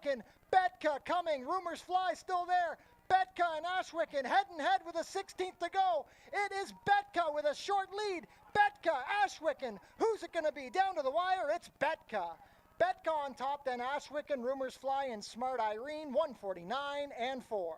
Ashwickan. Betka coming. Rumors Fly still there. Betka and Ashwickan head and head with a 16th to go. It is Betka with a short lead. Betka, Ashwickan. Who's it going to be? Down to the wire, it's Betka. Betka on top, then Ashwickan, Rumors Fly, and Smart Irene, 149 and 4.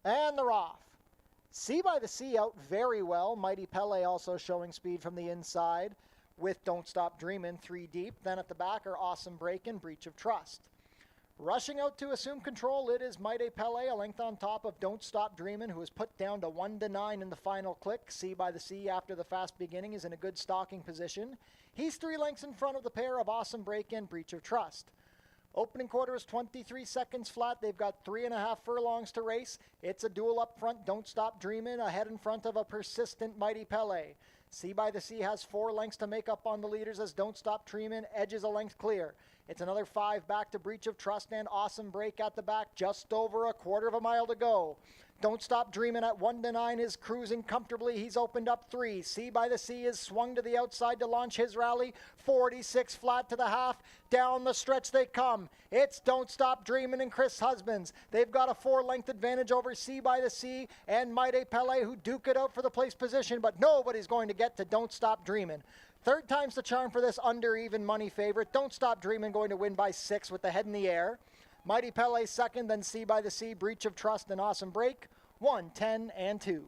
And they're off. Sea by the Sea out very well. Mighty Pele also showing speed from the inside with Don't Stop Dreamin', 3 deep. Then at the back are Awesome Breakin', Breach of Trust. Rushing out to assume control, it is Mighty Pele, a length on top of Don't Stop Dreamin', who is put down to 1-9 in the final click. Sea by the Sea, after the fast beginning, is in a good stalking position. He's 3 lengths in front of the pair of Awesome Breakin', Breach of Trust. Opening quarter is 23 seconds flat. They've got 3.5 furlongs to race. It's a duel up front. Don't Stop Dreamin', ahead in front of a persistent Mighty Pele. Sea by the Sea has 4 lengths to make up on the leaders as Don't Stop Dreamin' edges a length clear. It's another 5 back to Breach of Trust and Awesome Break at the back. Just over a quarter of a mile to go. Don't Stop Dreamin' at 1-9 is cruising comfortably. He's opened up 3. Sea by the Sea is swung to the outside to launch his rally. 46 flat to the half. Down the stretch they come. It's Don't Stop Dreamin' and Chris Husbands. They've got a 4-length advantage over Sea by the Sea and Mighty Pele, who duke it out for the place position, but nobody's going to get to Don't Stop Dreamin'. Third time's the charm for this under even money favorite. Don't Stop Dreamin' going to win by 6 with the head in the air. Mighty Pele second, then Sea by the Sea, Breach of Trust, and Awesome Break. 1, 10, and 2.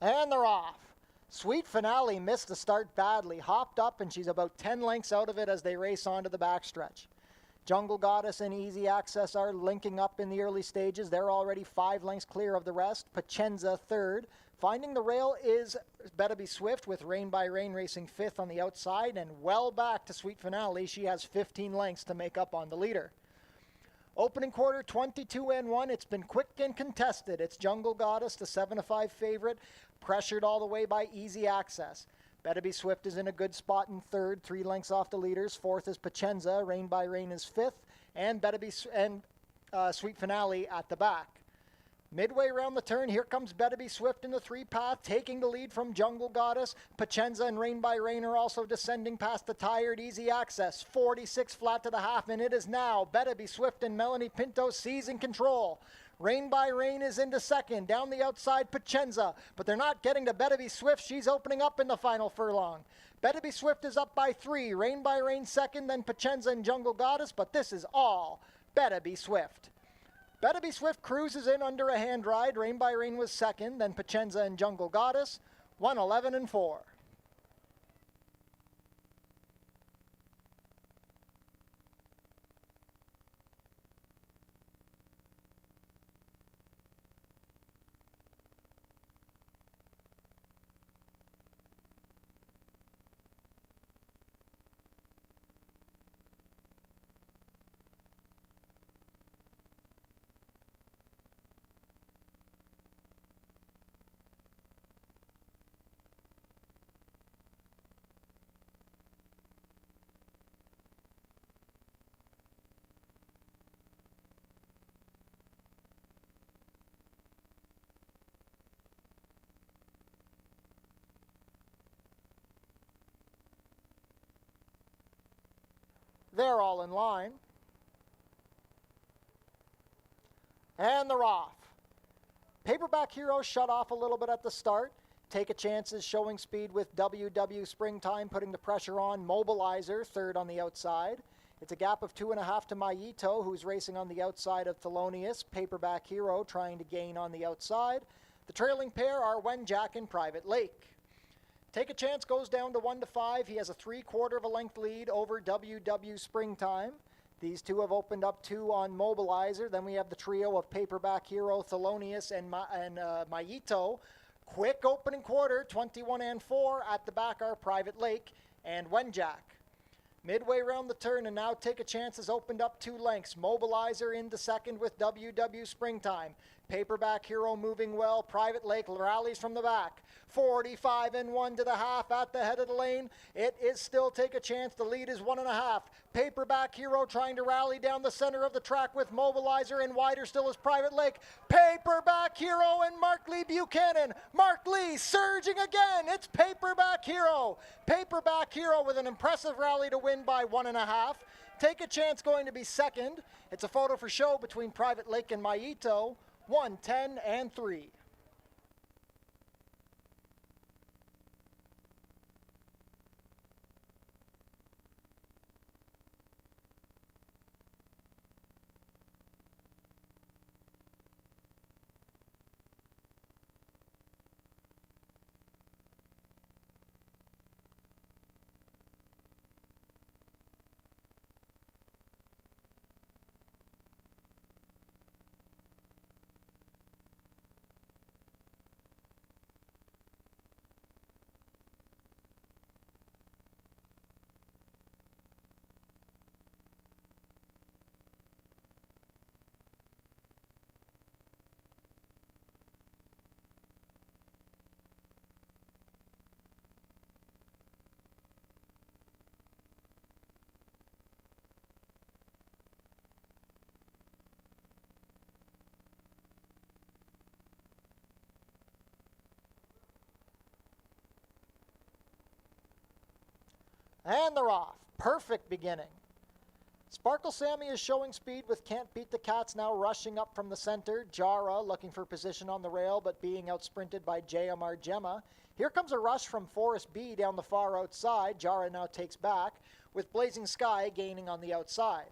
And they're off. Sweet Finale missed the start badly, hopped up, and she's about 10 lengths out of it as they race onto the backstretch. Jungle Goddess and Easy Access are linking up in the early stages. They're already 5 lengths clear of the rest. Pacenza third. Finding the rail is Better Be Swift with Rain by Rain racing 5th on the outside, and well back to Sweet Finale. She has 15 lengths to make up on the leader. Opening quarter, 22 and 1. It's been quick and contested. It's Jungle Goddess, the 7-5 favorite, pressured all the way by Easy Access. Better Be Swift is in a good spot in third, 3 lengths off the leaders. Fourth is Pacenza. Rain by Rain is 5th, and Sweet Finale at the back. Midway around the turn, here comes Better Be Swift in the 3-path, taking the lead from Jungle Goddess. Pacenza and Rain by Rain are also descending past the tired Easy Access. 46 flat to the half, and it is now Better Be Swift and Melanie Pinto seizing control. Rain by Rain is into second. Down the outside, Pacenza. But they're not getting to Better Be Swift. She's opening up in the final furlong. Better Be Swift is up by 3. Rain by Rain second, then Pacenza and Jungle Goddess. But this is all Better Be Swift. Better Be Swift cruises in under a hand ride. Rain by Rain was second, then Pacenza and Jungle Goddess. 111 and 4. They're all in line. And they're off. Paperback Hero shut off a little bit at the start. Take a Chances showing speed with WW Springtime, putting the pressure on. Mobilizer, third on the outside. It's a gap of 2.5 to Maito, who's racing on the outside of Thelonious. Paperback Hero trying to gain on the outside. The trailing pair are Wenjack and Private Lake. Take a Chance goes down to 1 to 5. He has a 3/4 of a length lead over WW Springtime. These two have opened up 2 on Mobilizer. Then we have the trio of Paperback Hero, Thelonious, and Maito. Quick opening quarter, 21 and 4. At the back are Private Lake and Wenjack. Midway around the turn, and now Take a Chance has opened up 2 lengths. Mobilizer into second with WW Springtime. Paperback Hero moving well. Private Lake rallies from the back. 45 and 1 to the half at the head of the lane. It is still Take a Chance. The lead is 1.5. Paperback Hero trying to rally down the center of the track with Mobilizer, and wider still is Private Lake. Paperback Hero and Mark Lee Buchanan. Mark Lee surging again. It's Paperback Hero. Paperback Hero with an impressive rally to win by 1.5. Take a Chance going to be second. It's a photo for show between Private Lake and Maito. 1, 10, and 3. And they're off. Perfect beginning. Sparkle Sammy is showing speed with Can't Beat the Cats now rushing up from the center. Jara looking for position on the rail but being outsprinted by JMR Gemma. Here comes a rush from Forest B down the far outside. Jara now takes back with Blazing Sky gaining on the outside.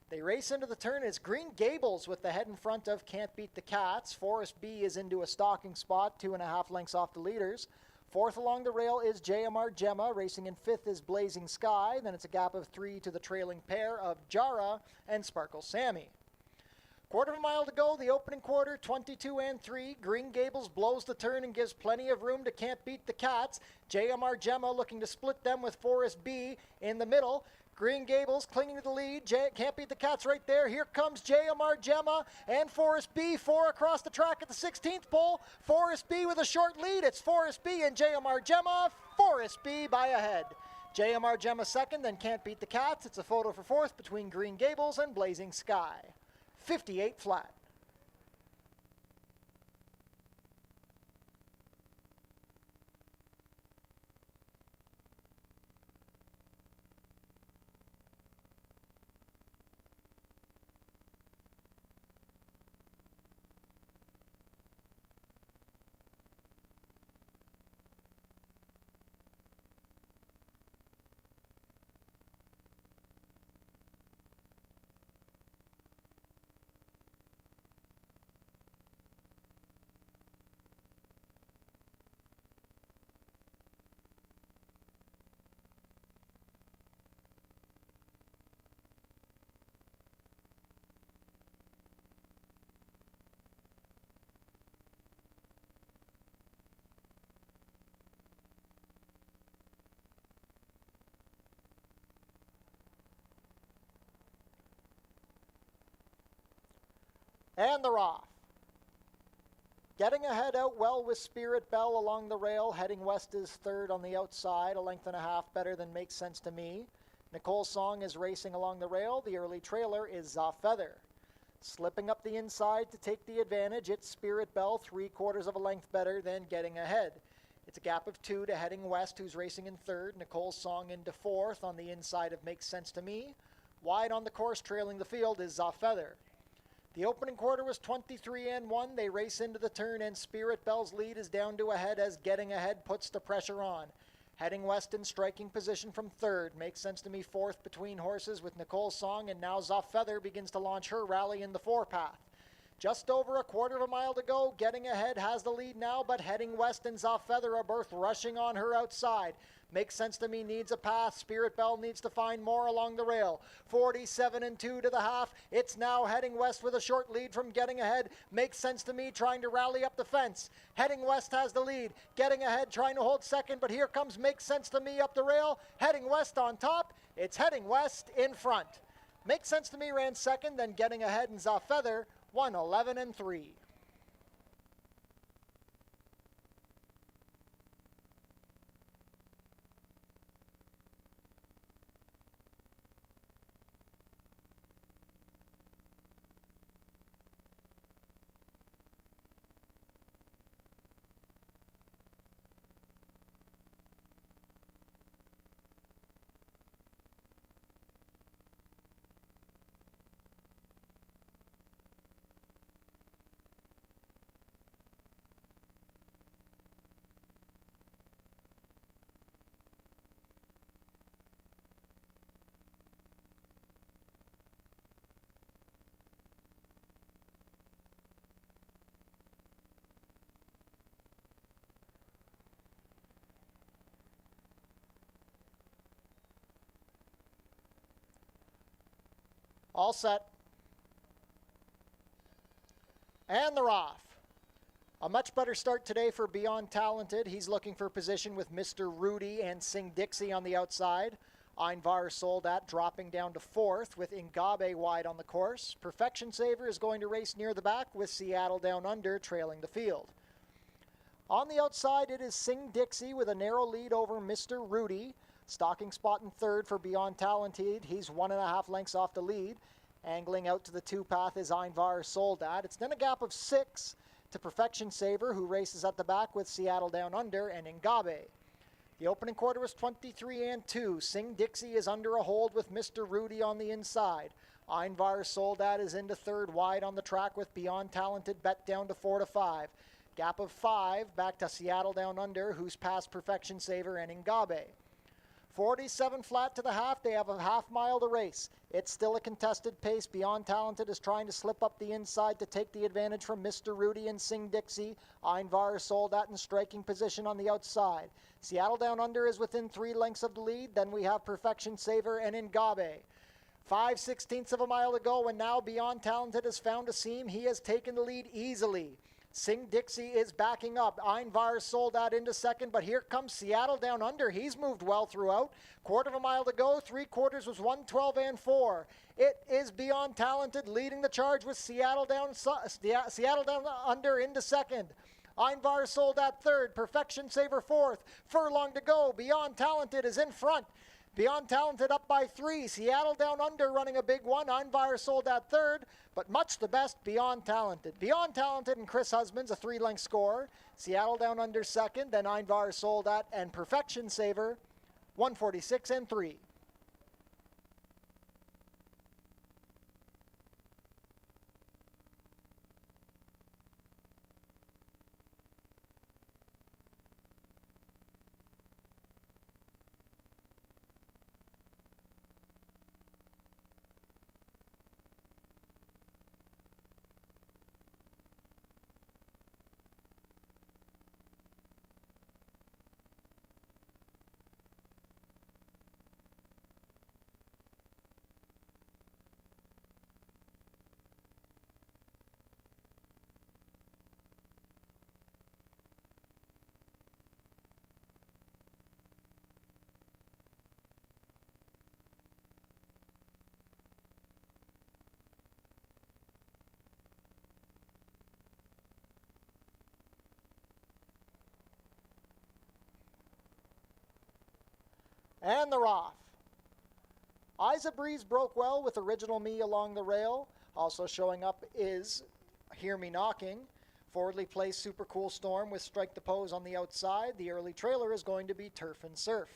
They race into the turn as Green Gables with the head in front of Can't Beat the Cats. Forest B is into a stalking spot, 2.5 lengths off the leaders. Fourth along the rail is JMR Gemma. Racing in fifth is Blazing Sky. Then it's a gap of 3 to the trailing pair of Jara and Sparkle Sammy. Quarter of a mile to go, the opening quarter, 22 and 3. Green Gables blows the turn and gives plenty of room to Can't Beat the Cats. JMR Gemma looking to split them with Forest B in the middle. Green Gables clinging to the lead. Can't Beat the Cats right there. Here comes JMR Gemma and Forest B. 4 across the track at the 16th pole. Forest B with a short lead. It's Forest B and JMR Gemma. Forest B by a head. JMR Gemma second, then Can't Beat the Cats. It's a photo for fourth between Green Gables and Blazing Sky. 58 flat. And they're off. Getting ahead out well with Spirit Bell along the rail. Heading west is third on the outside, 1.5 lengths better than makes sense to me. Nicole Song is racing along the rail. The early trailer is Feather. Slipping up the inside to take the advantage, it's Spirit Bell, 3/4 of a length better than getting ahead. It's a gap of 2 to Heading West, who's racing in third. Nicole's Song into fourth on the inside of Makes Sense to Me. Wide on the course, trailing the field, is Feather. The opening quarter was 23-1. They race into the turn, and Spirit Bell's lead is down to ahead as Getting Ahead puts the pressure on. Heading West in striking position from third. Makes Sense to Me fourth between horses with Nicole's Song, and now Feather begins to launch her rally in the four-path. Just over a quarter of a mile to go. Getting Ahead has the lead now, but Heading West and Feather are both rushing on her outside. Makes Sense to Me needs a path. Spirit Bell needs to find more along the rail. 47-2 to the half. It's now Heading West with a short lead from Getting Ahead. Makes Sense to Me trying to rally up the fence. Heading West has the lead. Getting Ahead trying to hold second, but here comes Makes Sense to Me up the rail. Heading West on top. It's Heading West in front. Makes Sense to Me ran second, then Getting Ahead and Feather won 11-3. All set. And they're off. A much better start today for Beyond Talented. He's looking for position with Mr. Rudy and Sing Dixie on the outside. Einvar Soldat dropping down to fourth with Ngabe wide on the course. Perfection Saver is going to race near the back with Seattle Down Under trailing the field. On the outside, it is Sing Dixie with a narrow lead over Mr. Rudy. Stalking spot in third for Beyond Talented. He's 1.5 lengths off the lead. Angling out to the two-path is Einvar Soldat. It's then a gap of 6 to Perfection Saver, who races at the back with Seattle Down Under and Ngabe. The opening quarter was 23-2. Sing Dixie is under a hold with Mr. Rudy on the inside. Einvar Soldat is into third wide on the track with Beyond Talented bet down to 4-5. Gap of 5 back to Seattle Down Under, who's past Perfection Saver and Ngabe. 47 flat to the half. They have a half mile to race. It's still a contested pace. Beyond Talented is trying to slip up the inside to take the advantage from Mr. Rudy and Sing Dixie. Einvar Soldat in striking position on the outside. Seattle Down Under is within 3 lengths of the lead. Then we have Perfection Saver and Ngabe. 5/16 of a mile to go, and now Beyond Talented has found a seam. He has taken the lead easily. Sing Dixie is backing up. Einvar Soldat into second, but here comes Seattle Down Under. He's moved well throughout. Quarter of a mile to go. 3/4 was 1:12-4. It is Beyond Talented leading the charge with Seattle Down Under into second. Einvar Soldat third. Perfection Saver fourth. Furlong to go. Beyond Talented is in front. Beyond Talented up by 3. Seattle Down Under running a big one. Einvar Soldat third, but much the best Beyond Talented. Beyond Talented and Chris Husbands a 3-length score. Seattle Down Under second, then Einvar Soldat and Perfection Saver 146-3. And they're off. Isa Breeze broke well with Original Me along the rail. Also showing up is Hear Me Knocking. Forwardly placed Super Cool Storm with Strike the Pose on the outside. The early trailer is going to be Turf and Surf.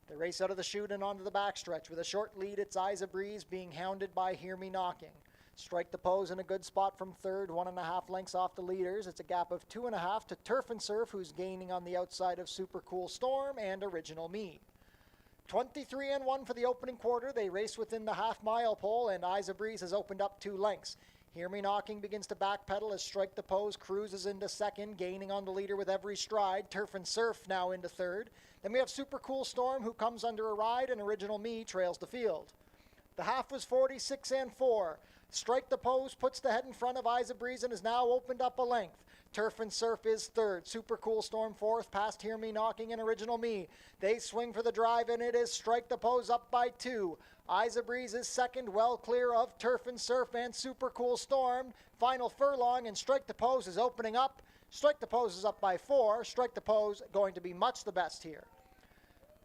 They race out of the chute and onto the backstretch. With a short lead, it's Eyes of Breeze being hounded by Hear Me Knocking. Strike the Pose in a good spot from third, 1.5 lengths off the leaders. It's a gap of 2.5 to Turf and Surf, who's gaining on the outside of Super Cool Storm and Original Me. 23-1 for the opening quarter. They race within the half-mile pole, and Eyes of Breeze has opened up 2 lengths. Hear Me Knocking begins to backpedal as Strike the Pose cruises into second, gaining on the leader with every stride. Turf and Surf now into third. Then we have Super Cool Storm, who comes under a ride, and Original Me trails the field. The half was 46-4. Strike the Pose puts the head in front of Eyes of Breeze and has now opened up a length. Turf and Surf is third. Super Cool Storm fourth, past Hear Me Knocking and Original Me. They swing for the drive, and it is Strike the Pose up by 2. Eyes of Breeze is second, well clear of Turf and Surf and Super Cool Storm. Final furlong, and Strike the Pose is opening up. Strike the Pose is up by 4. Strike the Pose going to be much the best here.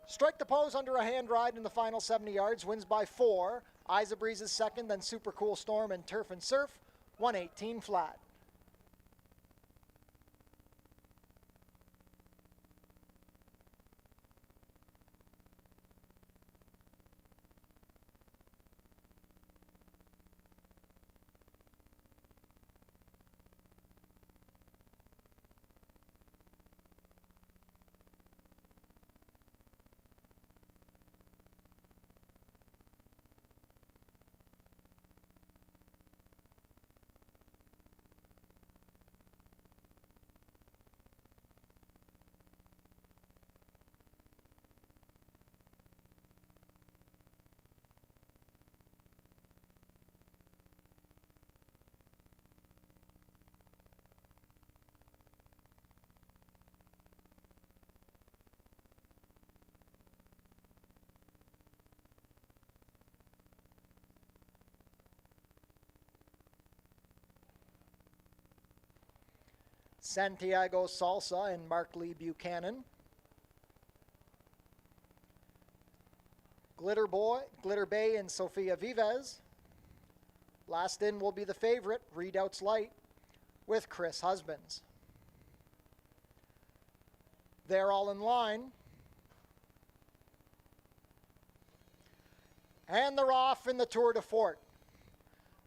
Strike the Pose under a hand ride in the final 70 yards, wins by 4. Eyes of Breeze is second, then Super Cool Storm and Turf and Surf, 118 flat. Santiago Salsa and Mark Lee Buchanan. Glitter Bay and Sofia Vives. Last in will be the favorite, Redoubts Light, with Chris Husbands. They're all in line. And they're off in the Tour de Fort.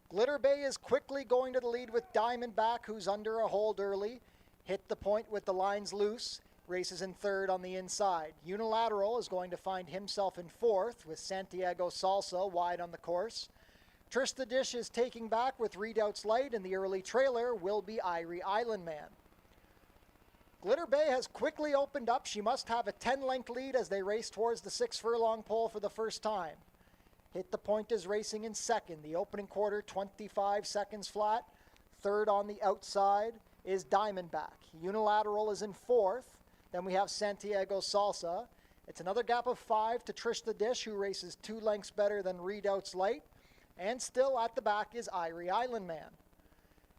Glitter Bay is quickly going to the lead with Diamondback, who's under a hold early. Hit the point with the lines loose. Races in third on the inside. Unilateral is going to find himself in fourth with Santiago Salsa wide on the course. Trish the Dish is taking back with Redoubts Light, and the early trailer will be Erie Island Man. Glitter Bay has quickly opened up. She must have a 10-length lead as they race towards the 6-furlong pole for the first time. Hit the Point is racing in second. The opening quarter, 25 seconds flat. Third on the outside is Diamondback. Unilateral is in fourth. Then we have Santiago Salsa. It's another gap of 5 to Trish the Dish, who races 2 lengths better than Redoubts Light. And still at the back is Erie Island Man.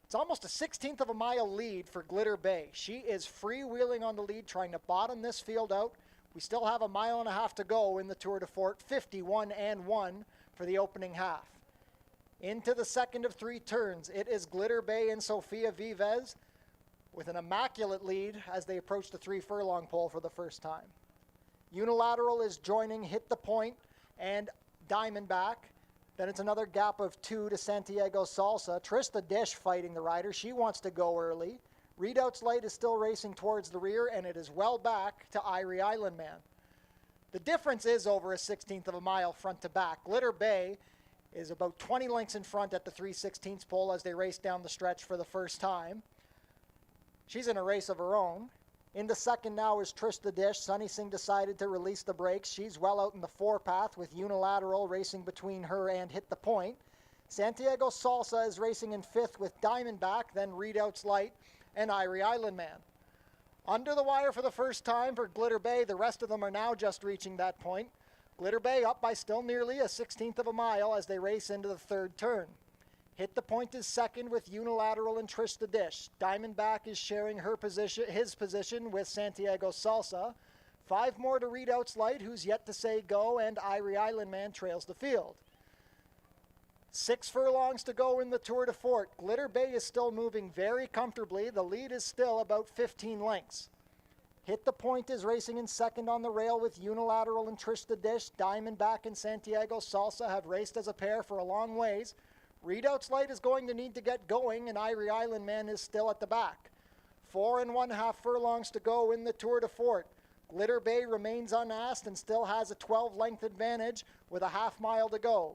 It's almost a 1/16 of a mile lead for Glitter Bay. She is freewheeling on the lead, trying to bottom this field out. We still have a mile and a half to go in the Tour de Fort, 51-1 for the opening half. Into the second of 3 turns, it is Glitter Bay and Sofia Vives with an immaculate lead as they approach the 3-furlong pole for the first time. Unilateral is joining Hit the Point and Diamondback. Then it's another gap of 2 to Santiago Salsa. Trish the Dish fighting the rider. She wants to go early. Redoubts Light is still racing towards the rear, and it is well back to Erie Island Man. The difference is over a 1/16 of a mile front to back. Glitter Bay is about 20 lengths in front at the 3/16 pole as they race down the stretch for the first time. She's in a race of her own. In the second now is Trish the Dish. Sunny Singh decided to release the brakes. She's well out in the 4-path with Unilateral racing between her and Hit the Point. Santiago Salsa is racing in 5th with Diamondback, then Redoubts Light and Erie Island Man. Under the wire for the first time for Glitter Bay. The rest of them are now just reaching that point. Glitter Bay up by still nearly a 1/16 of a mile as they race into the 3rd turn. Hit the Point is second with Unilateral and Trish the Dish. Diamondback is sharing his position with Santiago Salsa. 5 more to Redoubts Light, who's yet to say go, and Erie Island Man trails the field. 6 furlongs to go in the Tour de Fort. Glitter Bay is still moving very comfortably. The lead is still about 15 lengths. Hit the Point is racing in second on the rail with Unilateral and Trish the Dish. Diamondback and Santiago Salsa have raced as a pair for a long ways. Redoubt's Light is going to need to get going, and Erie Island Man is still at the back. 4 1/2 furlongs to go in the Tour de Fort. Glitter Bay remains unasked and still has a 12-length advantage with a half mile to go.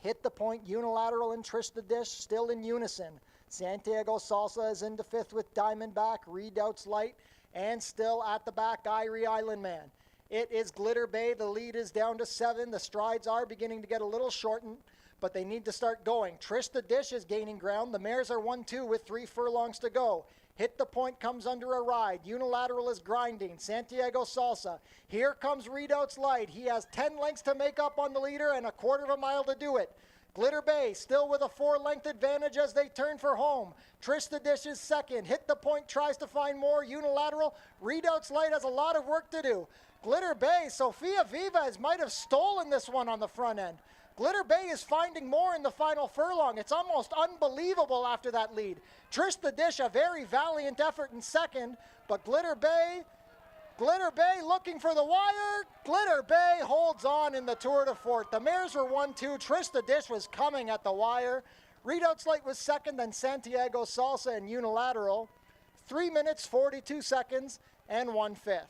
Hit the Point, Unilateral, and Trish the Dish still in unison. Santiago Salsa is into 5th with Diamondback, Redoubt's Light, and still at the back, Erie Island Man. It is Glitter Bay. The lead is down to 7. The strides are beginning to get a little shortened, but they need to start going. Trish the Dish is gaining ground. The mares are 1-2 with 3 furlongs to go. Hit the Point comes under a ride. Unilateral is grinding. Santiago Salsa. Here comes Redoubt's Light. He has 10 lengths to make up on the leader and a 1/4 mile to do it. Glitter Bay still with a 4-length advantage as they turn for home. Trish the Dish is second. Hit the Point tries to find more. Unilateral. Redoubt's Light has a lot of work to do. Glitter Bay, Sofia Vivas might have stolen this one on the front end. Glitter Bay is finding more in the final furlong. It's almost unbelievable after that lead. Trish the Dish, a very valiant effort in second, but Glitter Bay looking for the wire. Glitter Bay holds on in the Tour de Fort. The mares were 1-2. Trish the Dish was coming at the wire. Redoubt's Light was second, then Santiago Salsa and Unilateral. 3 minutes, 42 seconds, and 1/5.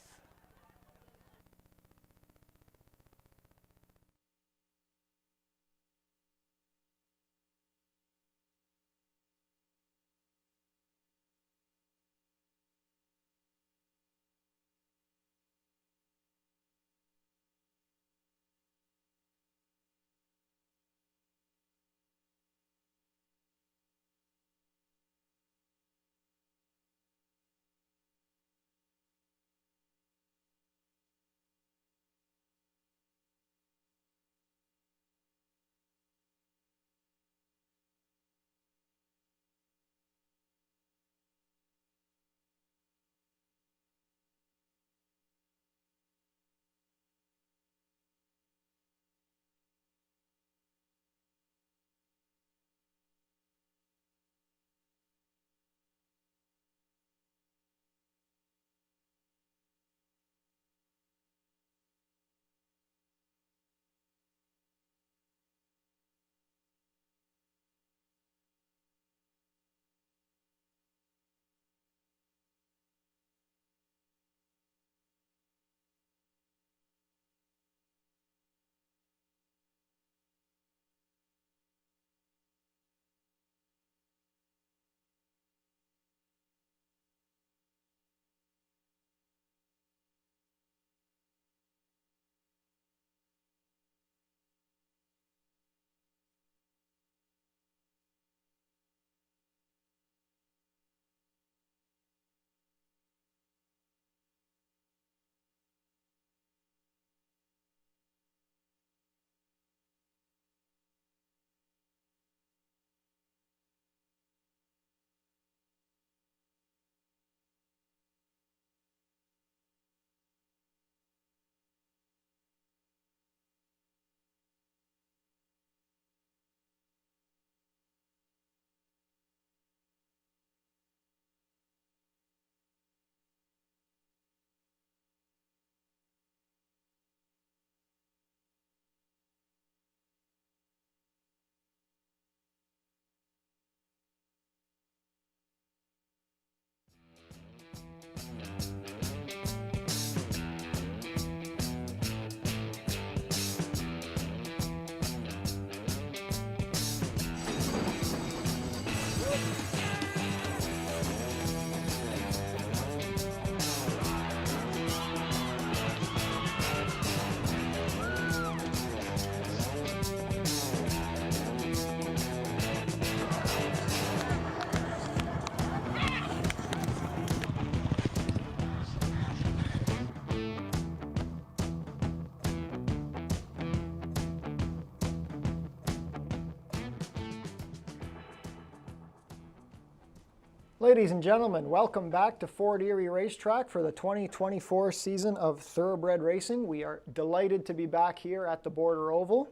Ladies and gentlemen, welcome back to Fort Erie Racetrack for the 2024 season of Thoroughbred Racing. We are delighted to be back here at the Border Oval.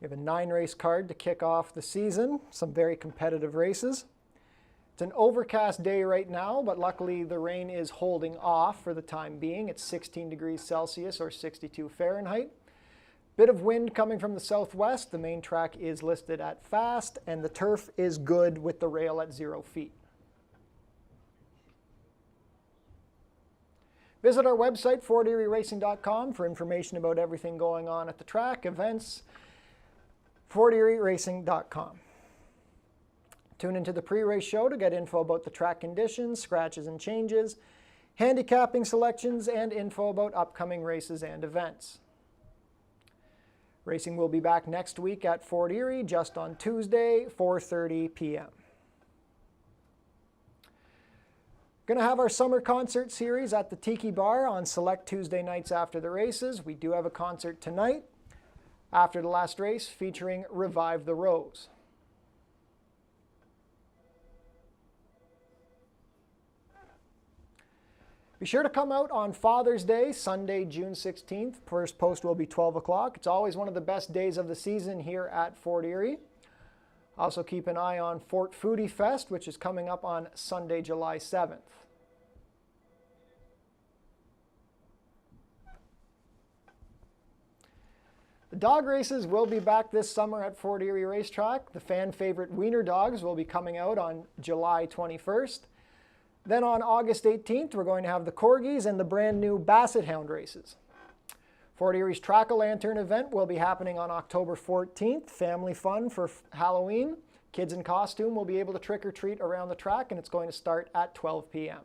We have a 9-race card to kick off the season, some very competitive races. It's an overcast day right now, but luckily the rain is holding off for the time being. It's 16 degrees Celsius or 62 Fahrenheit. Bit of wind coming from the southwest. The main track is listed at fast, and the turf is good with the rail at 0 feet. Visit our website, FortErieRacing.com, for information about everything going on at the track, events, FortErieRacing.com. Tune into the pre-race show to get info about the track conditions, scratches and changes, handicapping selections, and info about upcoming races and events. Racing will be back next week at Fort Erie, just on Tuesday, 4:30 p.m. Going to have our summer concert series at the Tiki Bar on select Tuesday nights after the races. We do have a concert tonight after the last race featuring Revive the Rose. Be sure to come out on Father's Day, Sunday, June 16th. First post will be 12 o'clock. It's always one of the best days of the season here at Fort Erie. Also keep an eye on Fort Foodie Fest, which is coming up on Sunday, July 7th. The dog races will be back this summer at Fort Erie Racetrack. The fan favorite Wiener Dogs will be coming out on July 21st. Then on August 18th, we're going to have the Corgis and the brand new Basset Hound races. Fort Erie's Track-A-Lantern event will be happening on October 14th. Family fun for Halloween. Kids in costume will be able to trick or treat around the track, and it's going to start at 12 p.m.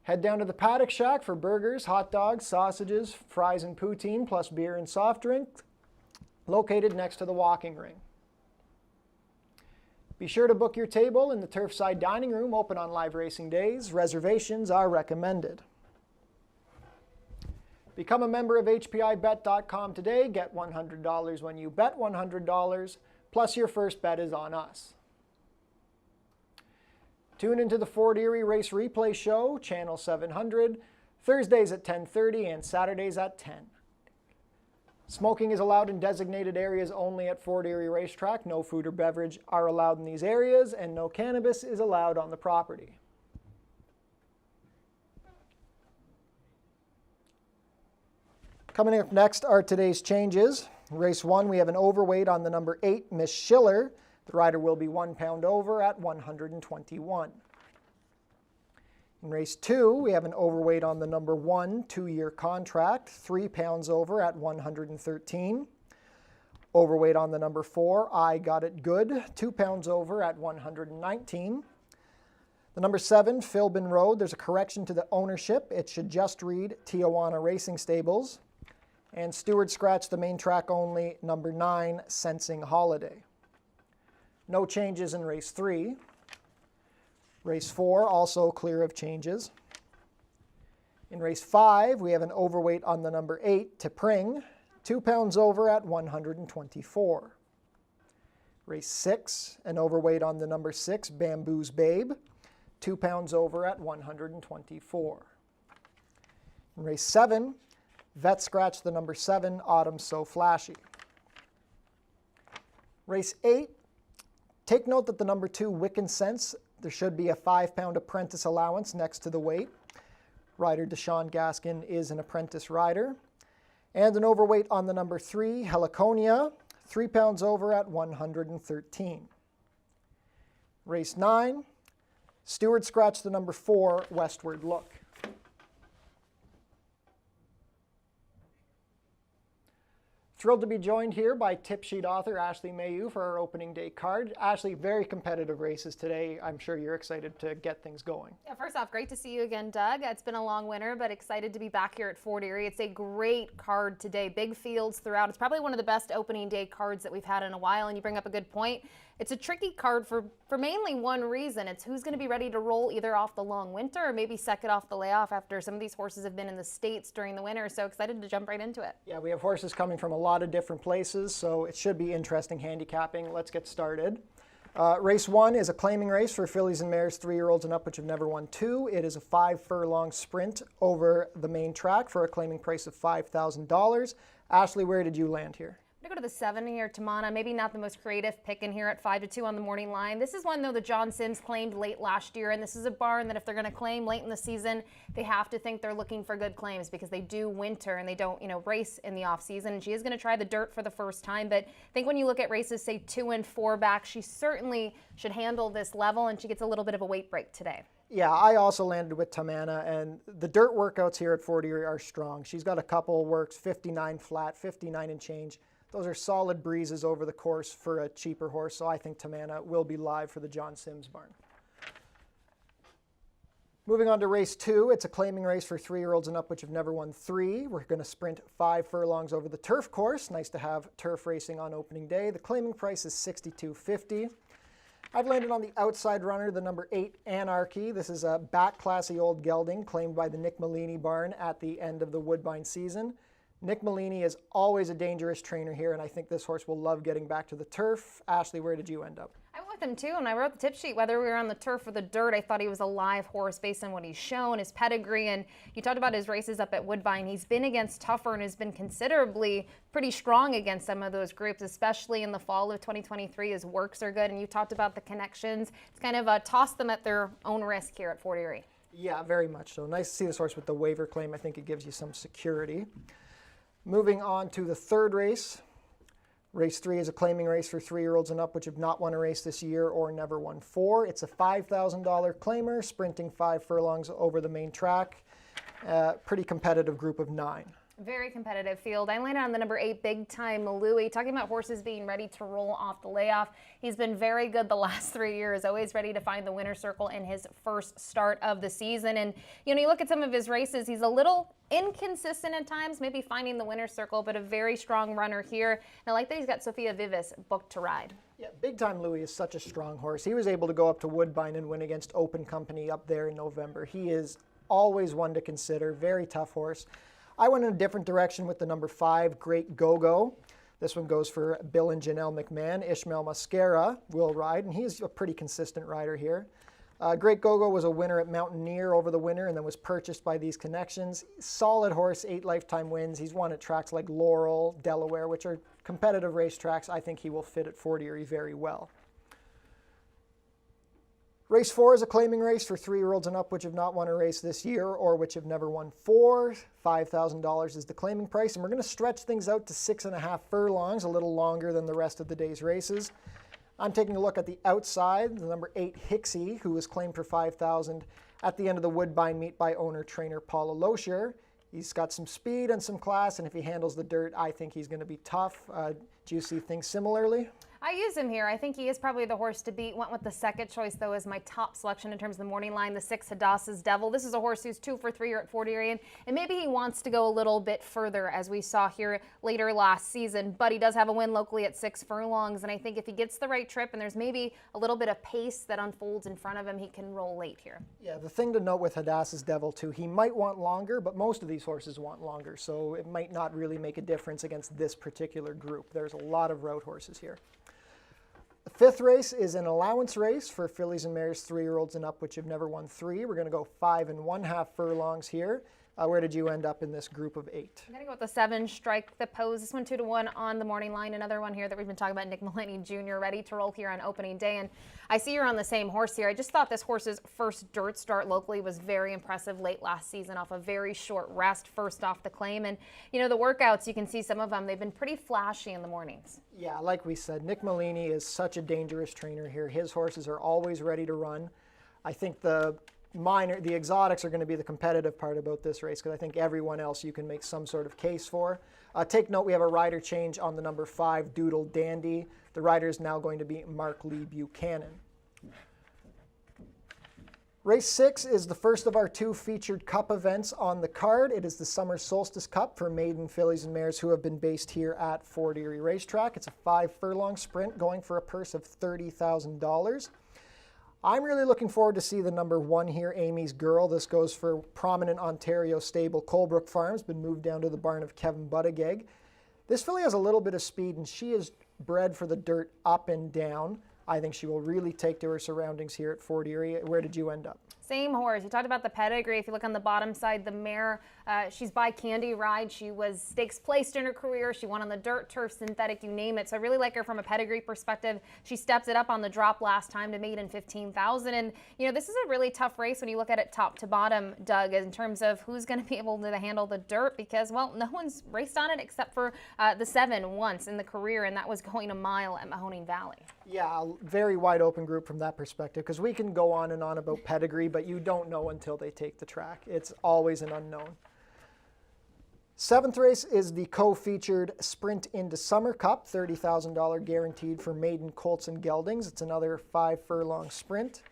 Head down to the Paddock Shack for burgers, hot dogs, sausages, fries and poutine, plus beer and soft drink, located next to the walking ring. Be sure to book your table in the Turfside Dining Room, open on live racing days. Reservations are recommended. Become a member of HPIBet.com today. Get $100 when you bet $100, plus your first bet is on us. Tune into the Fort Erie Race Replay Show, Channel 700, Thursdays at 10:30 and Saturdays at 10. Smoking is allowed in designated areas only at Fort Erie Racetrack. No food or beverage are allowed in these areas, and no cannabis is allowed on the property. Coming up next are today's changes. Race 1, we have an overweight on the number 8, Miss Schiller. The rider will be 1 pound over at 121. In race 2, we have an overweight on the number 1, 2-year contract, 3 pounds over at 113. Overweight on the number 4, I Got It Good, 2 pounds over at 119. The number 7, Philbin Road, there's a correction to the ownership. It should just read Tijuana Racing Stables. And Stewart scratched the main track only, number 9, Sensing Holiday. No changes in race 3. Race 4, also clear of changes. In race 5, we have an overweight on the number 8, T'Pring, 2 pounds over at 124. Race 6, an overweight on the number 6, Bamboo's Babe, 2 pounds over at 124. In race 7, Vet scratched the number 7, Autumn So Flashy. Race 8, take note that the number 2, Wiccan Sense, there should be a 5-pound apprentice allowance next to the weight. Rider Deshaun Gaskin is an apprentice rider. And an overweight on the number 3, Heliconia, 3 pounds over at 113. Race 9, Stewart scratched the number 4, Westward Look. Thrilled to be joined here by tip sheet author Ashley Mayu for our opening day card. Ashley, very competitive races today. I'm sure you're excited to get things going. Yeah, first off, great to see you again, Doug. It's been a long winter, but excited to be back here at Fort Erie. It's a great card today. Big fields throughout. It's probably one of the best opening day cards that we've had in a while, and you bring up a good point. It's a tricky card for mainly one reason. It's who's going to be ready to roll either off the long winter or maybe second off the layoff after some of these horses have been in the States during the winter. So excited to jump right into it. Yeah, we have horses coming from a lot of different places, so it should be interesting handicapping. Let's get started. Race 1 is a claiming race for fillies and mares 3-year-olds and up which have never won 2. It is a 5-furlong sprint over the main track for a claiming price of $5,000. Ashley, where did you land here? I'm the 7 here, Tamana. Maybe not the most creative pick in here at 5-2 on the morning line. This is one, though, that John Sims claimed late last year, and this is a barn that if they're going to claim late in the season, they have to think they're looking for good claims because they do winter and they don't, race in the off season. And she is going to try the dirt for the first time, but I think when you look at races, say 2 and 4 back, she certainly should handle this level, and she gets a little bit of a weight break today. Yeah, I also landed with Tamana, and the dirt workouts here at Fort Erie are strong. She's got a couple works, 59 flat, 59 and change. Those are solid breezes over the course for a cheaper horse, so I think Tamana will be live for the John Sims barn. Moving on to race 2, it's a claiming race for 3-year-olds and up, which have never won 3. We're going to sprint 5 furlongs over the turf course. Nice to have turf racing on opening day. The claiming price is $62.50. I've landed on the outside runner, the number 8, Anarchy. This is a back classy old gelding claimed by the Nick Malini barn at the end of the Woodbine season. Nick Malini is always a dangerous trainer here, and I think this horse will love getting back to the turf. Ashley, where did you end up? I went with him too, and I wrote the tip sheet. Whether we were on the turf or the dirt, I thought he was a live horse based on what he's shown, his pedigree, and you talked about his races up at Woodbine. He's been against tougher and has been considerably pretty strong against some of those groups, especially in the fall of 2023. His works are good, and you talked about the connections. It's kind of tossed them at their own risk here at Fort Erie. Yeah, very much so. Nice to see this horse with the waiver claim. I think it gives you some security. Moving on to the third race. Race 3 is a claiming race for 3-year-olds and up, which have not won a race this year or never won 4. It's a $5,000 claimer, sprinting 5 furlongs over the main track. Pretty competitive group of 9. Very competitive field. I landed on the number 8, Big Time Louie. Talking about horses being ready to roll off the layoff. He's been very good the last 3 years, always ready to find the winner's circle in his first start of the season. And, you look at some of his races, he's a little inconsistent at times, maybe finding the winner's circle, but a very strong runner here. And I like that he's got Sophia Vivis booked to ride. Yeah, Big Time Louie is such a strong horse. He was able to go up to Woodbine and win against Open Company up there in November. He is always one to consider, very tough horse. I went in a different direction with the number 5, Great Go-Go. This one goes for Bill and Janelle McMahon. Ishmael Mascara will ride, and he's a pretty consistent rider here. Great Go-Go was a winner at Mountaineer over the winter and then was purchased by these connections. Solid horse, 8 lifetime wins. He's won at tracks like Laurel, Delaware, which are competitive race tracks. I think he will fit at Fort Erie very well. Race 4 is a claiming race for 3-year-olds and up, which have not won a race this year or which have never won 4. $5,000 is the claiming price, and we're going to stretch things out to 6.5 furlongs, a little longer than the rest of the day's races. I'm taking a look at the outside, the number 8, Hixie, who was claimed for $5,000 at the end of the Woodbine meet by owner-trainer Paula Loescher. He's got some speed and some class, and if he handles the dirt, I think he's going to be tough. Do you see things similarly? I use him here. I think he is probably the horse to beat. Went with the second choice, though, as my top selection in terms of the morning line, the 6, Hadassah's Devil. This is a horse who's 2 for 3 here at Fort Erie, and maybe he wants to go a little bit further, as we saw here later last season. But he does have a win locally at 6 furlongs, and I think if he gets the right trip and there's maybe a little bit of pace that unfolds in front of him, he can roll late here. Yeah, the thing to note with Hadassah's Devil, too, he might want longer, but most of these horses want longer, so it might not really make a difference against this particular group. There's a lot of route horses here. The 5th race is an allowance race for fillies and mares, 3-year-olds and up, which have never won 3. We're going to go 5 1/2 furlongs here. Where did you end up in this group of 8? I'm going to go with the 7, Strike the Pose. This one 2-1 on the morning line. Another one here that we've been talking about, Nick Malini Jr., ready to roll here on opening day. And I see you're on the same horse here. I just thought this horse's first dirt start locally was very impressive late last season off a very short rest, first off the claim. And, the workouts, you can see some of them, they've been pretty flashy in the mornings. Yeah, like we said, Nick Malini is such a dangerous trainer here. His horses are always ready to run. I think the exotics are going to be the competitive part about this race because I think everyone else you can make some sort of case for. Take note, we have a rider change on the number 5, Doodle Dandy. The rider is now going to be Mark Lee Buchanan. Race 6 is the first of our 2 featured cup events on the card. It is the Summer Solstice Cup for maiden fillies and mares who have been based here at Fort Erie Racetrack. It's a 5 furlong sprint going for a purse of $30,000. I'm really looking forward to see the number 1 here, Amy's Girl. This goes for prominent Ontario stable Colebrook Farms, been moved down to the barn of Kevin Buttigieg. This filly has a little bit of speed, and she is bred for the dirt up and down. I think she will really take to her surroundings here at Fort Erie. Where did you end up? Same horse. You talked about the pedigree. If you look on the bottom side, the mare, she's by Candy Ride. She was stakes placed in her career. She won on the dirt, turf, synthetic, you name it. So I really like her from a pedigree perspective. She stepped it up on the drop last time to maiden 15,000. And, you know, this is a really tough race when you look at it top to bottom, Doug, in terms of who's going to be able to handle the dirt because, well, no one's raced on it except for the 7 once in the career, and that was going a mile at Mahoning Valley. Yeah, a very wide open group from that perspective because we can go on and on about pedigree, but you don't know until they take the track. It's always an unknown. 7th race is the co-featured Sprint into Summer Cup, $30,000 guaranteed for maiden colts and geldings. It's another 5-furlong sprint.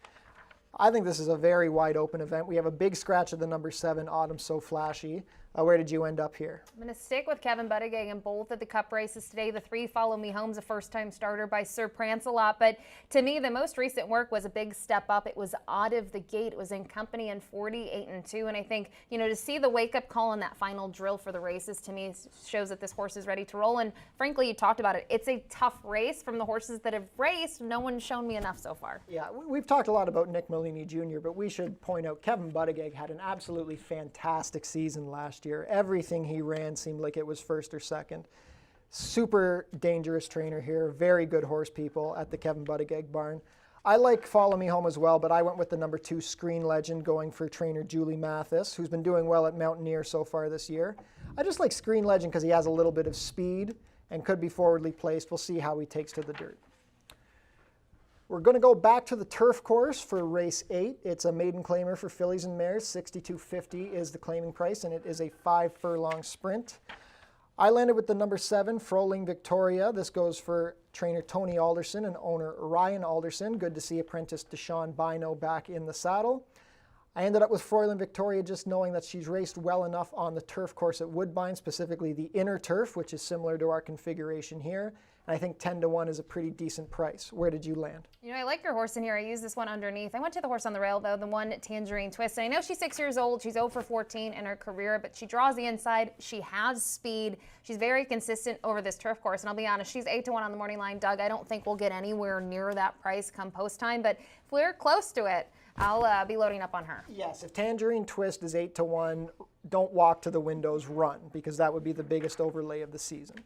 I think this is a very wide open event. We have a big scratch at the number 7, Autumn So Flashy. Where did you end up here? I'm going to stick with Kevin Buttigieg in both of the Cup races today. The 3 Follow Me Home's a first-time starter by Sir Prancelot, but to me, the most recent work was a big step up. It was out of the gate. It was in company in 48-2, and I think, you know, to see the wake-up call in that final drill for the races, to me, shows that this horse is ready to roll, and frankly, you talked about it. It's a tough race. From the horses that have raced, no one's shown me enough so far. Yeah, we've talked a lot about Nick Molini Jr., but we should point out Kevin Buttigieg had an absolutely fantastic season last year. Everything he ran seemed like it was first or second. Super dangerous trainer here. Very good horse people at the Kevin Buttigieg barn. I like Follow Me Home as well, but I went with the number 2 Screen Legend going for trainer Julie Mathis, who's been doing well at Mountaineer so far this year. I just like Screen Legend because he has a little bit of speed and could be forwardly placed. We'll see how he takes to the dirt. We're going to go back to the turf course for race 8. It's a maiden claimer for fillies and mares. $62.50 is the claiming price, and it is a 5-furlong sprint. I landed with the number 7, Froling Victoria. This goes for trainer Tony Alderson and owner Ryan Alderson. Good to see apprentice Deshaun Bino back in the saddle. I ended up with Froling Victoria just knowing that she's raced well enough on the turf course at Woodbine, specifically the inner turf, which is similar to our configuration here. And I think 10-1 is a pretty decent price. Where did you land? You know, I like your horse in here. I use this one underneath. I went to the horse on the rail, though, the one Tangerine Twist. And I know she's 6 years old. She's 0 for 14 in her career, but she draws the inside. She has speed. She's very consistent over this turf course. And I'll be honest, she's 8-1 on the morning line. Doug, I don't think we'll get anywhere near that price come post time. But if we're close to it, I'll be loading up on her. Yes, if Tangerine Twist is 8-1, don't walk to the windows, run, because that would be the biggest overlay of the season.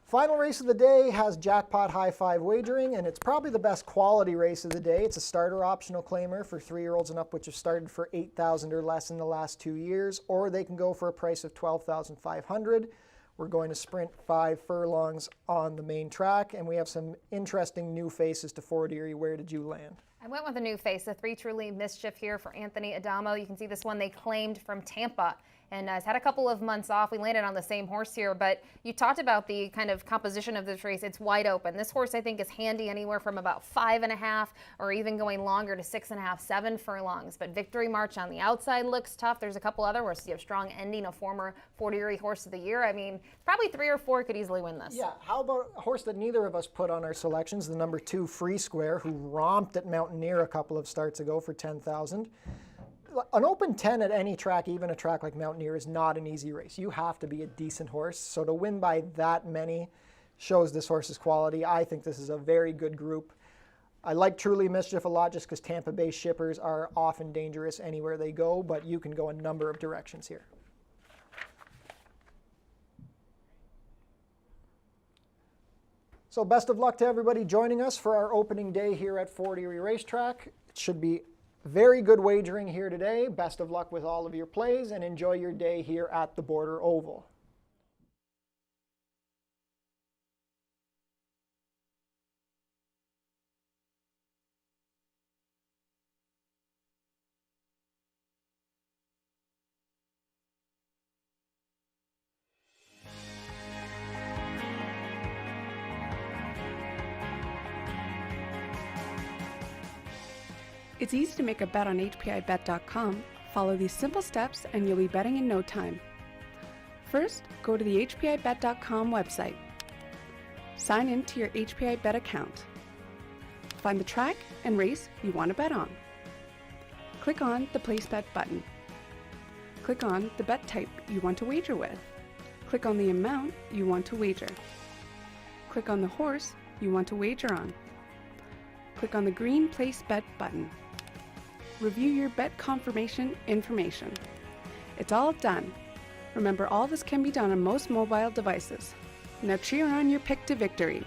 Final race of the day has jackpot high 5 wagering, and it's probably the best quality race of the day. It's a starter optional claimer for 3-year-olds and up, which have started for $8,000 or less in the last 2 years, or they can go for a price of $12,500. We're going to sprint 5 furlongs on the main track, and we have some interesting new faces to Fort Erie. Where did you land? I went with a new face, the 3 Truly Mischief here for Anthony Adamo. You can see this one they claimed from Tampa and has had a couple of months off. We landed on the same horse here, but you talked about the kind of composition of this race. It's wide open. This horse, I think, is handy anywhere from about 5.5 or even going longer to 6.5, 7 furlongs. But Victory March on the outside looks tough. There's a couple other horses. You have Strong Ending, a former Fort Erie Horse of the Year. I mean, probably 3 or 4 could easily win this. Yeah, how about a horse that neither of us put on our selections, the number 2 Free Square, who romped at Mountaineer a couple of starts ago for $10,000. An open 10 at any track, even a track like Mountaineer, is not an easy race. You have to be a decent horse. So to win by that many shows this horse's quality. I think this is a very good group. I like Truly Mischief a lot just because Tampa Bay shippers are often dangerous anywhere they go, but you can go a number of directions here. So best of luck to everybody joining us for our opening day here at Fort Erie Racetrack. It should be very good wagering here today. Best of luck with all of your plays and enjoy your day here at the Border Oval. It's easy to make a bet on HPIBet.com. Follow these simple steps and you'll be betting in no time. First, go to the HPIBet.com website. Sign in to your HPI Bet account. Find the track and race you want to bet on. Click on the Place Bet button. Click on the bet type you want to wager with. Click on the amount you want to wager. Click on the horse you want to wager on. Click on the green Place Bet button. review your bet confirmation information. It's all done. Remember, all this can be done on most mobile devices. Now cheer on your pick to victory.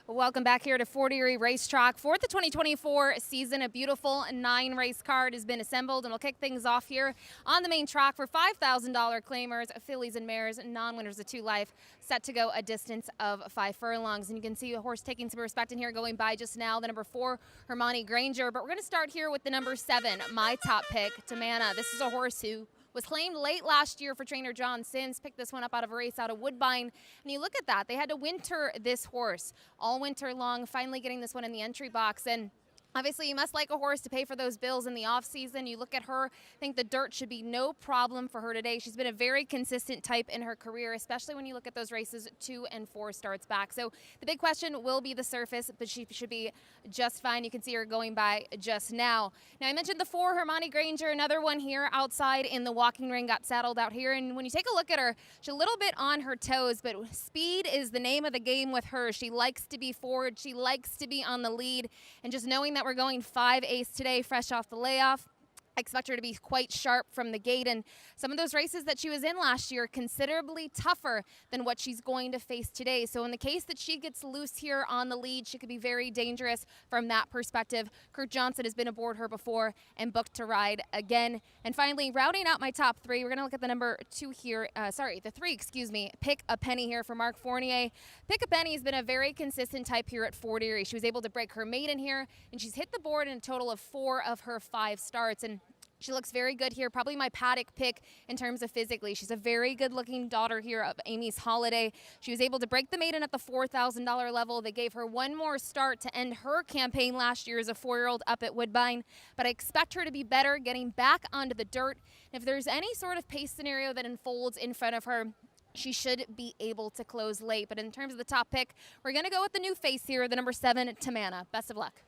Welcome back here to Fort Erie Racetrack for the 2024 season. A beautiful 9-race card has been assembled, and we'll kick things off here on the main track for $5,000 claimers, fillies and mares, non-winners of 2 life, set to go a distance of 5 furlongs. And you can see a horse taking some respect in here, going by just now, the number 4, Hermione Granger. But we're going to start here with the number 7, my top pick, Tamana. This is a horse who was claimed late last year for trainer John Sims. Picked this one up out of a race out of Woodbine. And you look at that. They had to winter this horse all winter long, finally getting this one in the entry box. And obviously, you must like a horse to pay for those bills in the offseason. You look at her, I think the dirt should be no problem for her today. She's been a very consistent type in her career, especially when you look at those races 2 and 4 starts back. So the big question will be the surface, but she should be just fine. You can see her going by just now. Now, I mentioned the 4, Hermione Granger, another one here outside in the walking ring, got saddled out here. And when you take a look at her, she's a little bit on her toes, but speed is the name of the game with her. She likes to be forward. She likes to be on the lead. And just knowing that we're going 5 ace today, fresh off the layoff, I expect her to be quite sharp from the gate, and some of those races that she was in last year considerably tougher than what she's going to face today. So in the case that she gets loose here on the lead, she could be very dangerous from that perspective. Kurt Johnson has been aboard her before and booked to ride again. And finally, rounding out my top three, we're going to look at the number two here. The three, excuse me. Pick a Penny here for Mark Fournier. Pick a Penny has been a very consistent type here at Fort Erie. She was able to break her maiden here, and she's hit the board in a total of 4 of her 5 starts. And she looks very good here, probably my paddock pick in terms of physically. She's a very good-looking daughter here of Amy's Holiday. She was able to break the maiden at the $4,000 level. They gave her one more start to end her campaign last year as a 4-year-old up at Woodbine. But I expect her to be better getting back onto the dirt. If there's any sort of pace scenario that unfolds in front of her, she should be able to close late. But in terms of the top pick, we're going to go with the new face here, the number 7, Tamana. Best of luck.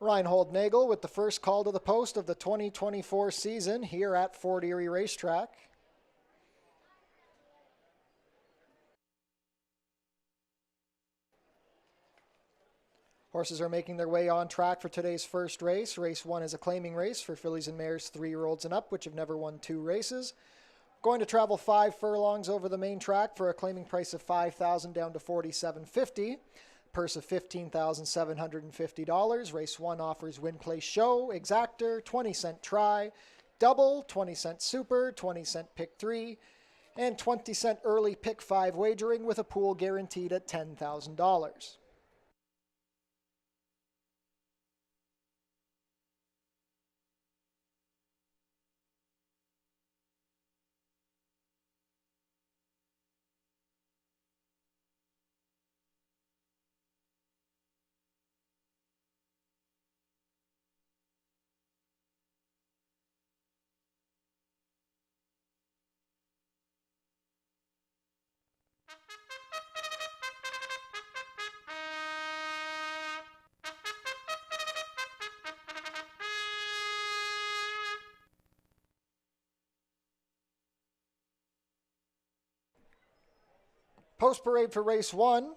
Reinhold Nagel with the first call to the post of the 2024 season here at Fort Erie Racetrack. Horses are making their way on track for today's first race. Race 1 is a claiming race for fillies and mares 3-year-olds and up, which have never won 2 races. Going to travel 5 furlongs over the main track for a claiming price of $5,000 down to $4,750. Purse of $15,750. Race 1 offers win, place, show, exactor, 20-cent try, double, 20-cent super, 20-cent pick 3, and 20-cent early pick 5 wagering with a pool guaranteed at $10,000. Post parade for race 1.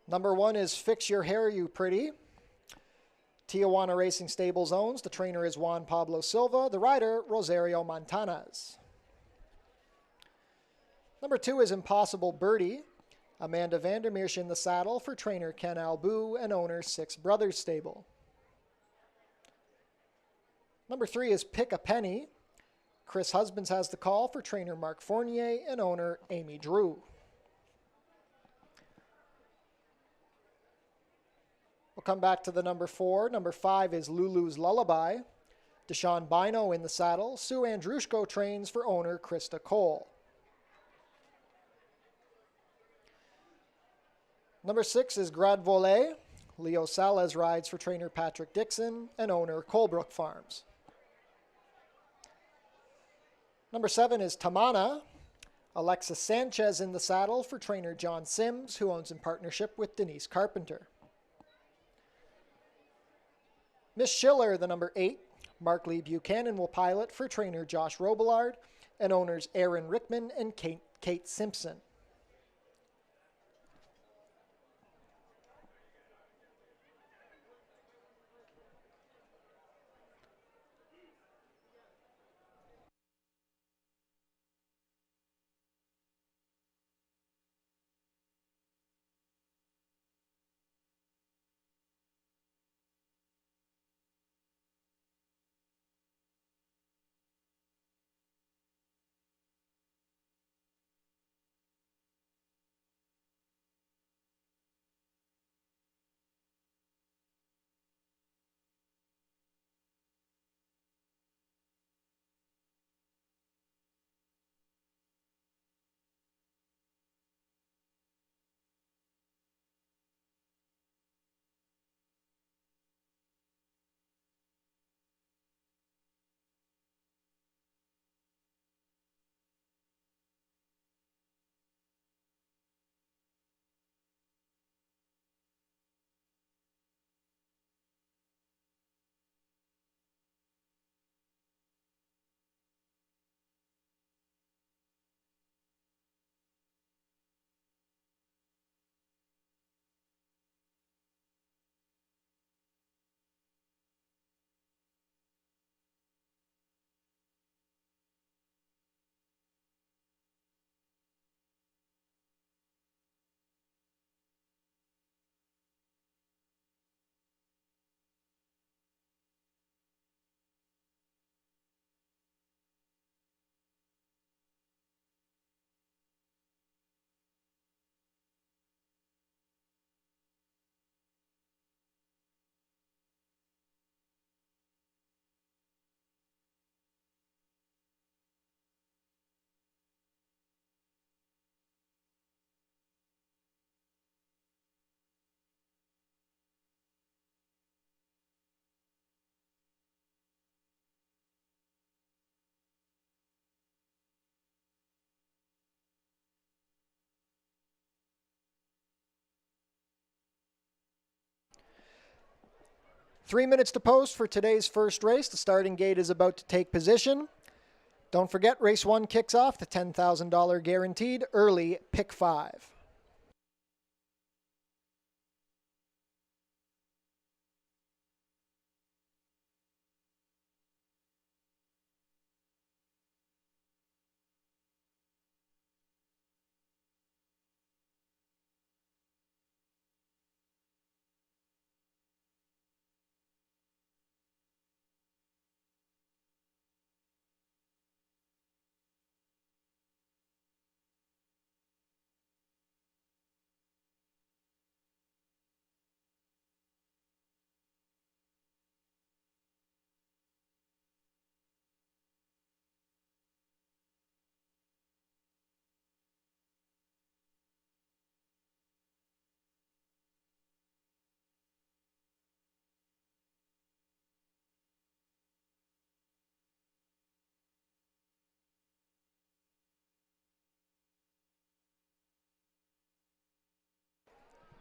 Number 1 is Fix Your Hair, You Pretty. Tijuana Racing Stables owns. The trainer is Juan Pablo Silva. The rider, Rosario Montanez. Number 2 is Impossible Birdie. Amanda Vandermeersch in the saddle for trainer Ken Albu and owner Six Brothers Stable. Number 3 is Pick a Penny. Chris Husbands has the call for trainer Mark Fournier and owner Amy Drew. We'll come back to the number 4. Number 5 is Lulu's Lullaby. Deshaun Bino in the saddle. Sue Andrushko trains for owner Krista Cole. Number 6 is Grad Volet. Leo Salas rides for trainer Patrick Dixon and owner Colebrook Farms. Number 7 is Tamana. Alexis Sanchez in the saddle for trainer John Sims, who owns in partnership with Denise Carpenter. Miss Schiller, the number 8. Mark Lee Buchanan will pilot for trainer Josh Robillard and owners Aaron Rickman and Kate Simpson. 3 minutes to post for today's first race. The starting gate is about to take position. Don't forget, race 1 kicks off the $10,000 guaranteed early pick 5.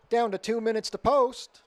Down to 2 minutes to post.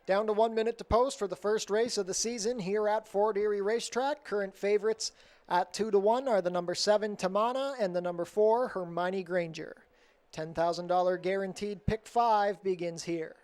Down to 1 minute to post for the first race of the season here at Fort Erie Racetrack. Current favorites at 2-1 are the number 7 Tamana and the number 4 Hermione Granger. $10,000 guaranteed pick 5 begins here.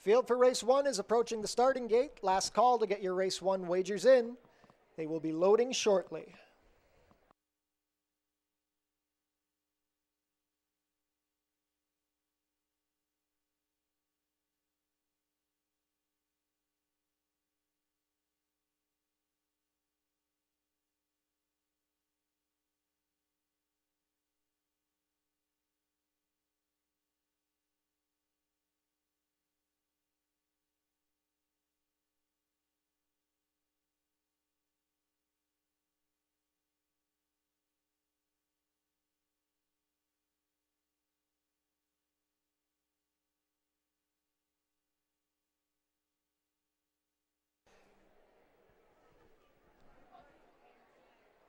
Field for race 1 is approaching the starting gate. Last call to get your race 1 wagers in. They will be loading shortly.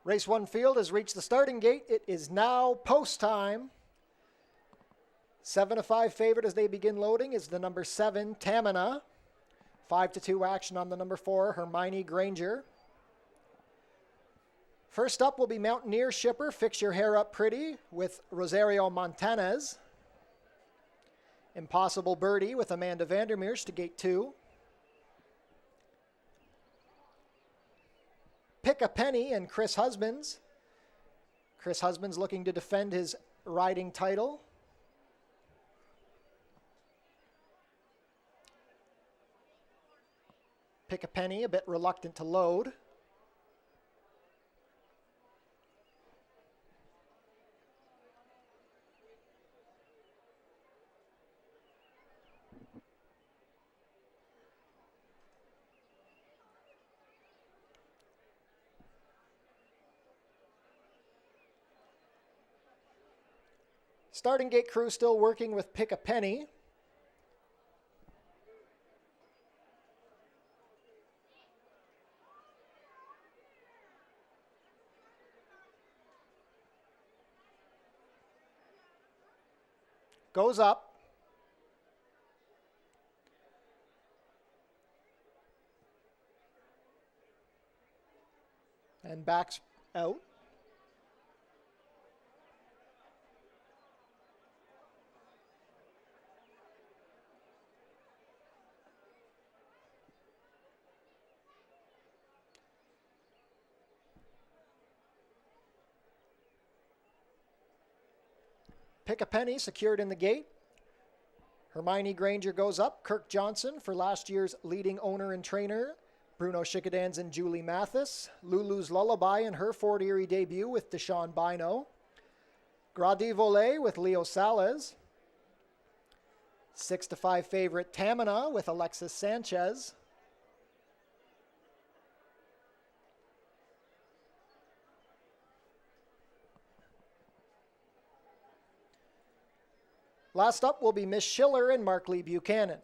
Race 1 field has reached the starting gate. It is now post time. 7-5 favorite as they begin loading is the number 7, Tamina. 5-2 action on the number 4, Hermione Granger. First up will be Mountaineer Shipper, Fix Your Hair Up Pretty with Rosario Montanez. Impossible Birdie with Amanda Vandermeers to gate 2. Pick a Penny and Chris Husbands. Chris Husbands looking to defend his riding title. Pick a Penny, a bit reluctant to load. Starting gate crew still working with Pick a Penny. Goes up. And backs out. Pick a Penny secured in the gate. Hermione Granger goes up. Kirk Johnson for last year's leading owner and trainer, Bruno Chickadans and Julie Mathis. Lulu's Lullaby in her Fort Erie debut with Deshaun Bino. Gradi Volet with Leo Salas. 6-5 favorite Tamina with Alexis Sanchez. Last up will be Miss Schiller and Mark Lee Buchanan.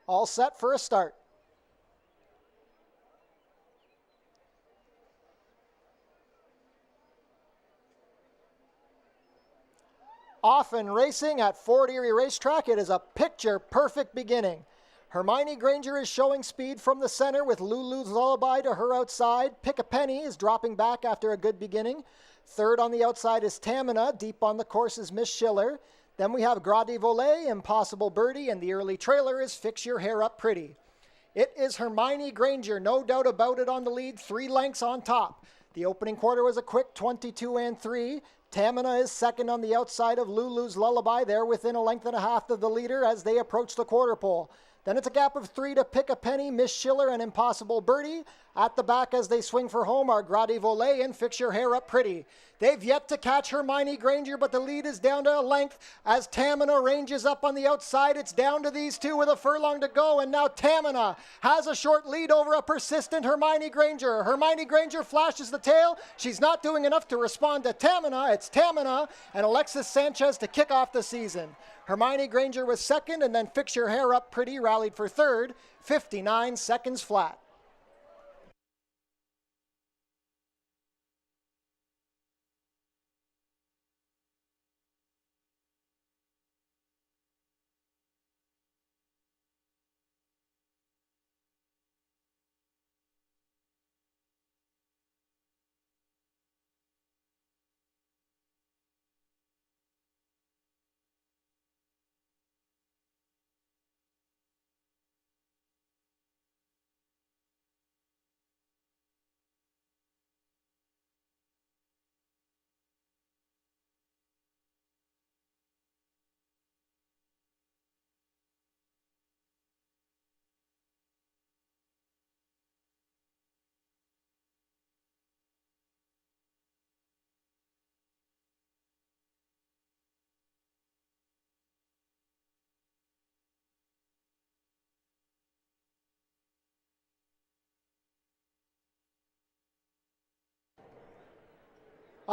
All set for a start. Often racing at Fort Erie Racetrack, it is a picture-perfect beginning. Hermione Granger is showing speed from the center with Lulu's Lullaby to her outside. Pick a Penny is dropping back after a good beginning. Third on the outside is Tamina. Deep on the course is Miss Schiller. Then we have Gradi Volet, Impossible Birdie, and the early trailer is Fix Your Hair Up Pretty. It is Hermione Granger, no doubt about it, on the lead, 3 lengths on top. The opening quarter was a quick 22-3. Tamina is second on the outside of Lulu's Lullaby. They're within a length and a half of the leader as they approach the quarter pole. Then it's a gap of 3 to Pick a Penny, Miss Schiller, and Impossible Birdie. At the back as they swing for home are Gradi Volet and Fix Your Hair Up Pretty. They've yet to catch Hermione Granger, but the lead is down to a length as Tamina ranges up on the outside. It's down to these two with a furlong to go, and now Tamina has a short lead over a persistent Hermione Granger. Hermione Granger flashes the tail. She's not doing enough to respond to Tamina. It's Tamina and Alexis Sanchez to kick off the season. Hermione Granger was second, and then Fix Your Hair Up Pretty rallied for third, 59 seconds flat.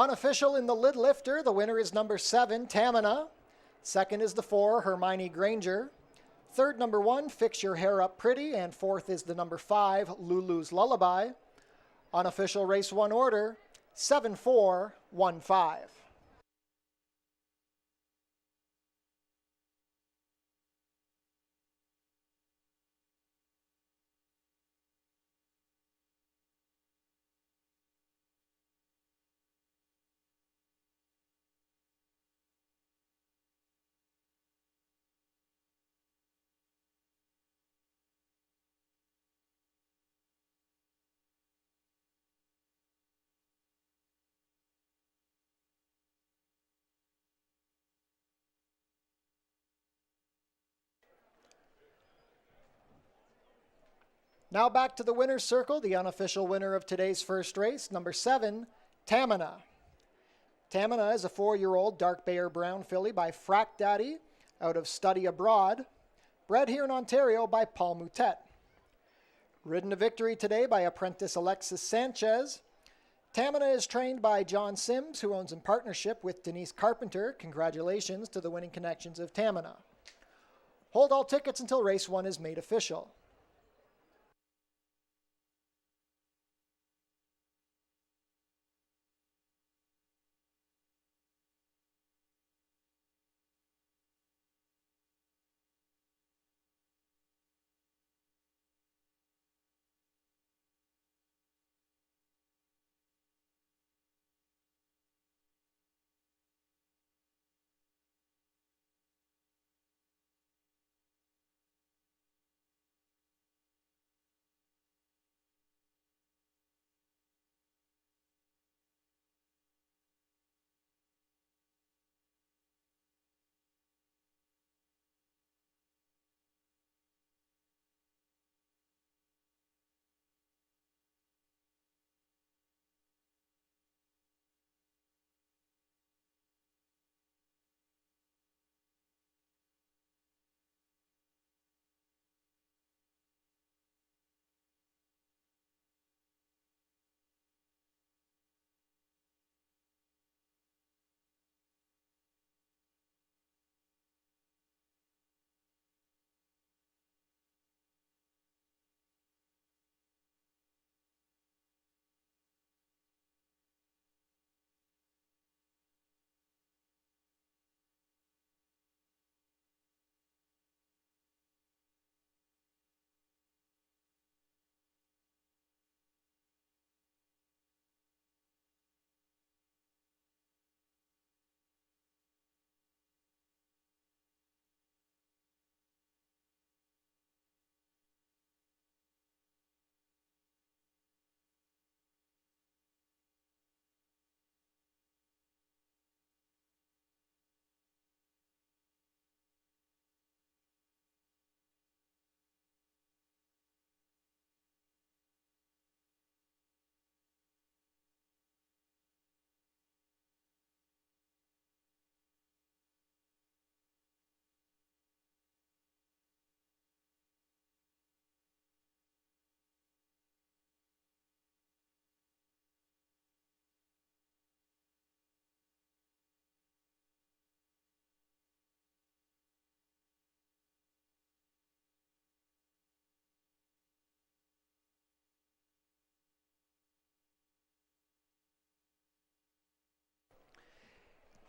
Unofficial in the lid lifter, the winner is number 7, Tamina. Second is the 4, Hermione Granger. Third, number 1, Fix Your Hair Up Pretty. And fourth is the number 5, Lulu's Lullaby. Unofficial race 1 order, 7415. Now back to the winner's circle, the unofficial winner of today's first race, number 7, Tamina. Tamina is a 4-year-old dark Bear Brown filly by Frack Daddy out of Study Abroad, bred here in Ontario by Paul Moutet. Ridden to victory today by apprentice Alexis Sanchez. Tamina is trained by John Sims, who owns in partnership with Denise Carpenter. Congratulations to the winning connections of Tamina. Hold all tickets until race 1 is made official.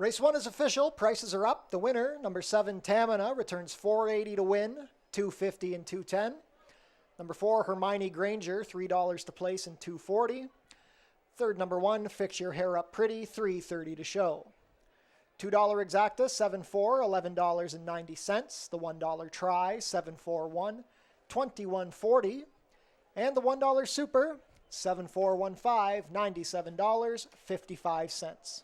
Race 1 is official. Prices are up. The winner, number 7, Tamina, returns $4.80 to win, $2.50 and $2.10. Number 4, Hermione Granger, $3 to place and $2.40. Third, number 1, Fix Your Hair Up Pretty, $3.30 to show. $2 exacta, 7.4, $11.90. The $1 try, 7.41, $21.40. And the $1 super, 7.415, $97.55.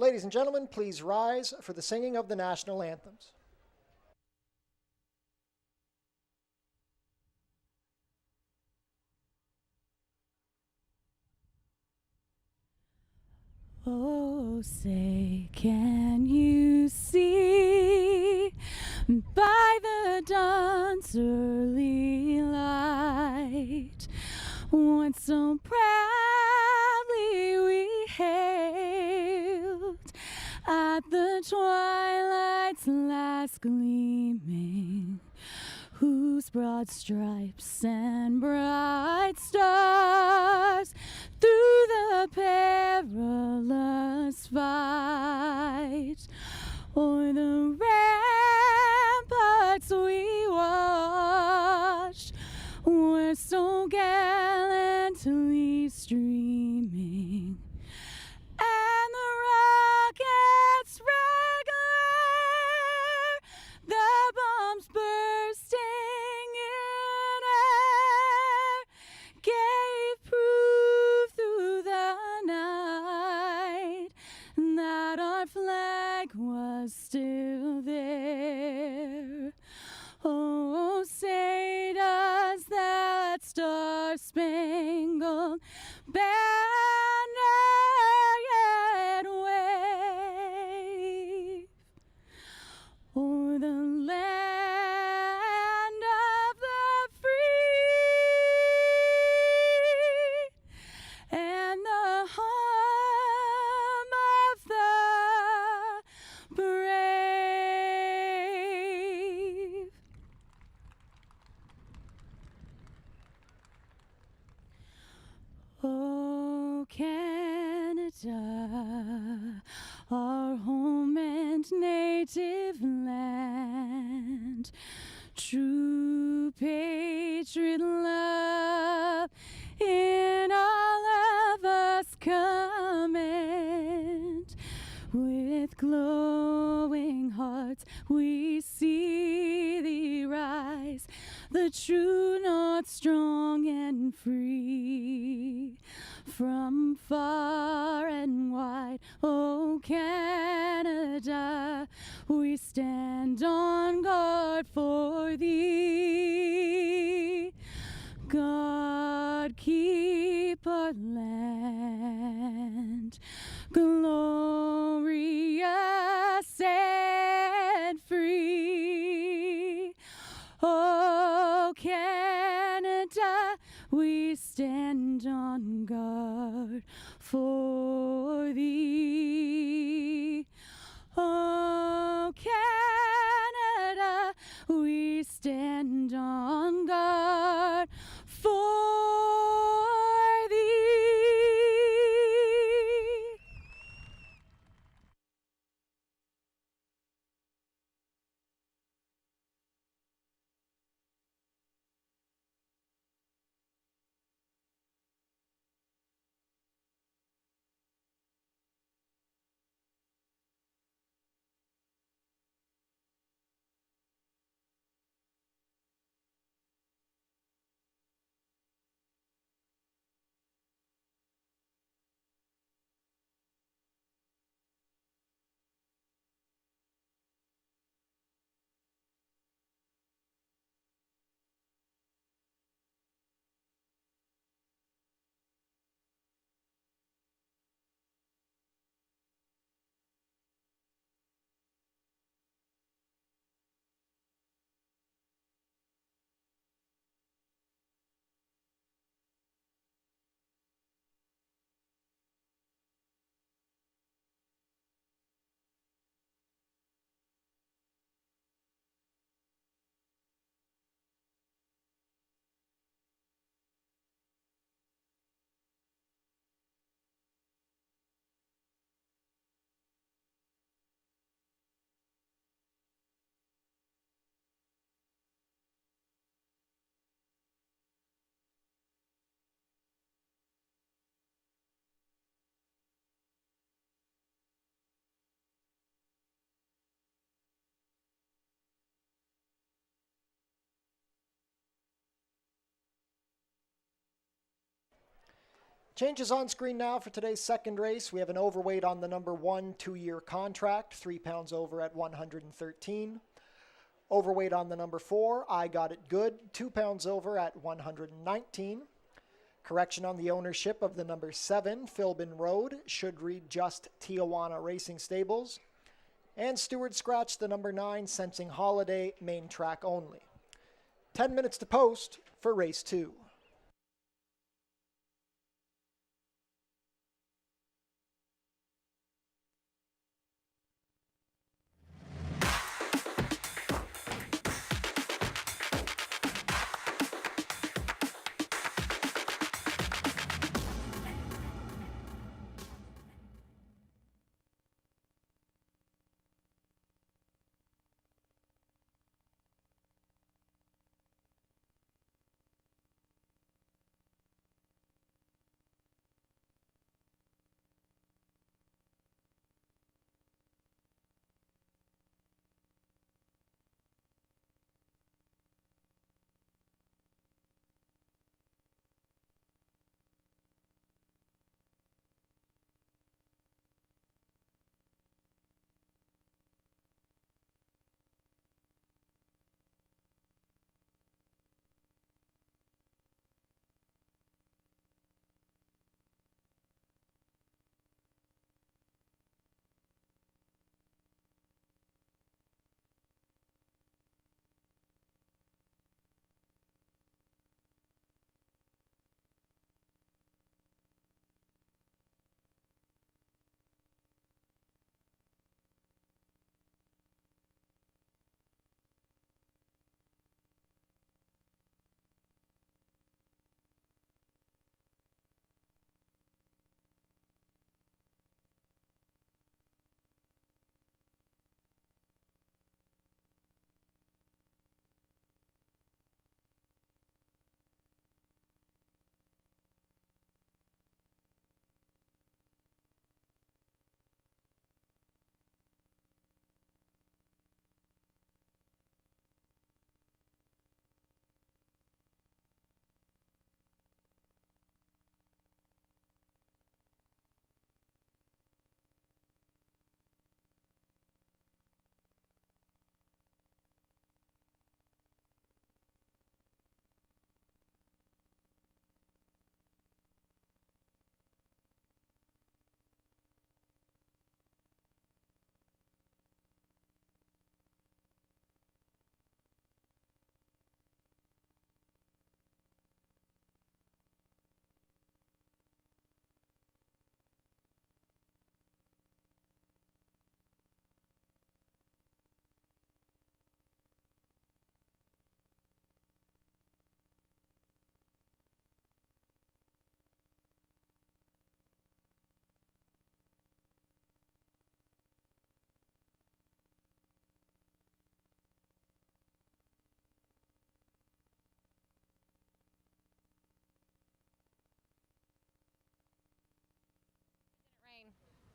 Ladies and gentlemen, please rise for the singing of the national anthems. Oh, say, can you see by the dawn's early light what so proudly we hailed at the twilight's last gleaming, whose broad stripes and bright stars through the perilous fight o'er the ramparts we watched were so gallantly streaming, and the rockets regular, the bombs bursting in air, gave proof through the night that our flag was still there. Oh, say does that star-spangled banner yet wave o'er the land of the free and the home of the brave? Oh, Canada, our home and native land, true patriot love in all of us command. With glowing hearts we see thee rise, the true north strong and free. From far and wide, oh Canada, we stand on guard for thee. God keep our land glorious and free. Oh, Canada, we stand on guard for thee. Oh, Canada, we stand on guard for thee. Changes on screen now for today's second race. We have an overweight on the number 1 2-year contract, 3 pounds over at 113. Overweight on the number 4, I Got It Good, 2 pounds over at 119. Correction on the ownership of the number 7, Philbin Road, should read just Tijuana Racing Stables. And Stewart scratched the number 9, Sensing Holiday, main track only. 10 minutes to post for race 2.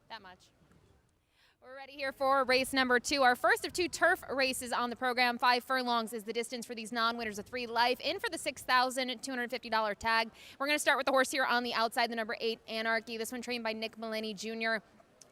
That much. We're ready here for race number 2. Our first of 2 turf races on the program. 5 furlongs is the distance for these non-winners of 3 life. In for the $6,250 tag. We're going to start with the horse here on the outside, the number 8, Anarchy. This one trained by Nick Mullaney Jr.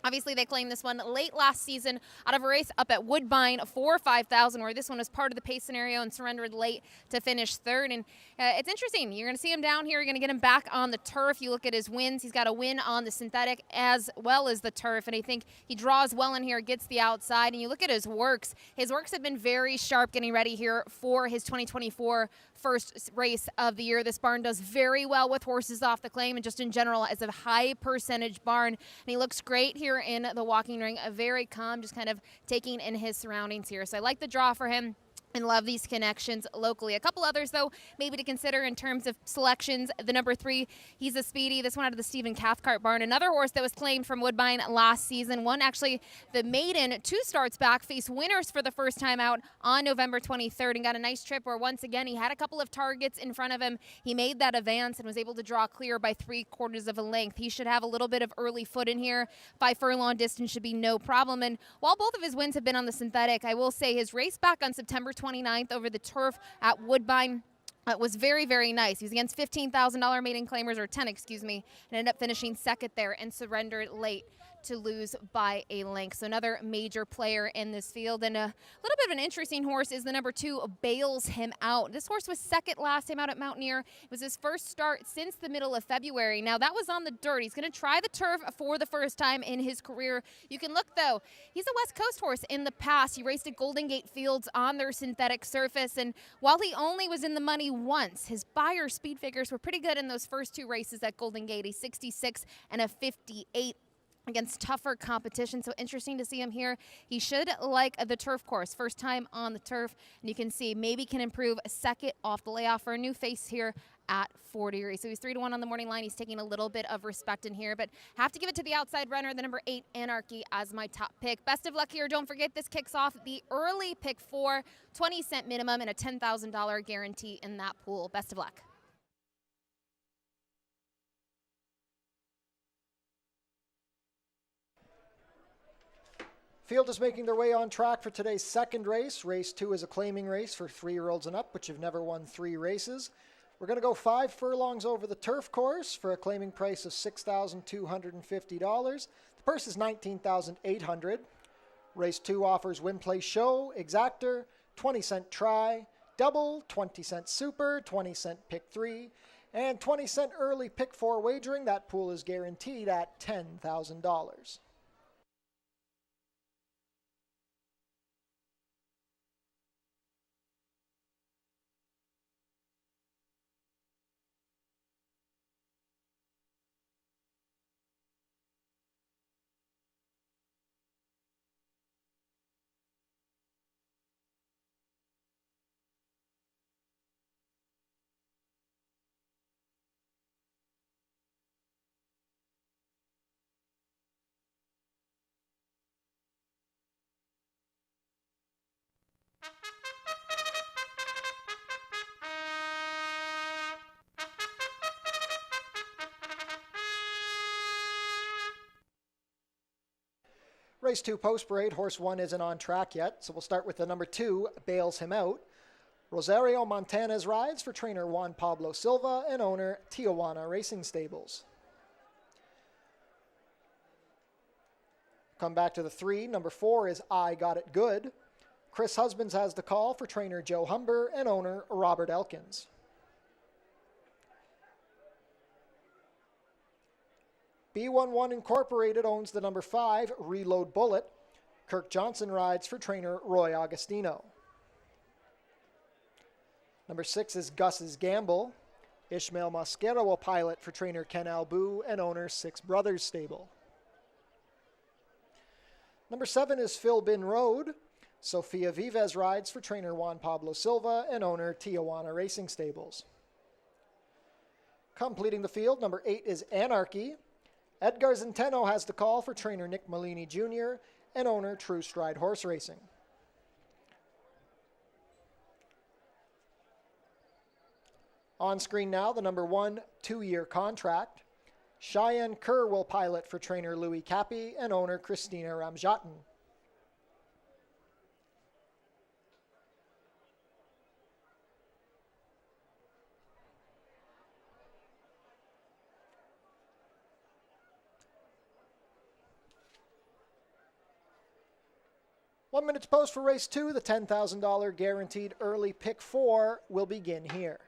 Obviously, they claimed this one late last season out of a race up at Woodbine for $5,000, where this one was part of the pace scenario and surrendered late to finish 3rd. And it's interesting. You're going to see him down here. You're going to get him back on the turf. You look at his wins. He's got a win on the synthetic as well as the turf. And I think he draws well in here, gets the outside. And you look at his works. His works have been very sharp getting ready here for his 2024 first race of the year. This barn does very well with horses off the claim and just in general as a high percentage barn. And he looks great here in the walking ring, very calm, just kind of taking in his surroundings here. So I like the draw for him and love these connections locally. A couple others, though, maybe to consider in terms of selections. The number 3, he's a speedy. This one out of the Stephen Cathcart barn. Another horse that was claimed from Woodbine last season. Won actually the maiden 2 starts back. Faced winners for the first time out on November 23rd and got a nice trip where once again he had a couple of targets in front of him. He made that advance and was able to draw clear by 3/4 of a length. He should have a little bit of early foot in here. 5 furlong distance should be no problem. And while both of his wins have been on the synthetic, I will say his race back on September 29th over the turf at Woodbine was very, very nice. He was against $15,000 maiden claimers, or 10, excuse me, and ended up finishing second there and surrendered late to lose by a length. So another major player in this field. And a little bit of an interesting horse is the number 2, Bails Him Out. This horse was second last time out at Mountaineer. It was his first start since the middle of February. Now that was on the dirt. He's going to try the turf for the first time in his career. You can look though, he's a West Coast horse in the past. He raced at Golden Gate Fields on their synthetic surface. And while he only was in the money once, his Beyer speed figures were pretty good in those first 2 races at Golden Gate, a 66 and a 58. Against tougher competition. So interesting to see him here. He should like the turf course. First time on the turf. And you can see maybe can improve a second off the layoff for a new face here at Fort Erie. So he's 3-1 on the morning line. He's taking a little bit of respect in here, but have to give it to the outside runner, the number 8, Anarchy, as my top pick. Best of luck here. Don't forget this kicks off the early pick 4, 20-cent minimum and a $10,000 guarantee in that pool. Best of luck. Field is making their way on track for today's second race. Race 2 is a claiming race for 3-year-olds and up, which have never won 3 races. We're going to go 5 furlongs over the turf course for a claiming price of $6,250. The purse is $19,800. Race 2 offers win, play, show, exactor, 20-cent try, double, 20-cent super, 20-cent pick 3, and 20-cent early pick 4 wagering. That pool is guaranteed at $10,000. Race 2 post parade, horse 1 isn't on track yet, so we'll start with the number 2, Bails Him Out. Rosario Montanez rides for trainer Juan Pablo Silva and owner Tijuana Racing Stables. Come back to the 3, number 4 is I Got It Good. Chris Husbands has the call for trainer Joe Humber and owner Robert Elkins. B11 Incorporated owns the number 5, Reload Bullet. Kirk Johnson rides for trainer Roy Agostino. Number 6 is Gus's Gamble. Ishmael Mosquera will pilot for trainer Ken Albu and owner Six Brothers Stable. Number 7 is Phil Bin Road. Sofia Vives rides for trainer Juan Pablo Silva and owner Tijuana Racing Stables. Completing the field, number 8 is Anarchy. Edgar Zenteno has the call for trainer Nick Malini Jr. and owner True Stride Horse Racing. On screen now, the number 1 2-year contract. Cheyenne Kerr will pilot for trainer Louis Cappy and owner Christina Ramjatin. One minute to post for race 2. The $10,000 guaranteed early pick 4 will begin here.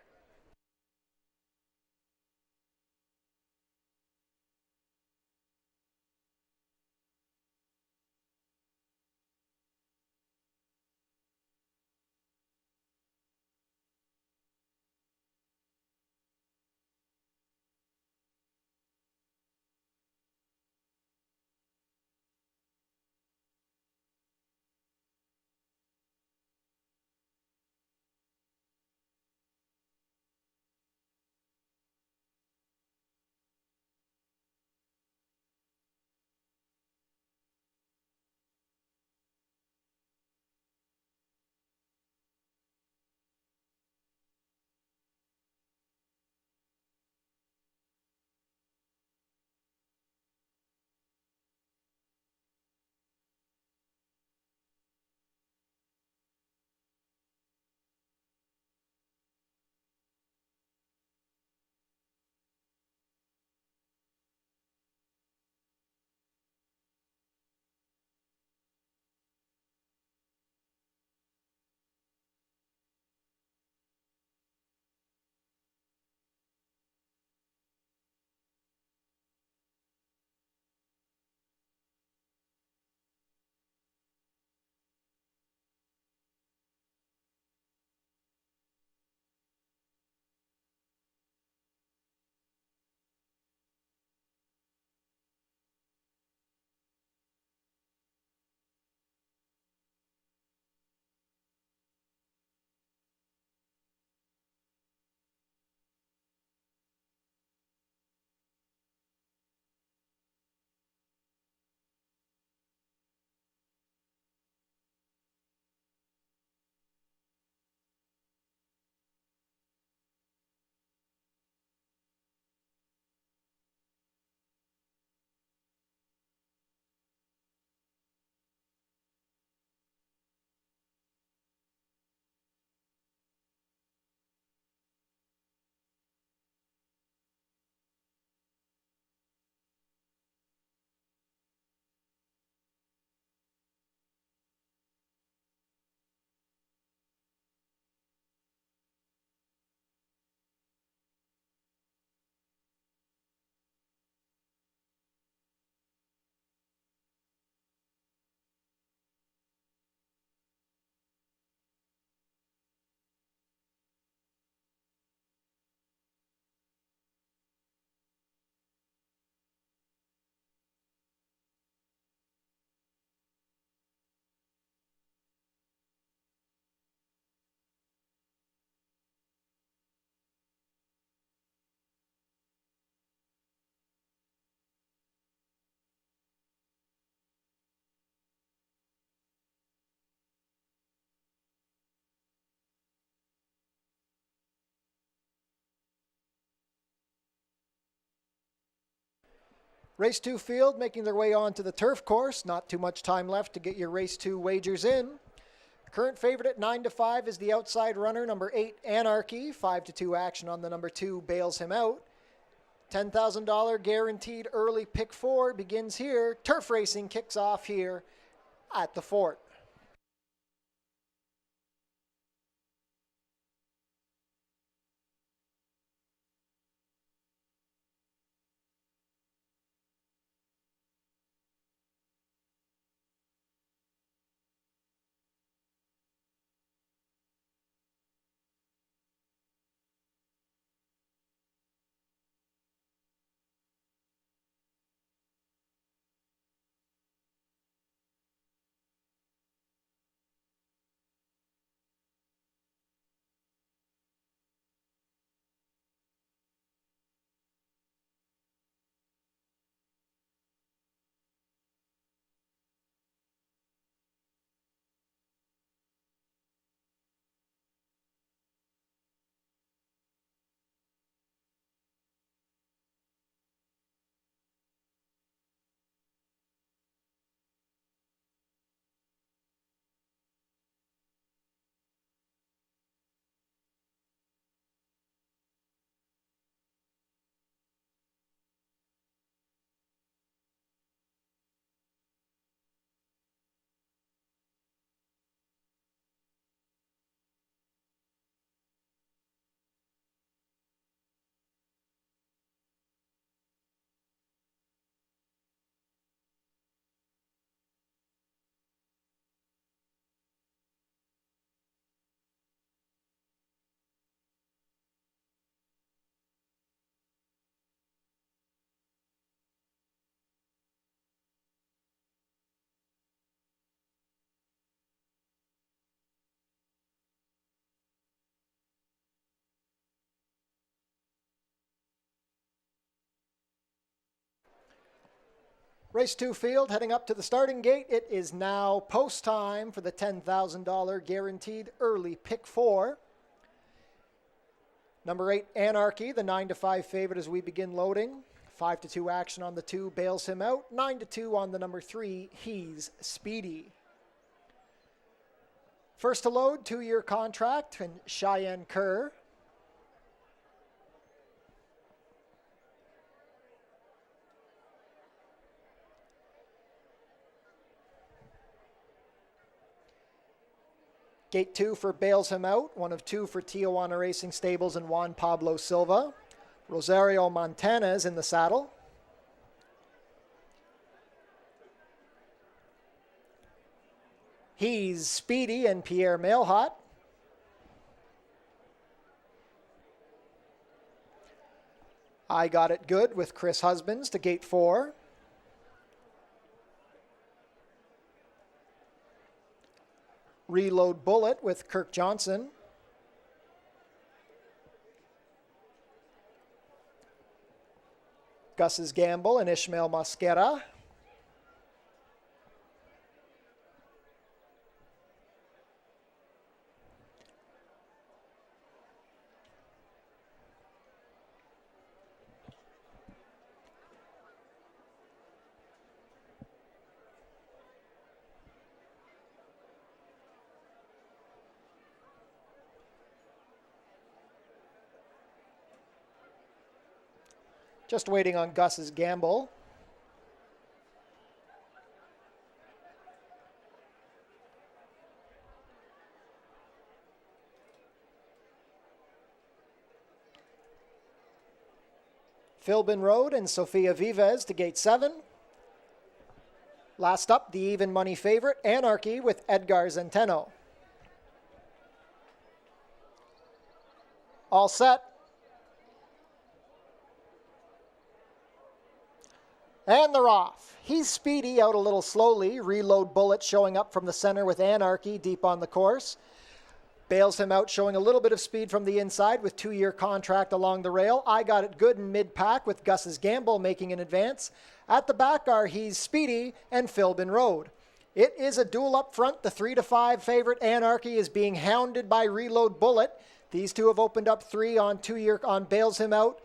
Race 2 field making their way onto the turf course. Not too much time left to get your Race 2 wagers in. Current favorite at 9-5 is the outside runner, number 8, Anarchy. 5-2 action on the number 2, bails him out. $10,000 guaranteed early pick 4 begins here. Turf racing kicks off here at the Fort. Race 2 field heading up to the starting gate. It is now post time for the $10,000 guaranteed early pick 4. Number 8, Anarchy, the 9-5 favorite as we begin loading. 5-2 action on the 2, bails him out. 9-2 on the number 3, He's Speedy. First to load, 2-year contract, and Cheyenne Kerr. Gate 2 for Bails Him Out, 1 of 2 for Tijuana Racing Stables and Juan Pablo Silva. Rosario Montana is in the saddle. He's Speedy and Pierre Mailhot. I Got It Good with Chris Husbands to gate 4. Reload Bullet with Kirk Johnson. Gus's Gamble and Ishmael Mosquera. Just waiting on Gus's Gamble. Philbin Road and Sofia Vives to gate 7. Last up, the even money favorite, Anarchy with Edgar Zenteno. All set. And they're off. He's Speedy out a little slowly. Reload Bullet showing up from the center with Anarchy deep on the course. Bails Him Out showing a little bit of speed from the inside with 2-year contract along the rail. I Got It Good in mid-pack with Gus's Gamble making an advance. At the back are He's Speedy and Philbin Road. It is a duel up front. The 3-5 favorite Anarchy is being hounded by Reload Bullet. These two have opened up 3 on 2-year on Bails Him Out.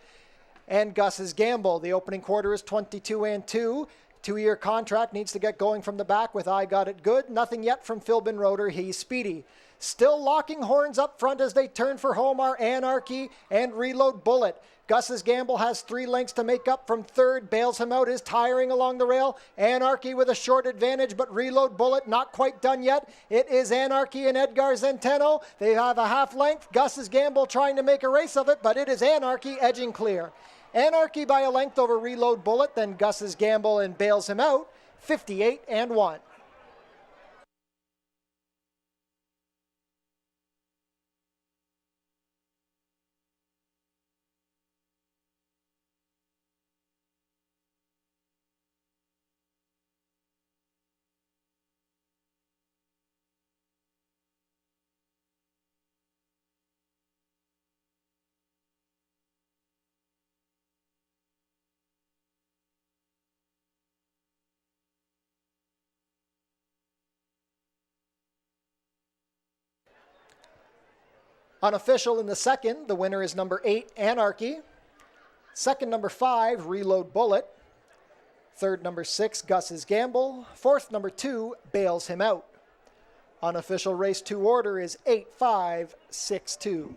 and Gus's Gamble. The opening quarter is 22-2. 2-year contract, needs to get going from the back with I Got It Good. Nothing yet from Philbin Rotor, he's speedy. Still locking horns up front as they turn for home are Anarchy and Reload Bullet. Gus's Gamble has 3 lengths to make up from third. Bails him out, is tiring along the rail. Anarchy with a short advantage, but Reload Bullet not quite done yet. It is Anarchy and Edgar Zenteno. They have a half length. Gus's Gamble trying to make a race of it, but it is Anarchy edging clear. Anarchy by a length over Reload Bullet, then Gus's Gamble and bails him out, 58-1. Unofficial in the second, the winner is number 8, Anarchy. Second, number 5, Reload Bullet. Third, number 6, Gus's Gamble. Fourth, number 2, bails him out. Unofficial race 2 order is 8-5-6-2.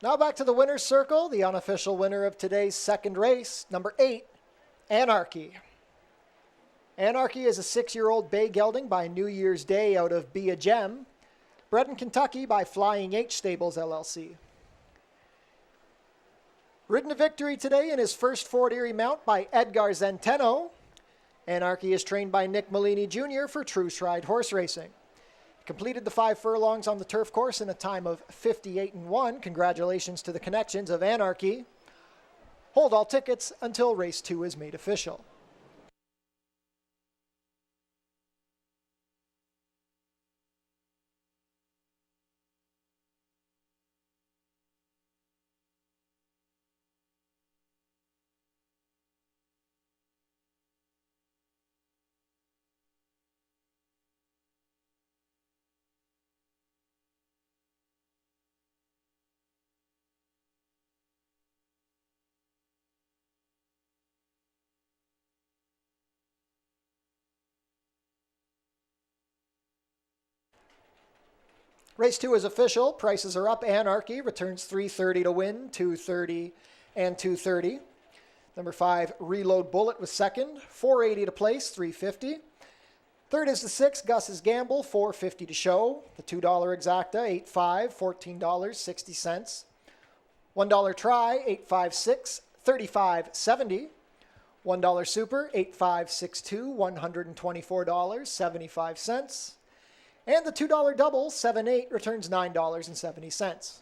Now back to the winner's circle, the unofficial winner of today's second race, number 8, Anarchy. Anarchy is a 6-year-old bay gelding by New Year's Day out of Be a Gem, bred in Kentucky by Flying H Stables LLC. Ridden to victory today in his first Fort Erie mount by Edgar Zenteno. Anarchy is trained by Nick Molini Jr. for True Stride Horse Racing. Completed the 5 furlongs on the turf course in a time of 58-1. Congratulations to the connections of Anarchy. Hold all tickets until race 2 is made official. Race 2 is official. Prices are up. Anarchy returns $3.30 to win, $2.30 and $2.30. Number 5, Reload Bullet was second, $4.80 to place, $3.50. Third is the 6, Gus's Gamble, $4.50 to show. The $2 Exacta, $8.5, $14.60. $1 Try, $8.56, $35.70. $1 Super, $8.562, $124.75. And the $2 Double, 7.8, returns $9.70.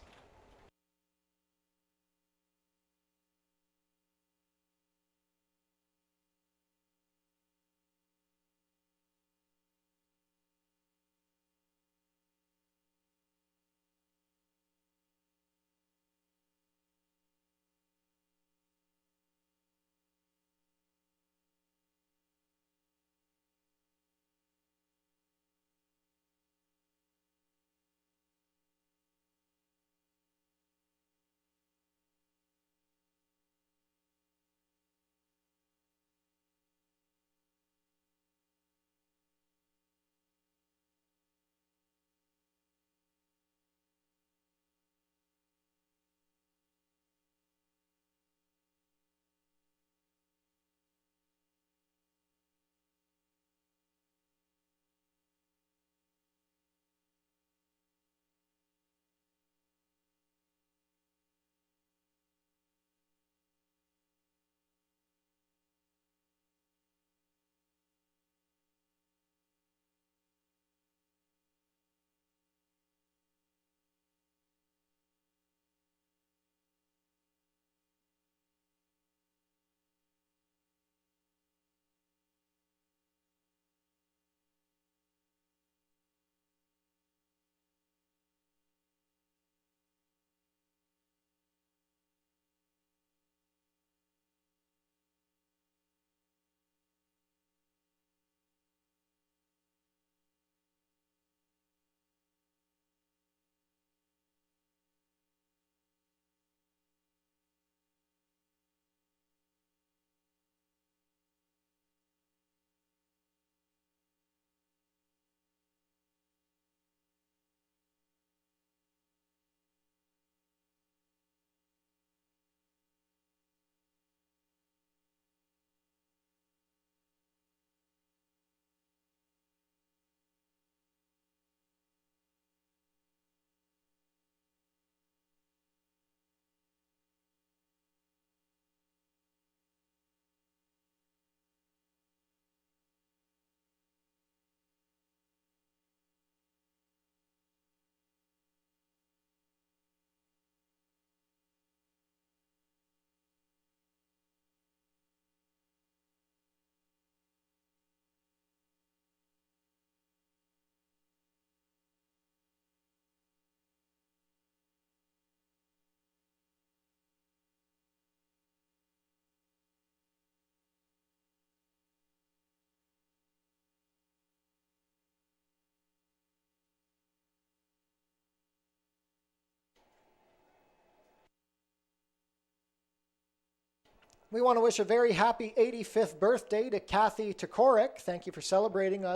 We want to wish a very happy 85th birthday to Kathy Tokorik. Thank you for celebrating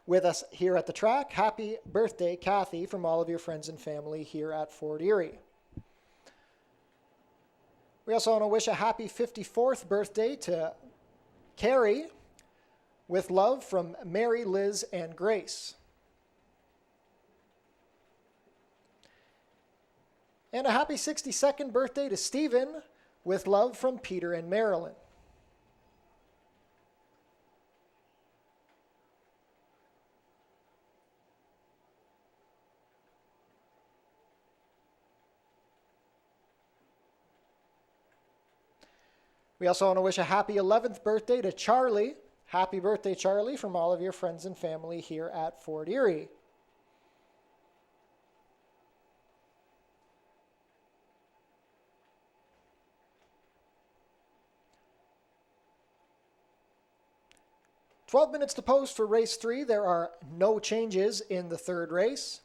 with us here at the track. Happy birthday, Kathy, from all of your friends and family here at Fort Erie. We also want to wish a happy 54th birthday to Carrie, with love from Mary, Liz, and Grace. And a happy 62nd birthday to Stephen, with love from Peter and Marilyn. We also want to wish a happy 11th birthday to Charlie. Happy birthday, Charlie, from all of your friends and family here at Fort Erie. "12 minutes to post for race 3. There are no changes in the third race.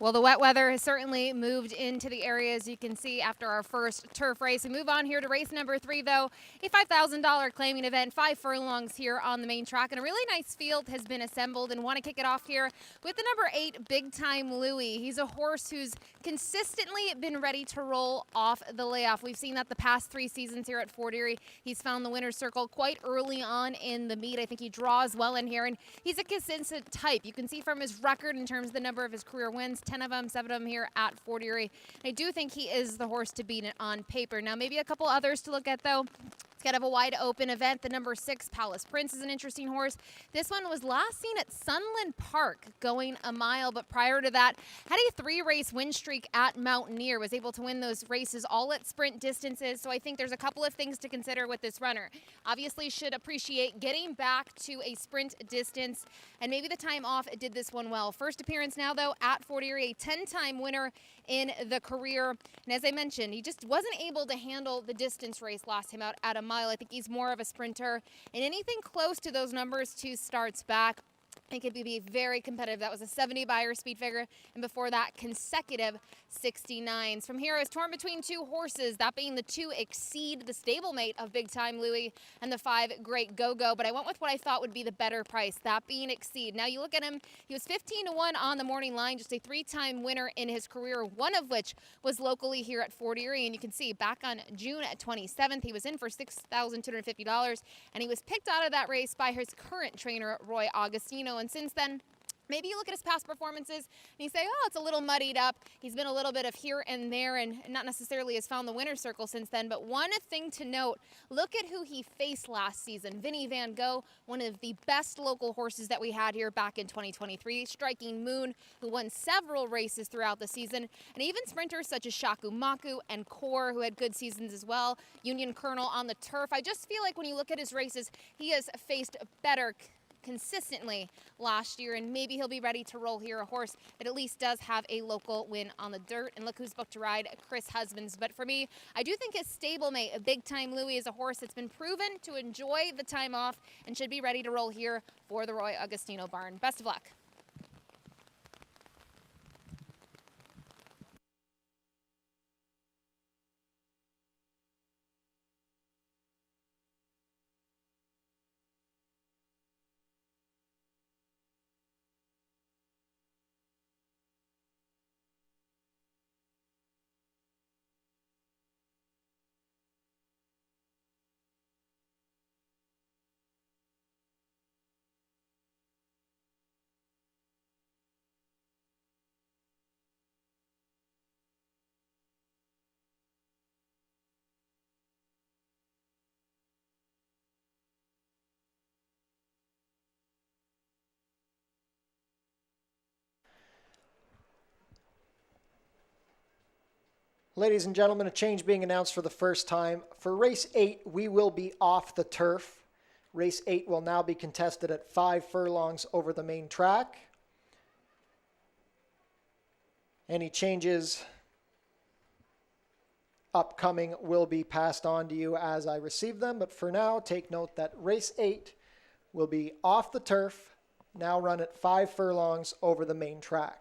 Well, the wet weather has certainly moved into the area, as you can see after our first turf race. We move on here to race number 3, though, a $5,000 claiming event, 5 furlongs here on the main track, and a really nice field has been assembled, and want to kick it off here with the number 8, Big Time Louie. He's a horse who's consistently been ready to roll off the layoff. We've seen that the past 3 seasons here at Fort Erie. He's found the winner's circle quite early on in the meet. I think he draws well in here, and he's a consistent type. You can see from his record in terms of the number of his career wins, 10 of them, 7 of them here at Fort Erie. I do think he is the horse to beat on paper. Now, maybe a couple others to look at, though. It's kind of a wide open event. The number 6, Palace Prince, is an interesting horse. This one was last seen at Sunland Park going a mile, but prior to that, had a 3-race win streak at Mountaineer, was able to win those races all at sprint distances. So I think there's a couple of things to consider with this runner. Obviously should appreciate getting back to a sprint distance, and maybe the time off did this one well. First appearance now, though, at Fort Erie, a 10-time winner in the career. And as I mentioned, he just wasn't able to handle the distance race last time out at a mile. I think he's more of a sprinter, and anything close to those numbers 2 starts back, it could be very competitive. That was a 70 Beyer speed figure, and before that, consecutive 69s. From here, I was torn between 2 horses, that being the 2 Exceed, the stablemate of Big Time Louie, and the 5 Great Go-Go, but I went with what I thought would be the better price, that being Exceed. Now, you look at him, he was 15-1 on the morning line, just a 3-time winner in his career, one of which was locally here at Fort Erie, and you can see back on June 27th, he was in for $6,250, and he was picked out of that race by his current trainer, Roy Augustino, and since then, maybe you look at his past performances and you say, oh, it's a little muddied up. He's been a little bit of here and there and not necessarily has found the winner's circle since then. But one thing to note, look at who he faced last season. Vinny Van Gogh, one of the best local horses that we had here back in 2023. Striking Moon, who won several races throughout the season. And even sprinters such as Shaku Maku and Core, who had good seasons as well. Union Colonel on the turf. I just feel like when you look at his races, he has faced better consistently last year, and maybe he'll be ready to roll here, a horse that at least does have a local win on the dirt. And look who's booked to ride, Chris Husbands. But for me, I do think his stablemate, a Big Time Louie, is a horse that's been proven to enjoy the time off and should be ready to roll here for the Roy Augustino barn. Best of luck. Ladies and gentlemen, a change being announced for the first time. For race 8, we will be off the turf. Race 8 will now be contested at 5 furlongs over the main track. Any changes upcoming will be passed on to you as I receive them, but for now, take note that race 8 will be off the turf, now run at 5 furlongs over the main track.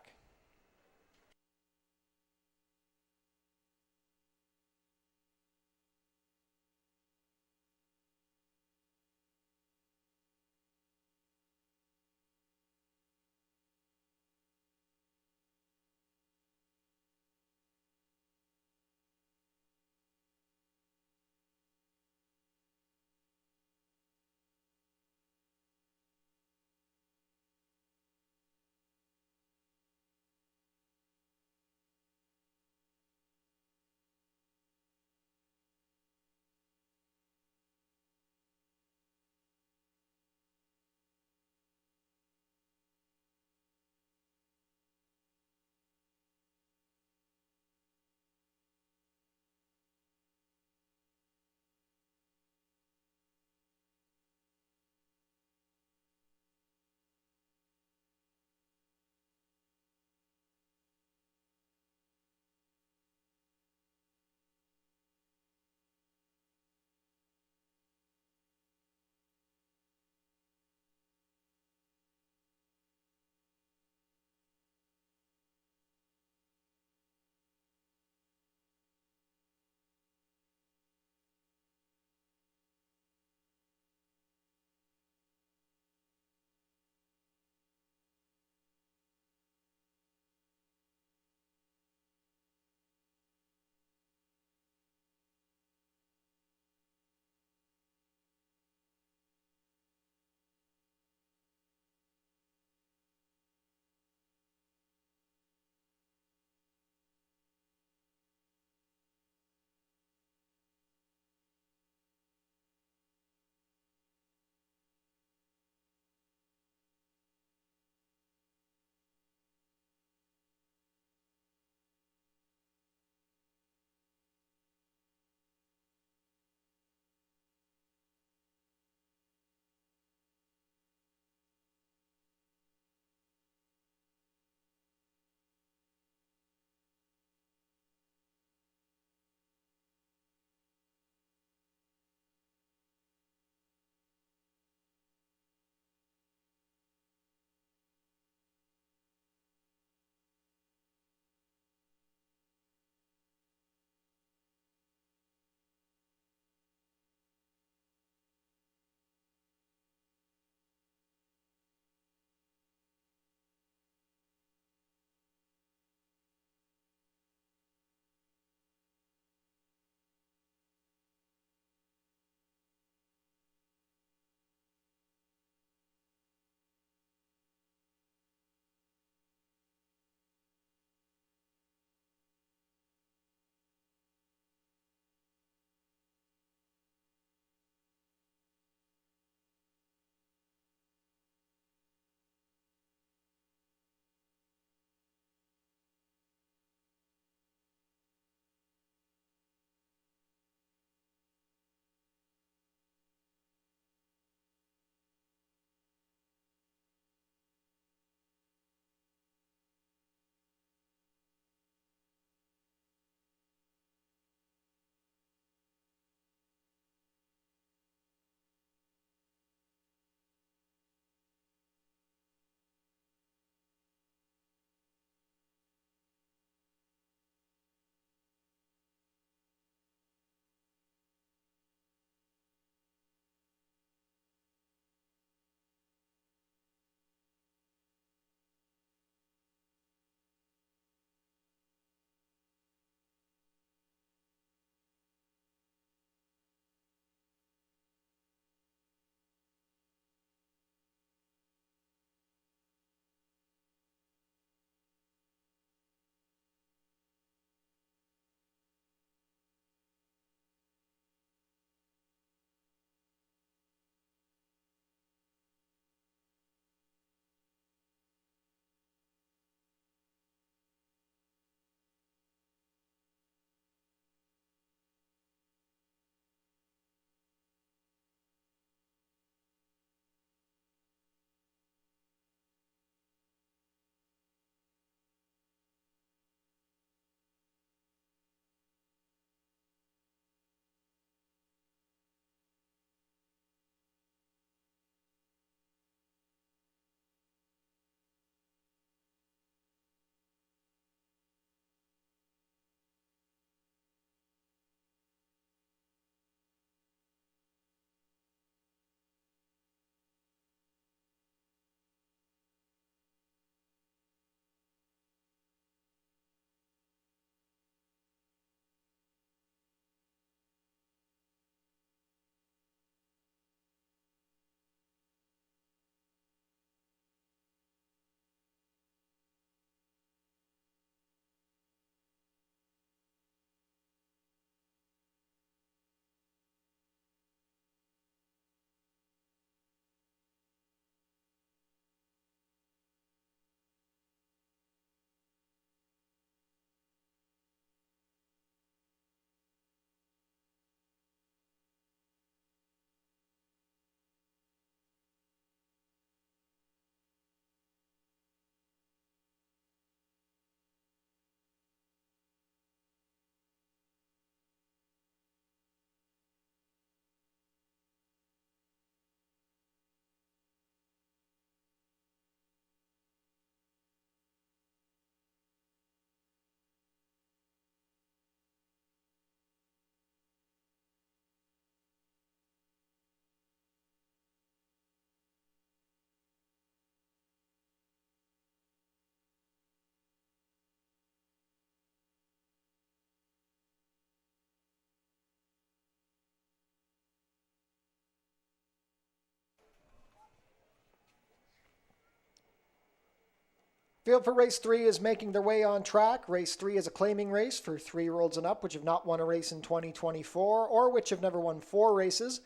Field for race 3 is making their way on track. Race 3 is a claiming race for 3-year-olds and up which have not won a race in 2024 or which have never won 4 races.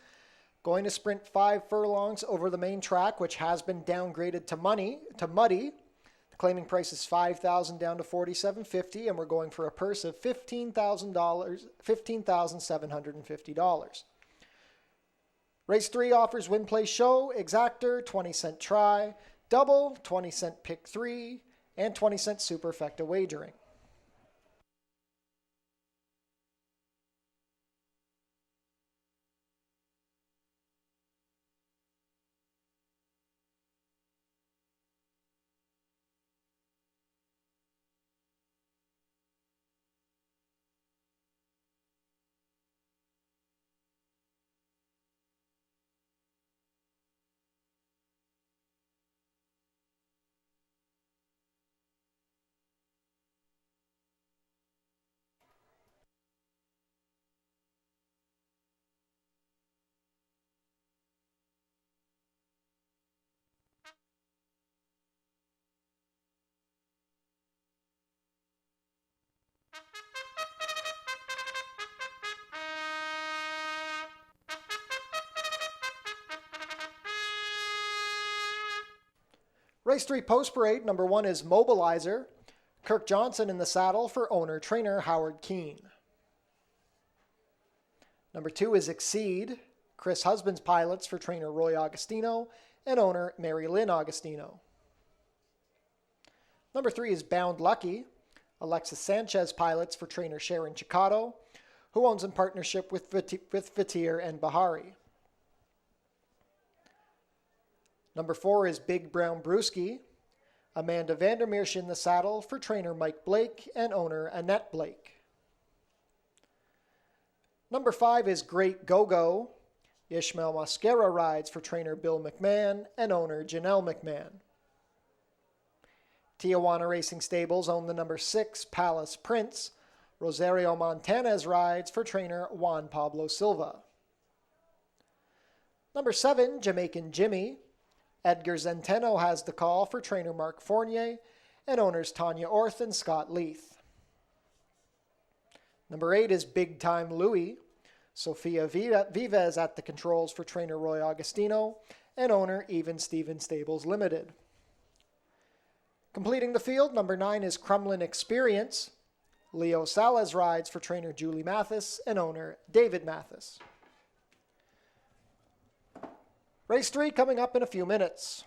Going to sprint 5 furlongs over the main track, which has been downgraded to muddy. The claiming price is $5,000 down to $4,750, and we're going for a purse of $15,750. Race 3 offers win, play, show, exactor, 20-cent try, double, 20-cent pick 3, and 20-cent superfecta wagering. Race 3 post parade, number 1 is Mobilizer. Kirk Johnson in the saddle for owner-trainer Howard Keane. Number 2 is Exceed. Chris Husbands pilots for trainer Roy Augustino and owner Mary Lynn Augustino. Number 3 is Bound Lucky. Alexis Sanchez pilots for trainer Sharon Chicato, who owns in partnership with Fatir and Bahari. Number 4 is Big Brown Brewski. Amanda Vandermeersch in the saddle for trainer Mike Blake and owner Annette Blake. Number 5 is Great Go-Go. Ishmael Mosquera rides for trainer Bill McMahon and owner Janelle McMahon. Tijuana Racing Stables own the number 6 Palace Prince. Rosario Montanez rides for trainer Juan Pablo Silva. Number 7, Jamaican Jimmy. Edgar Zenteno has the call for trainer Mark Fournier and owners Tanya Orth and Scott Leith. Number 8 is Big Time Louie. Sofia Viva is at the controls for trainer Roy Augustino and owner Even Steven Stables Limited. Completing the field, number 9 is Crumlin Experience. Leo Salas rides for trainer Julie Mathis and owner David Mathis. Race 3 coming up in a few minutes.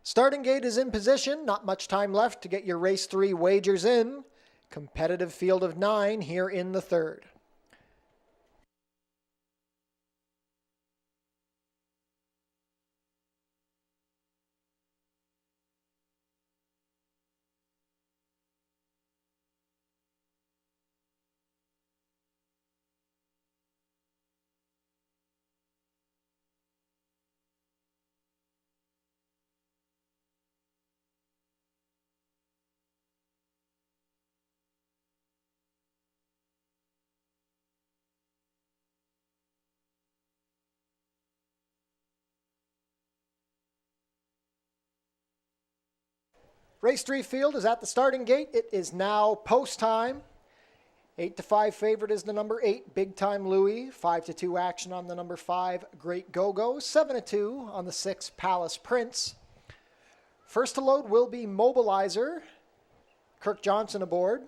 Starting gate is in position. Not much time left to get your race 3 wagers in. Competitive field of 9 here in the third. Race 3 field is at the starting gate. It is now post time. 8-5 favorite is the number 8, Big Time Louie. 5-2 action on the number 5, Great Go-Go. 7-2 on the 6, Palace Prince. First to load will be Mobilizer. Kirk Johnson aboard.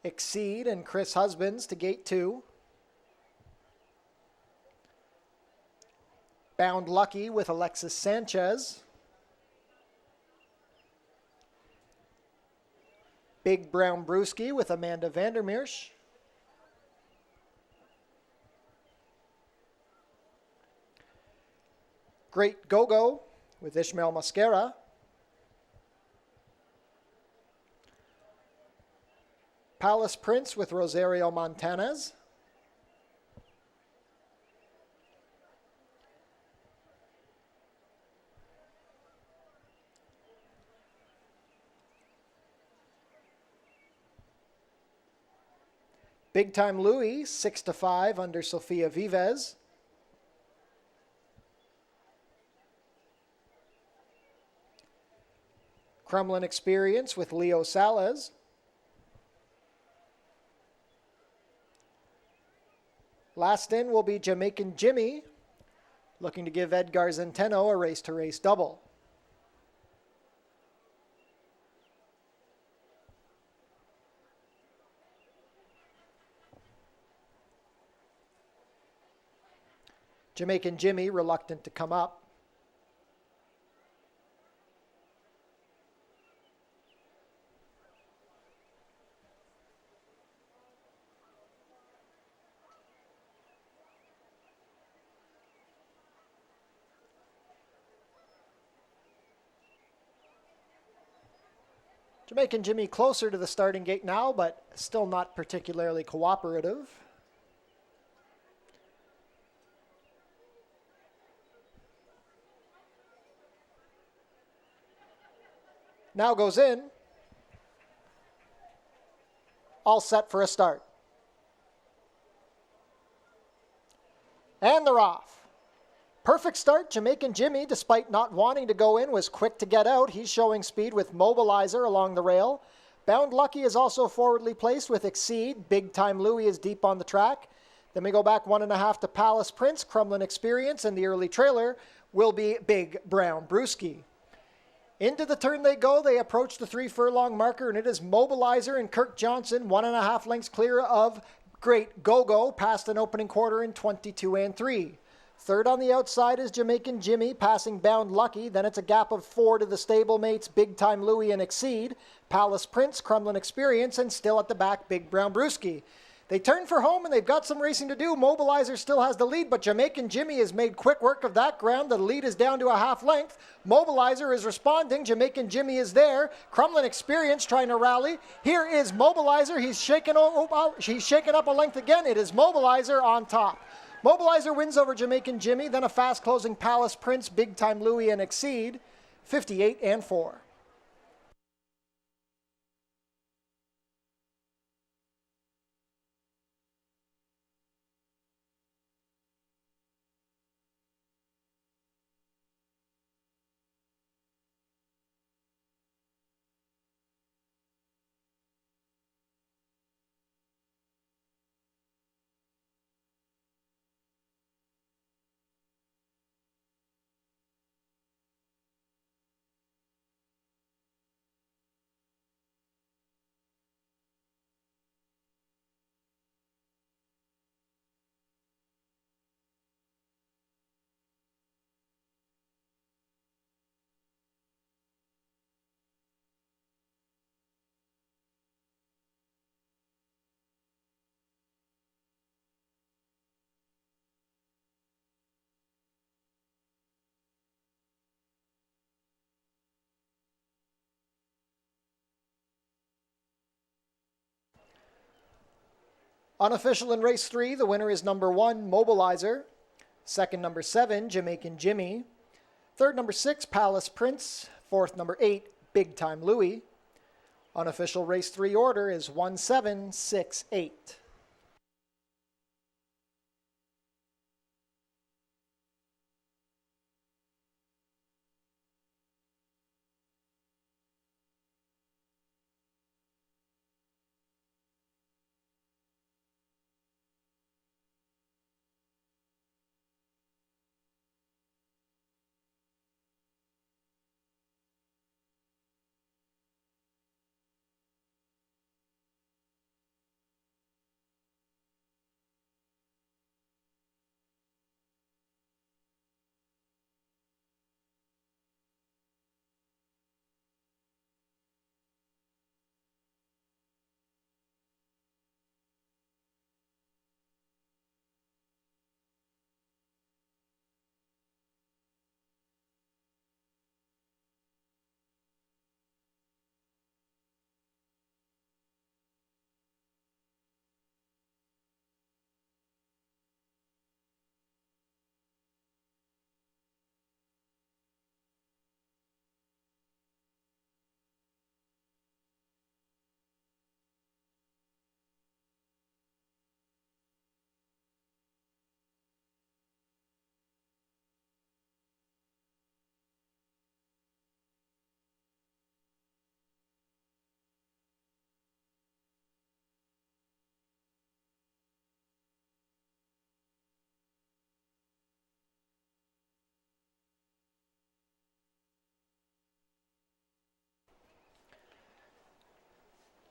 Exceed and Chris Husbands to gate 2. Bound Lucky with Alexis Sanchez. Big Brown Brewski with Amanda Vandermeersch. Great Go-Go with Ishmael Mascara. Palace Prince with Rosario Montanez. Big Time Louie, 6-5 under Sofia Vives. Kremlin Experience with Leo Salez. Last in will be Jamaican Jimmy, looking to give Edgar Zenteno a race-to-race double. Jamaican Jimmy reluctant to come up. Jamaican Jimmy closer to the starting gate now, but still not particularly cooperative. Now goes in. All set for a start. And they're off. Perfect start. Jamaican Jimmy, despite not wanting to go in, was quick to get out. He's showing speed with Mobilizer along the rail. Bound Lucky is also forwardly placed with Exceed. Big Time Louie is deep on the track. Then we go back 1.5 to Palace Prince. Kremlin Experience, and the early trailer will be Big Brown Brewski. Into the turn they go. They approach the 3 furlong marker, and it is Mobilizer and Kirk Johnson 1.5 lengths clear of Great Go-Go, past an opening quarter in 22 3. Third on the outside is Jamaican Jimmy, passing Bound Lucky. Then it's a gap of 4 to the stablemates Big Time Louie and Exceed, Palace Prince, Kremlin Experience, and still at the back Big Brown Brewski. They turn for home, and they've got some racing to do. Mobilizer still has the lead, but Jamaican Jimmy has made quick work of that ground. The lead is down to a half length. Mobilizer is responding. Jamaican Jimmy is there. Kremlin Experience trying to rally. Here is Mobilizer. He's shaken up a length again. It is Mobilizer on top. Mobilizer wins over Jamaican Jimmy, then a fast-closing Palace Prince, Big Time Louie, and Exceed, 58 4. Unofficial in race 3, the winner is number 1, Mobilizer. Second, number 7, Jamaican Jimmy. Third, number 6, Palace Prince. Fourth, number 8, Big Time Louie. Unofficial race 3 order is 1768.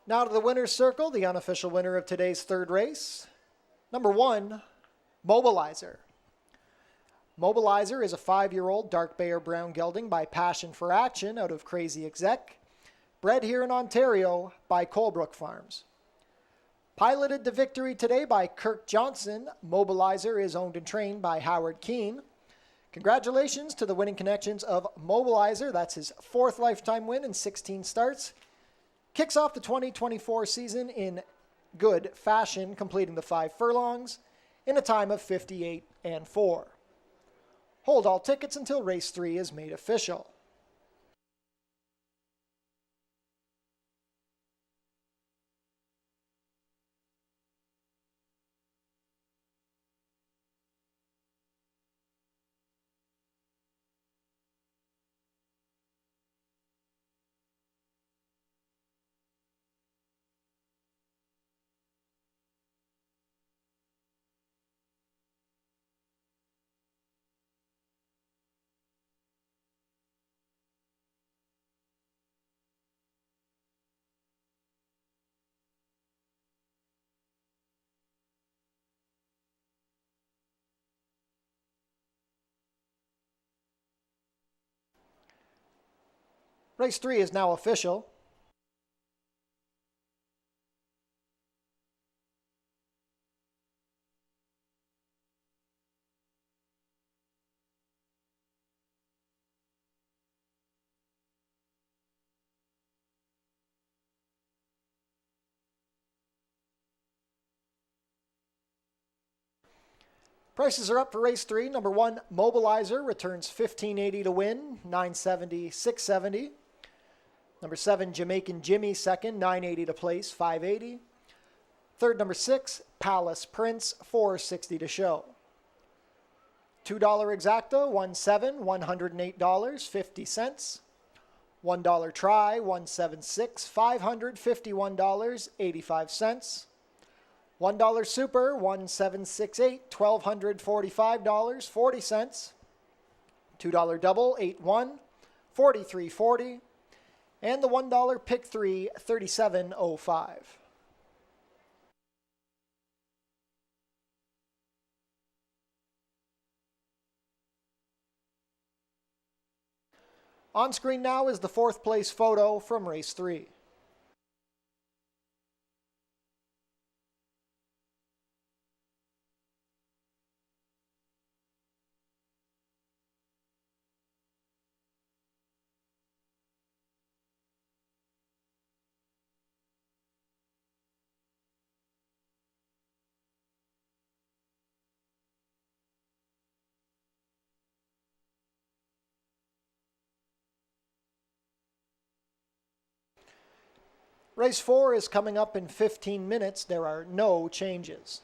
Now to the winner's circle, the unofficial winner of today's third race. Number 1, Mobilizer. Mobilizer is a 5-year-old dark bay or brown gelding by Passion for Action out of Crazy Exec, bred here in Ontario by Colebrook Farms. Piloted to victory today by Kirk Johnson, Mobilizer is owned and trained by Howard Keane. Congratulations to the winning connections of Mobilizer. That's his 4th lifetime win in 16 starts. Kicks off the 2024 season in good fashion, completing the 5 furlongs in a time of 58 and 4. Hold all tickets until race 3 is made official. Race 3 is now official. Prices are up for race 3. Number 1, Mobilizer returns $15.80 to win, $9.70, $6.70. Number 7, Jamaican Jimmy second, $9.80 to place, $5.80. Third, number 6, Palace Prince, $4.60 to show. $2 exacta, 1.7, $108.50. $1 try, 176, $551.85. $1 super, 1768, $1,245.40. $2 double, 81, $43.40. And the $1 pick 3, $37.05. On screen now is the 4th place photo from race 3. Race 4 is coming up in 15 minutes. There are no changes.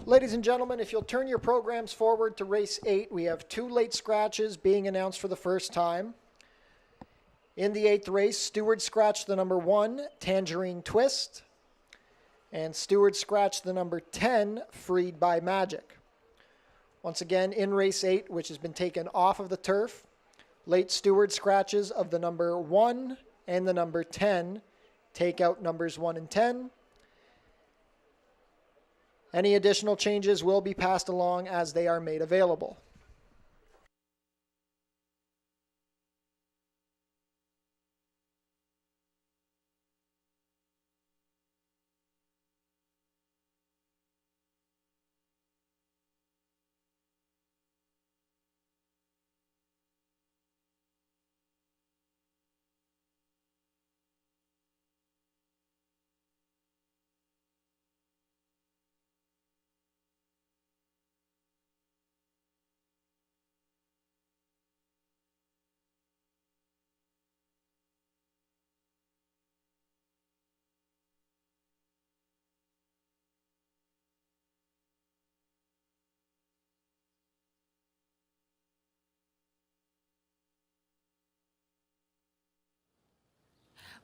Ladies and gentlemen, if you'll turn your programs forward to race 8, we have 2 late scratches being announced for the first time. In the 8th race, Stewart scratched the number 1, Tangerine Twist, and Stewart scratched the number 10, Freed by Magic. Once again, in race 8, which has been taken off of the turf, late Stewart scratches of the number 1 and the number 10 take out numbers 1 and 10. Any additional changes will be passed along as they are made available.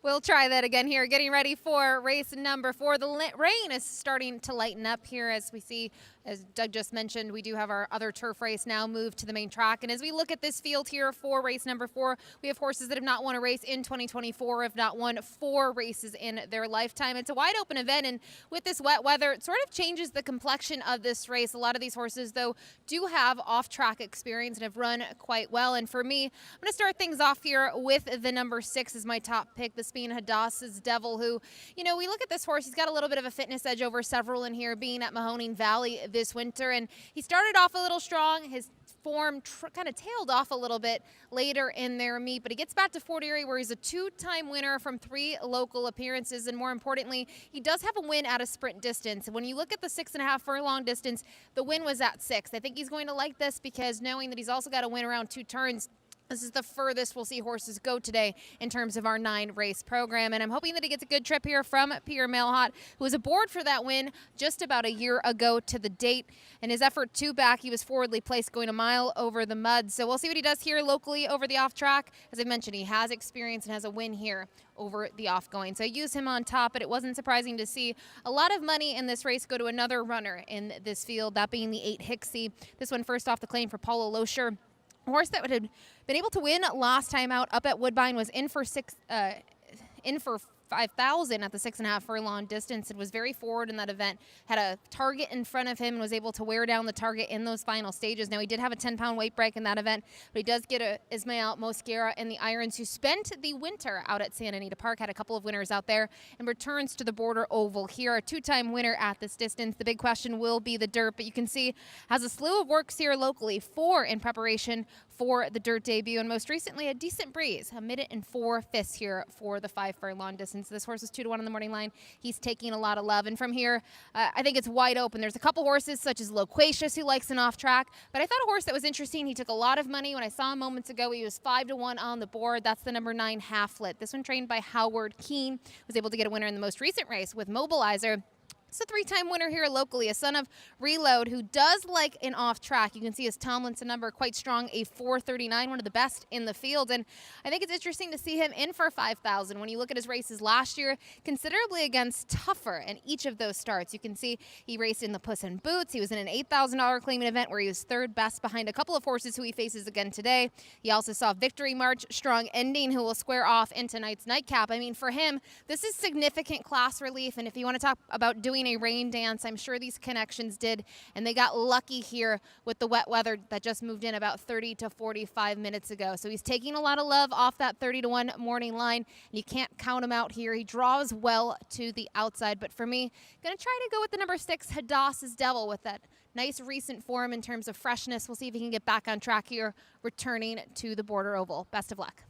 We'll try that again here. Getting ready for race number 4. The rain is starting to lighten up here as we see, as Doug just mentioned, we do have our other turf race now moved to the main track. And as we look at this field here for race number 4, we have horses that have not won a race in 2024, have not won 4 races in their lifetime. It's a wide open event, and with this wet weather, it sort of changes the complexion of this race. A lot of these horses, though, do have off-track experience and have run quite well. And for me, I'm going to start things off here with the number 6 as my top pick, this being Hadassah's Devil, who, you know, we look at this horse, he's got a little bit of a fitness edge over several in here, being at Mahoning Valley this winter, and he started off a little strong. His form kind of tailed off a little bit later in their meet, but he gets back to Fort Erie where he's a 2-time winner from 3 local appearances, and more importantly, he does have a win at a sprint distance. When you look at the 6.5 furlong distance, the win was at 6. I think he's going to like this because knowing that he's also got to win around 2 turns, this is the furthest we'll see horses go today in terms of our 9-race program. And I'm hoping that he gets a good trip here from Pierre Malhot, who was aboard for that win just about a year ago to the date. In his effort 2 back, he was forwardly placed going a mile over the mud. So we'll see what he does here locally over the off track. As I mentioned, he has experience and has a win here over the off-going. So I use him on top, but it wasn't surprising to see a lot of money in this race go to another runner in this field, that being the 8 Hixie. This one first off the claim for Paulo Loescher. A horse that had been able to win last time out up at Woodbine, was in for 5,000 at the 6.5 furlong distance. It was very forward in that event, had a target in front of him and was able to wear down the target in those final stages. Now, he did have a 10-pound weight break in that event, but he does get Ismael Mosquera in the irons, who spent the winter out at Santa Anita Park, had a couple of winners out there, and returns to the Border Oval here, a 2-time winner at this distance. The big question will be the dirt, but you can see has a slew of works here locally, 4 in preparation for the dirt debut, and most recently a decent breeze, a minute and 4/5 here for the 5 furlong distance. This horse is 2-1 on the morning line. He's taking a lot of love, and from here, I think it's wide open. There's a couple horses such as Loquacious, who likes an off track, but I thought a horse that was interesting. He took a lot of money when I saw him moments ago. He was 5-1 on the board. That's the number 9 Halflet. This one trained by Howard Keene, was able to get a winner in the most recent race with Mobilizer. It's a 3-time winner here locally, a son of Reload, who does like an off track. You can see his Tomlinson number quite strong, a 439, one of the best in the field. And I think it's interesting to see him in for 5,000. When you look at his races last year, considerably against tougher in each of those starts. You can see he raced in the Puss in Boots. He was in an $8,000 claiming event where he was 3rd best behind a couple of horses who he faces again today. He also saw Victory March, Strong Ending, who will square off in tonight's nightcap. I mean, for him, this is significant class relief. And if you want to talk about doing a rain dance, I'm sure these connections did, and they got lucky here with the wet weather that just moved in about 30 to 45 minutes ago. So he's taking a lot of love off that 30-1 morning line, and you can't count him out here. He draws well to the outside, but for me, gonna try to go with the number 6 Hadassah's Devil with that nice recent form in terms of freshness. We'll see if he can get back on track here, returning to the Border Oval. Best of luck.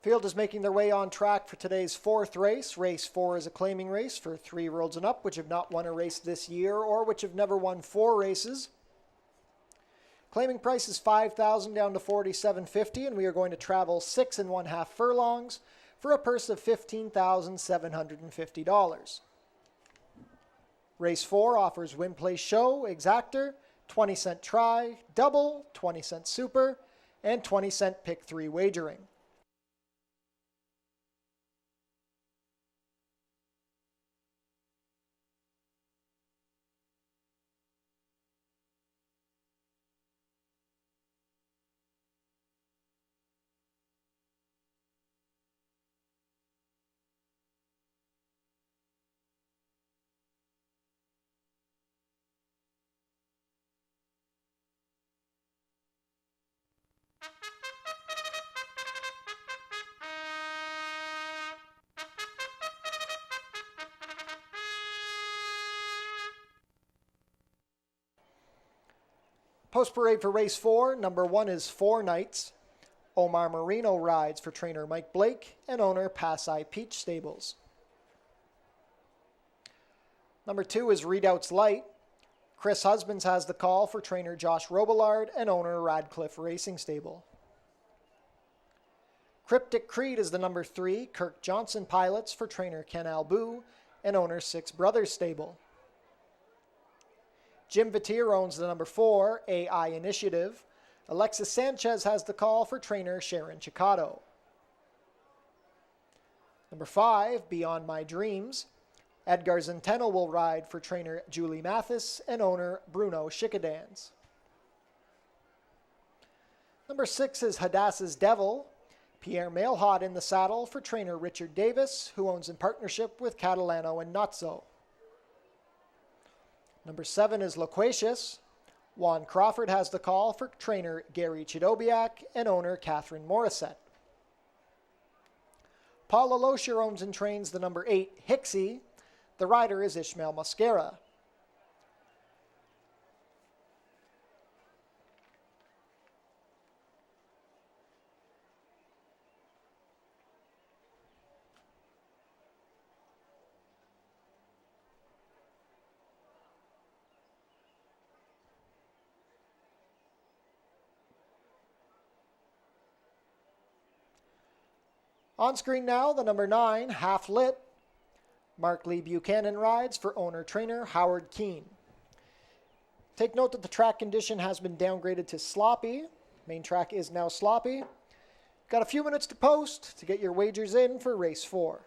Field is making their way on track for today's fourth race. Race 4 is a claiming race for 3-year-olds and up, which have not won a race this year or which have never won 4 races. Claiming price is $5,000 down to $47.50, and we are going to travel 6 1/2 furlongs for a purse of $15,750. Race 4 offers win, place, show, exactor, 20-cent try, double, 20-cent super, and 20-cent pick 3 wagering. Post parade for race 4, number 1 is 4 Knights. Omar Marino rides for trainer Mike Blake and owner Pass-I Peach Stables. Number 2 is Redoubts Light. Chris Husbands has the call for trainer Josh Robillard and owner Radcliffe Racing Stable. Cryptic Creed is the number 3. Kirk Johnson pilots for trainer Ken Albu and owner Six Brothers Stable. Jim Vatier owns the number 4, AI Initiative. Alexis Sanchez has the call for trainer Sharon Chicado. Number 5, Beyond My Dreams. Edgar Zenteno will ride for trainer Julie Mathis and owner Bruno Schickadans. Number 6 is Hadassah's Devil. Pierre Mailhot in the saddle for trainer Richard Davis, who owns in partnership with Catalano and Nozzo. Number 7 is Loquacious. Juan Crawford has the call for trainer Gary Chidobiak and owner Catherine Morissette. Paul Alosher owns and trains the number 8 Hixie. The rider is Ishmael Mosquera. On screen now, the number 9, Half Lit. Mark Lee Buchanan rides for owner-trainer Howard Keene. Take note that the track condition has been downgraded to sloppy. Main track is now sloppy. Got a few minutes to post to get your wagers in for race 4.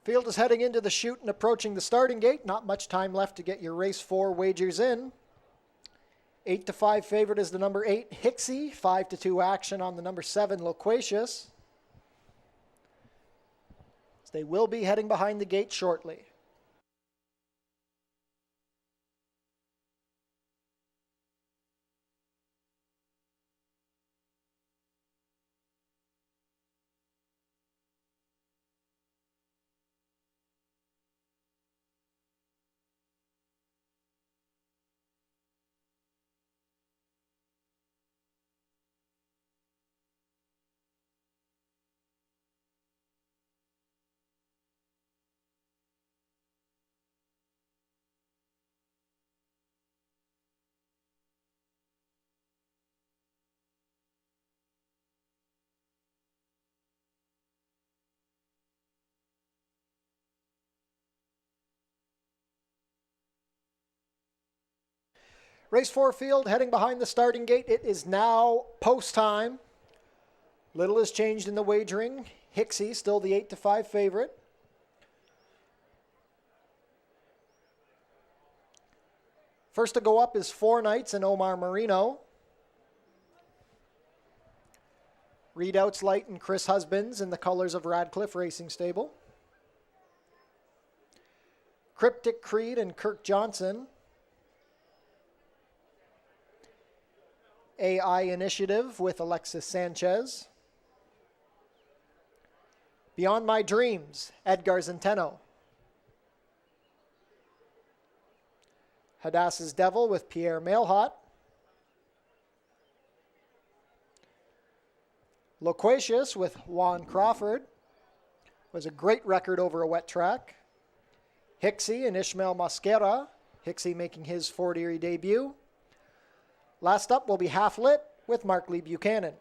Field is heading into the chute and approaching the starting gate. Not much time left to get your race 4 wagers in. 8-5 favorite is the number 8, Hixie. 5-2 action on the number 7, Loquacious. They will be heading behind the gate shortly. Race 4 field heading behind the starting gate. It is now post time. Little has changed in the wagering. Hixie still the 8-5 favorite. First to go up is 4 Nights and Omar Marino. Readouts Light and Chris Husbands in the colors of Radcliffe Racing Stable. Cryptic Creed and Kirk Johnson. AI Initiative with Alexis Sanchez. Beyond My Dreams, Edgar Zenteno. Hadassah's Devil with Pierre Mailhot. Loquacious with Juan Crawford. Was a great record over a wet track. Hixie and Ishmael Mosquera. Hixie making his Fort Erie debut. Last up will be Half Lit with Mark Lee Buchanan.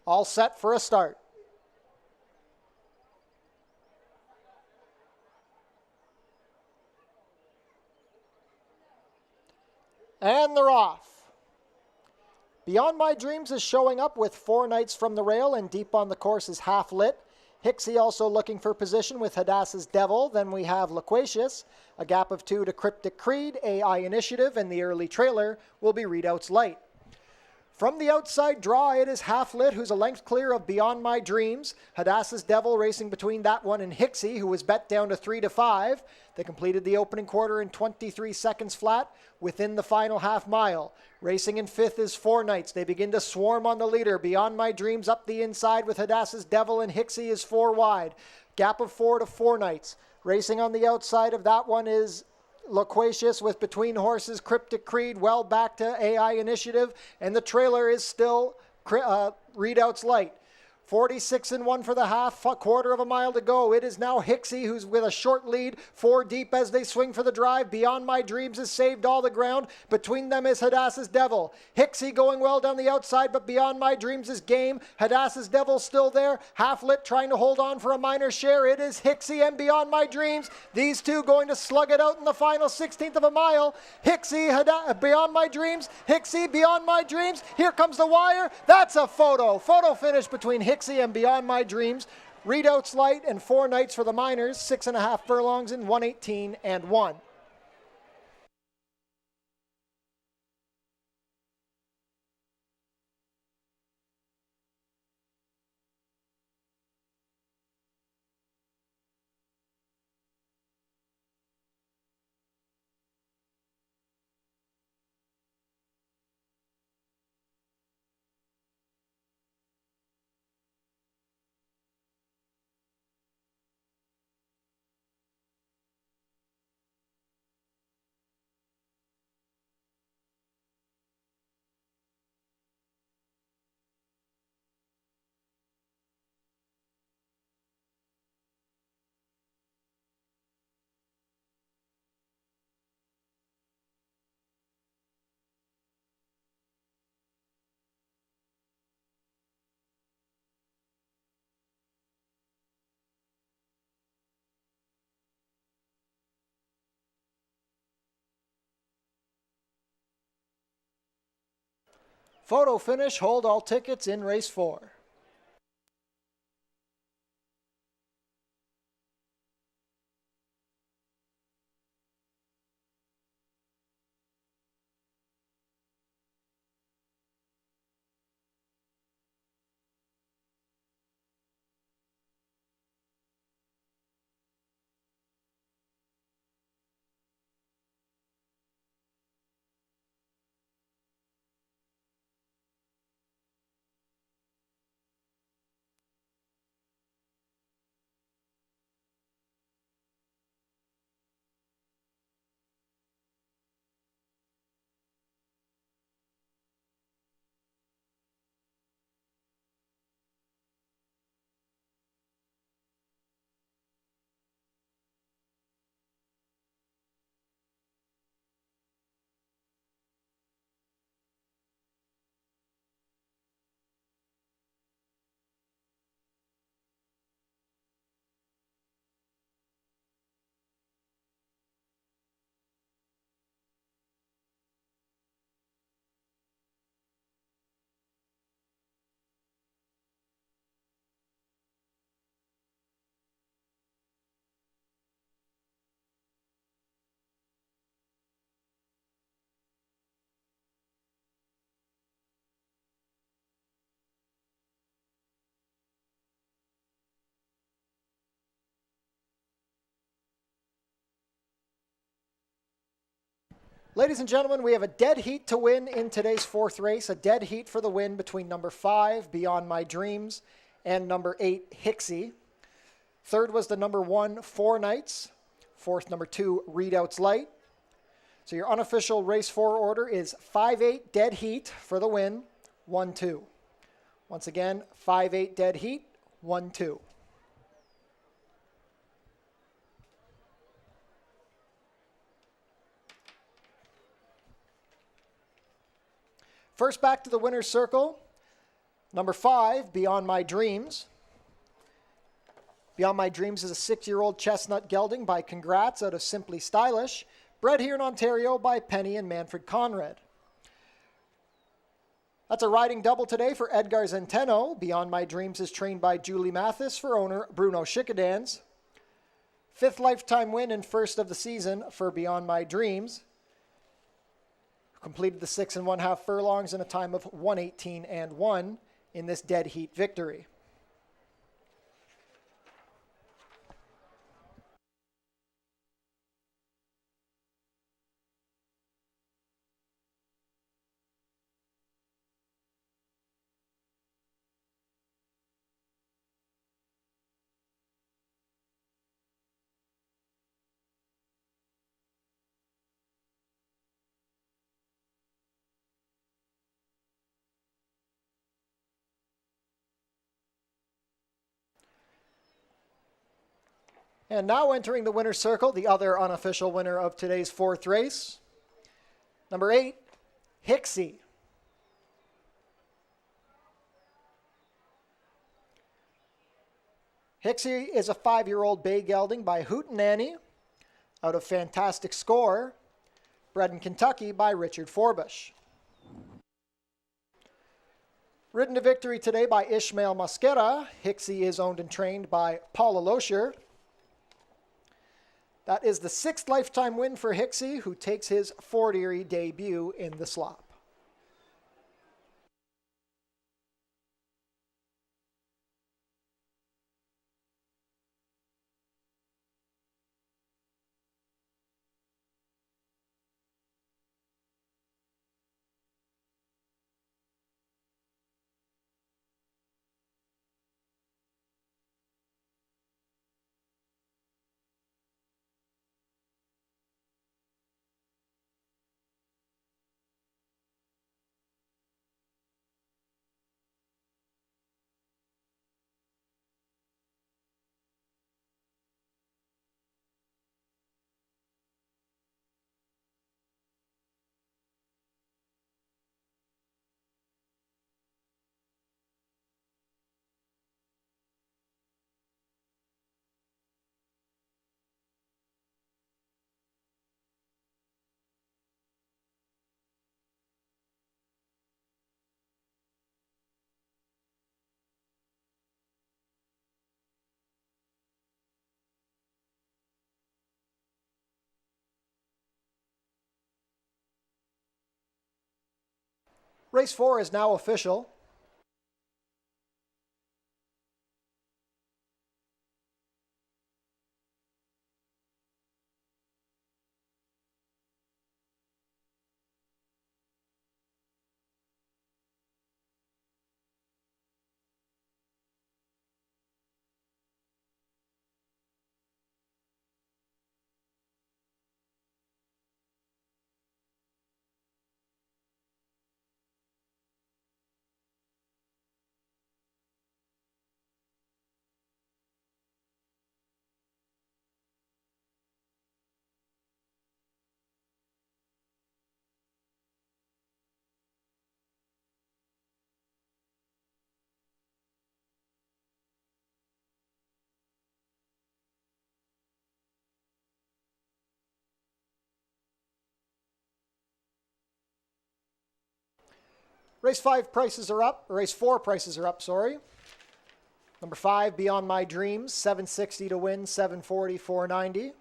All set for a start. And they're off. Beyond My Dreams is showing up with 4 Nights from the Rail, and deep on the course is Half Lit. Hixie also looking for position with Hadassah's Devil. Then we have Loquacious. A gap of 2 to Cryptic Creed, AI Initiative, and the early trailer will be Readouts Light. From the outside draw, it is Half Lit, who's a length clear of Beyond My Dreams. Hadassah's Devil racing between that one and Hixie, who was bet down to 3-5. They completed the opening quarter in 23 seconds flat within the final half mile. Racing in 5th is 4 Nights. They begin to swarm on the leader. Beyond My Dreams up the inside with Hadassah's Devil, and Hixie is 4 wide. Gap of 4 to 4 Nights. Racing on the outside of that one is Loquacious with Between Horses, Cryptic Creed, well back to AI Initiative, and the trailer is still Readouts Light. 46-1 for the half, a quarter of a mile to go. It is now Hixie who's with a short lead, 4 deep as they swing for the drive. Beyond My Dreams has saved all the ground. Between them is Hadassah's Devil. Hixie going well down the outside, but Beyond My Dreams is game. Hadassah's Devil still there. Half Lit trying to hold on for a minor share. It is Hixie and Beyond My Dreams. These two going to slug it out in the final 16th of a mile. Hixie, Beyond My Dreams. Hixie, Beyond My Dreams. Here comes the wire. That's a photo. Photo finish between Hixie and Beyond My Dreams. Readouts Light and 4 Nights for the minors. 6.5 furlongs in 1:18.1. Photo finish, hold all tickets in race 4. Ladies and gentlemen, we have a dead heat to win in today's 4th race. A dead heat for the win between number 5, Beyond My Dreams, and number 8, Hixie. Third was the number 1, 4 Nights. Fourth, number 2, Readouts Light. So your unofficial race 4 order is 5-8 dead heat for the win, 1-2. Once again, 5-8 dead heat, 1-2. First back to the winner's circle, number 5, Beyond My Dreams. Beyond My Dreams is a 6-year-old chestnut gelding by Congrats out of Simply Stylish, bred here in Ontario by Penny and Manfred Conrad. That's a riding double today for Edgar Zenteno. Beyond My Dreams is trained by Julie Mathis for owner Bruno Schickadans. 5th lifetime win and first of the season for Beyond My Dreams. Completed the 6 1/2 furlongs in a time of 1:18 and 1 in this dead heat victory. And now entering the winner's circle, the other unofficial winner of today's 4th race, number 8, Hixie. Hixie is a 5-year-old bay gelding by Hootenanny out of Fantastic Score, bred in Kentucky by Richard Forbush. Ridden to victory today by Ishmael Mosquera, Hixie is owned and trained by Paula Loescher. That is the 6th lifetime win for Hixie, who takes his Fort Erie debut in the slop. Race 4 is now official. Race 5 prices are up, or race 4 prices are up, sorry. Number 5, Beyond My Dreams, 760 to win, 740, 490.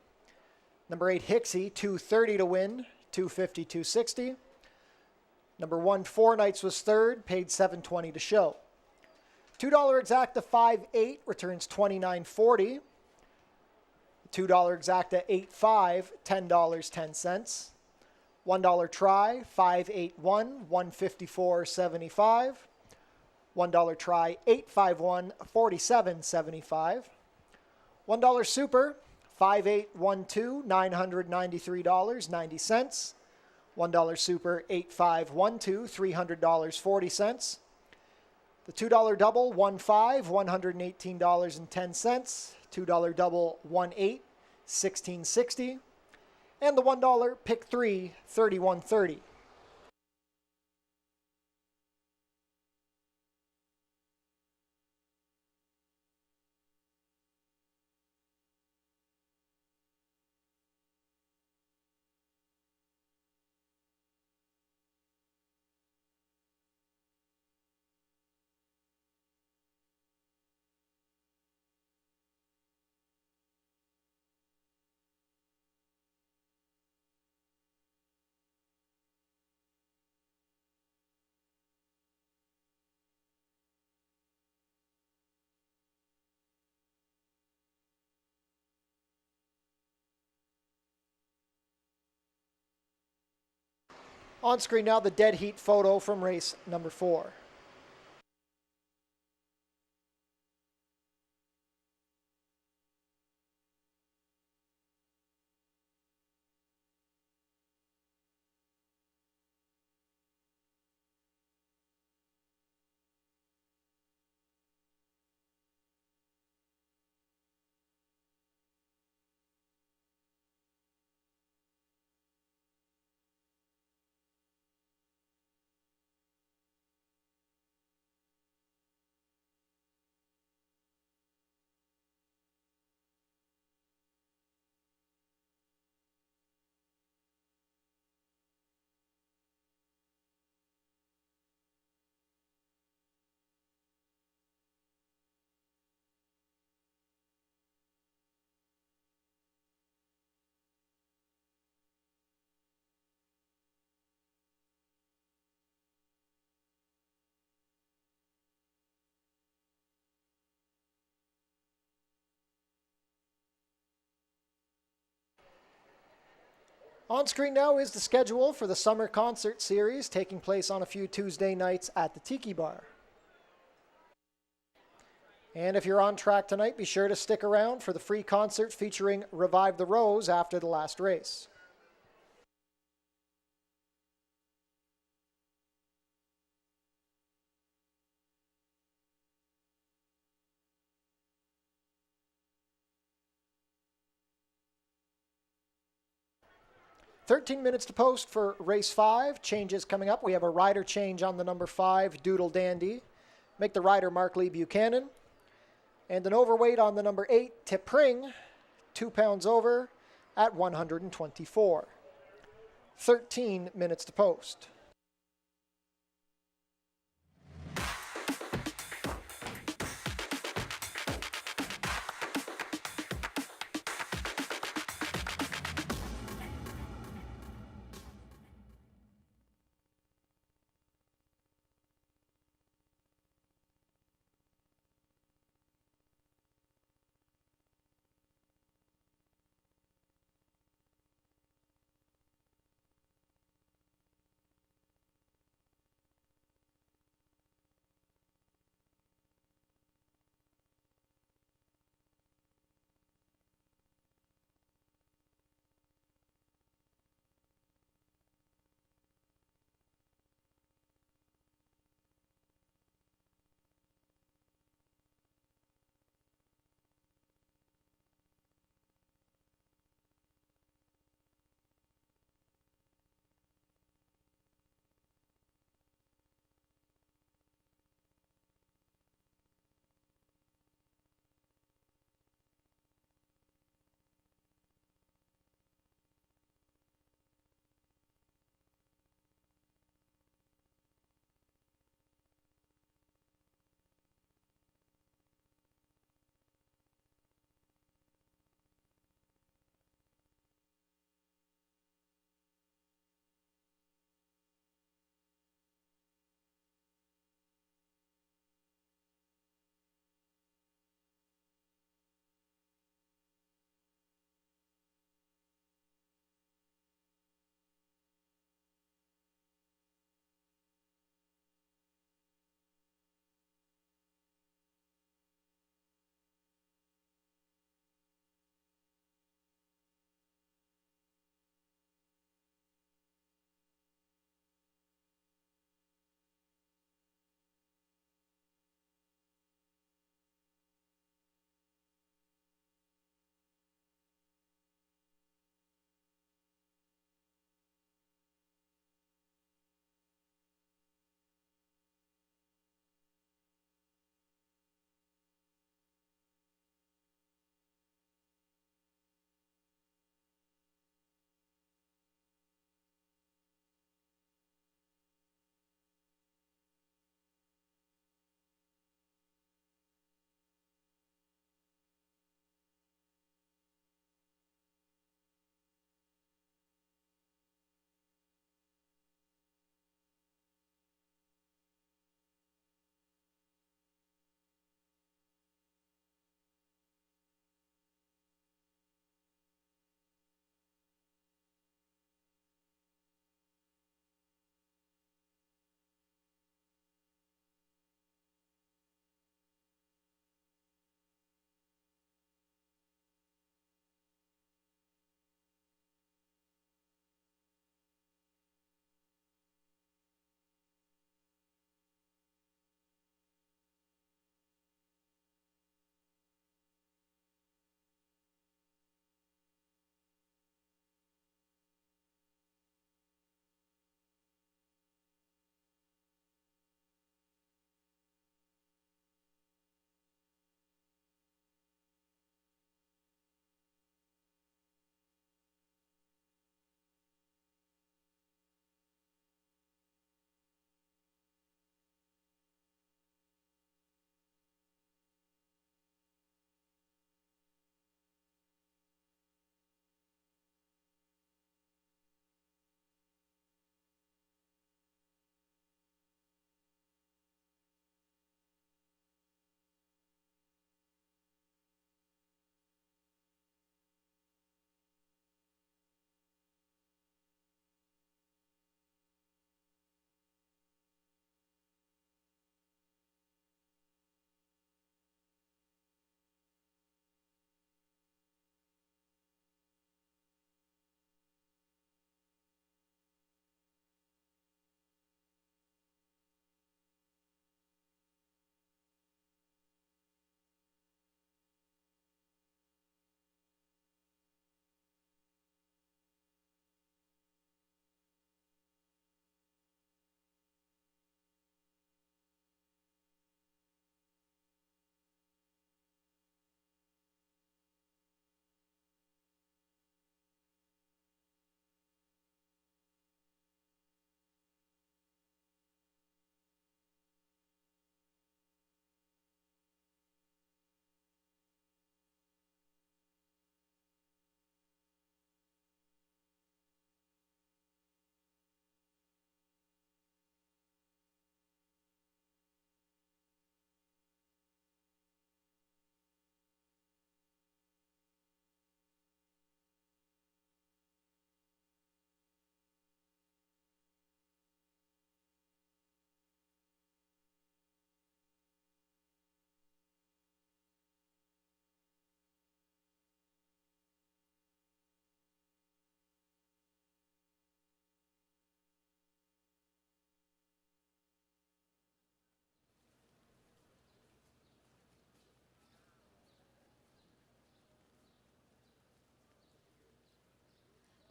Number 8, Hixie, 230 to win, 250, 260. Number 1, Four Nights was third, paid 720 to show. $2 exacta 5-8 returns $29.40. $2 exacta 8-5, $10.10. $1 try, 581, 154.75. $1 try, 851, 47.75. $1 super, 5812, $993.90. $1 super, 8512, $300.40. The $2 double, 15, $118.10. $2 double, 18, $16.60. And the $1 pick 3, $31.30. On screen now, the dead heat photo from race number 4. On screen now is the schedule for the summer concert series taking place on a few Tuesday nights at the Tiki Bar. And if you're on track tonight, be sure to stick around for the free concert featuring Revive the Rose after the last race. "13 minutes to post for race 5. Changes coming up. We have a rider change on the number 5, Doodle Dandy. Make the rider Mark Lee Buchanan. And an overweight on the number 8, Tipring, 2 pounds over at 124. 13 minutes to post.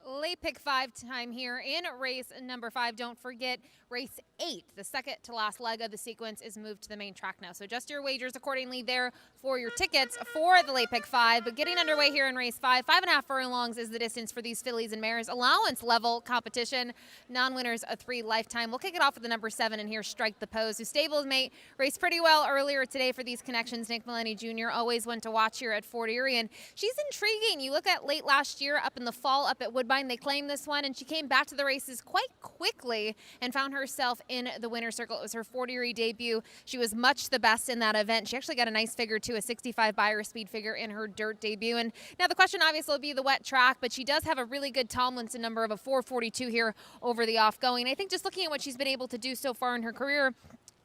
Late pick 5 time here in race number 5. Don't forget race 8, the second to last leg of the sequence, is moved to the main track now. So adjust your wagers accordingly there for your tickets for the late pick 5. But getting underway here in race 5, 5.5 furlongs is the distance for these fillies and mares. Allowance level competition, non-winners a 3 lifetime. We'll kick it off with the number 7 and here Strike the Pose, whose stablemate raced pretty well earlier today for these connections. Nick Maloney Jr. always one to watch here at Fort Erie, and she's intriguing. You look at late last year up in the fall up at Woodbine, they claimed this one, and she came back to the races quite quickly and found herself in the winner's circle. It was her Fort Erie debut. She was much the best in that event. She actually got a nice figure too, a 65 buyer speed figure in her dirt debut. And now the question obviously will be the wet track, but she does have a really good Tomlinson number of a 442 here over the off-going. I think just looking at what she's been able to do so far in her career,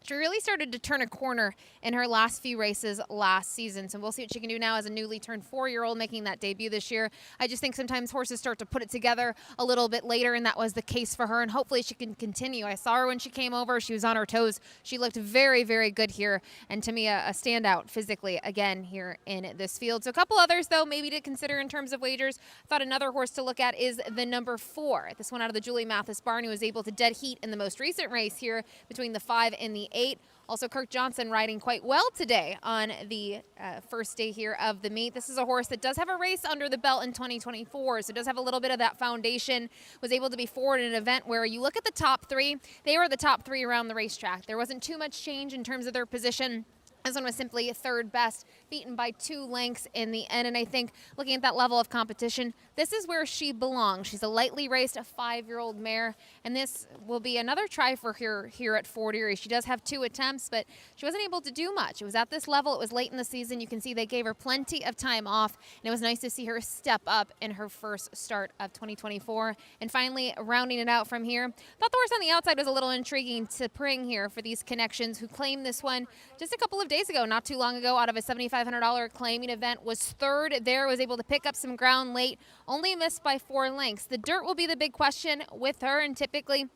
she really started to turn a corner in her last few races last season. So we'll see what she can do now as a newly turned 4-year-old making that debut this year. I just think sometimes horses start to put it together a little bit later, and that was the case for her. And hopefully she can continue. I saw her when she came over. She was on her toes. She looked very, very good here. And to me, a standout physically again here in this field. So a couple others, though, maybe to consider in terms of wagers. I thought another horse to look at is the number 4. This one out of the Julie Mathis barn, who was able to dead heat in the most recent race here between the 5 and the 8. Also, Kirk Johnson riding quite well today on the first day here of the meet. This is a horse that does have a race under the belt in 2024, so does have a little bit of that foundation. Was able to be forward in an event where you look at the top 3, they were the top 3 around the racetrack. There wasn't too much change in terms of their position. This one was simply third best, beaten by 2 lengths in the end. And I think looking at that level of competition, this is where she belongs. She's a lightly raced 5-year-old mare, and this will be another try for her here at Fort Erie. She does have 2 attempts, but she wasn't able to do much. It was at this level. It was late in the season. You can see they gave her plenty of time off, and it was nice to see her step up in her first start of 2024. And finally, rounding it out from here, thought the horse on the outside was a little intriguing to bring here for these connections, who claimed this one just a couple of days ago, not too long ago, out of a $7,500 claiming event. Was third there, was able to pick up some ground late, only missed by 4 lengths. The dirt will be the big question with her, and typically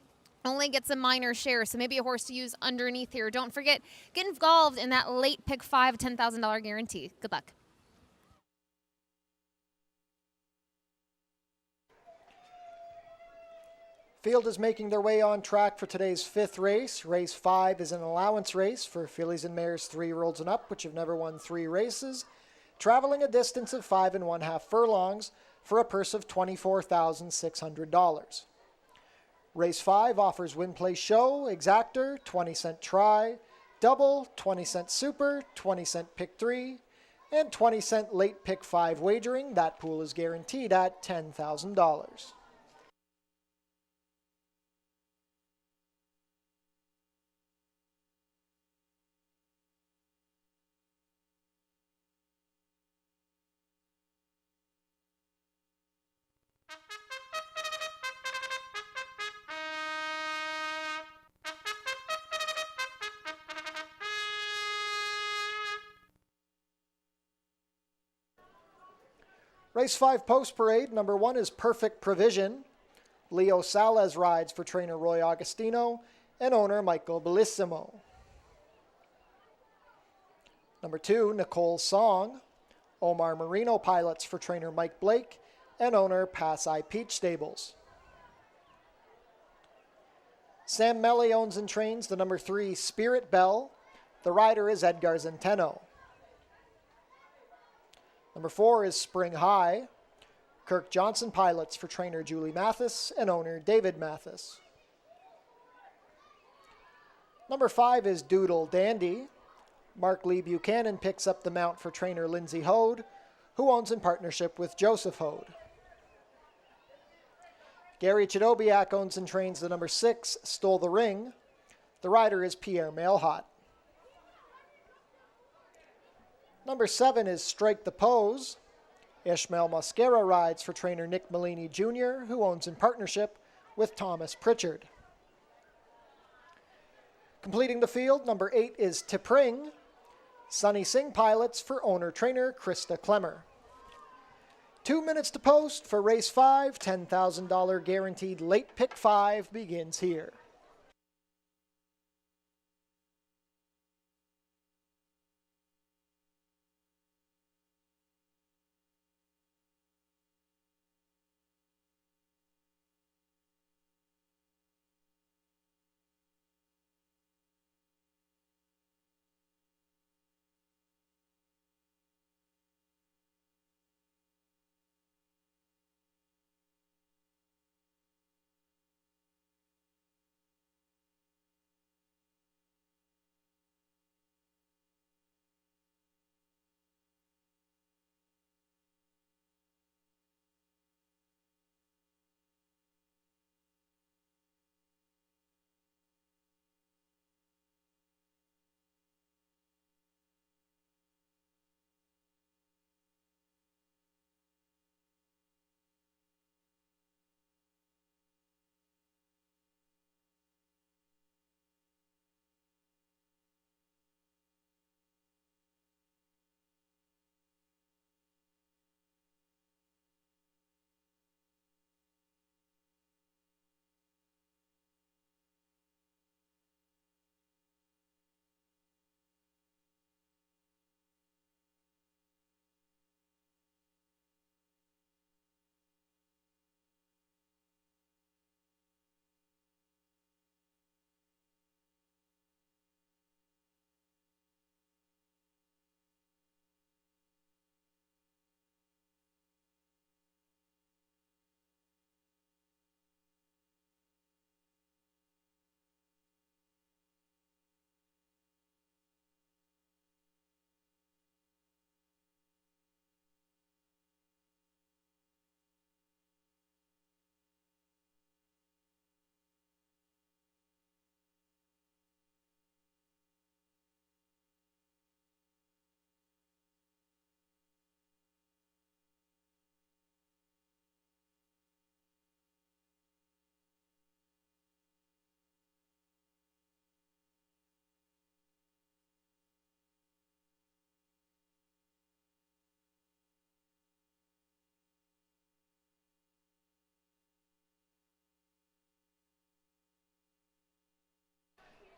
only gets a minor share, so maybe a horse to use underneath here. Don't forget, get involved in that late pick 5 $10,000 guarantee. Good luck. Field is making their way on track for today's 5th race. Race 5 is an allowance race for fillies and mares 3-year-olds and up, which have never won 3 races, traveling a distance of 5 1/2 furlongs for a purse of $24,600. Race 5 offers win, play, show, exactor, 20-cent try, double, 20-cent super, 20-cent pick 3, and 20-cent late pick 5 wagering. That pool is guaranteed at $10,000. Race 5 post parade, number 1 is Perfect Provision. Leo Salez rides for trainer Roy Agostino and owner Michael Bellissimo. Number 2, Nicole Song. Omar Marino pilots for trainer Mike Blake and owner Pass I Peach Stables. Sam Melly owns and trains the number 3, Spirit Bell. The rider is Edgar Zenteno. Number 4 is Spring High. Kirk Johnson pilots for trainer Julie Mathis and owner David Mathis. Number 5 is Doodle Dandy. Mark Lee Buchanan picks up the mount for trainer Lindsay Hode, who owns in partnership with Joseph Hode. Gary Chidobiak owns and trains the number 6, Stole the Ring. The rider is Pierre Mailhot. Number 7 is Strike the Pose. Ishmael Mosquera rides for trainer Nick Malini Jr., who owns in partnership with Thomas Pritchard. Completing the field, number 8 is Tipring. Sunny Singh pilots for owner-trainer Krista Klemmer. 2 minutes to post for race 5. $10,000 guaranteed late pick 5 begins here.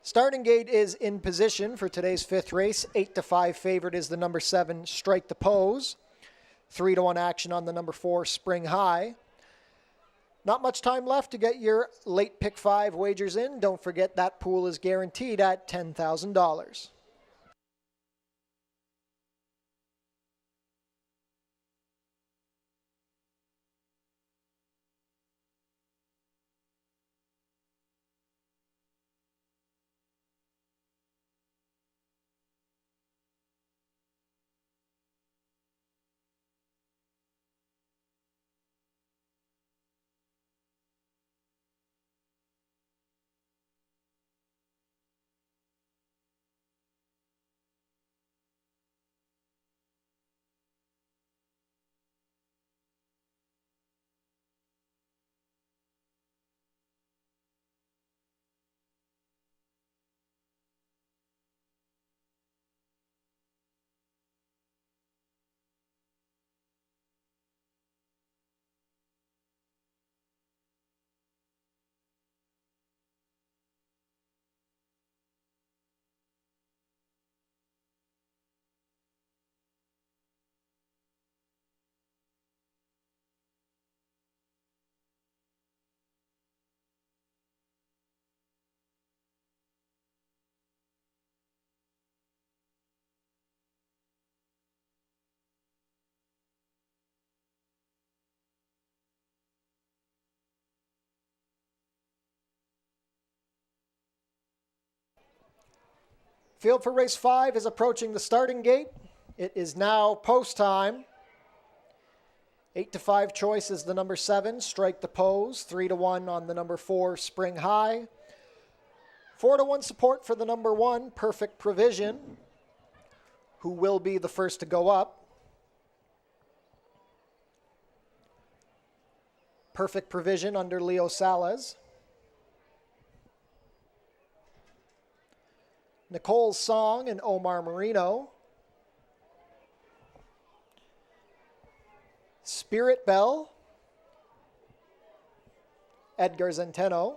Starting gate is in position for today's fifth race. 8-5 favorite is the number 7, Strike the Pose. 3-1 action on the number 4, Spring High. Not much time left to get your late pick 5 wagers in. Don't forget that pool is guaranteed at $10,000. Field for race 5 is approaching the starting gate. It is now post time. 8-5 choice is the number 7, Strike the Pose. 3-1 on the number 4, Spring High. 4-1 support for the number 1, Perfect Provision, who will be the first to go up. Perfect Provision under Leo Salas. Nicole's Song and Omar Marino. Spirit Bell, Edgar Zenteno.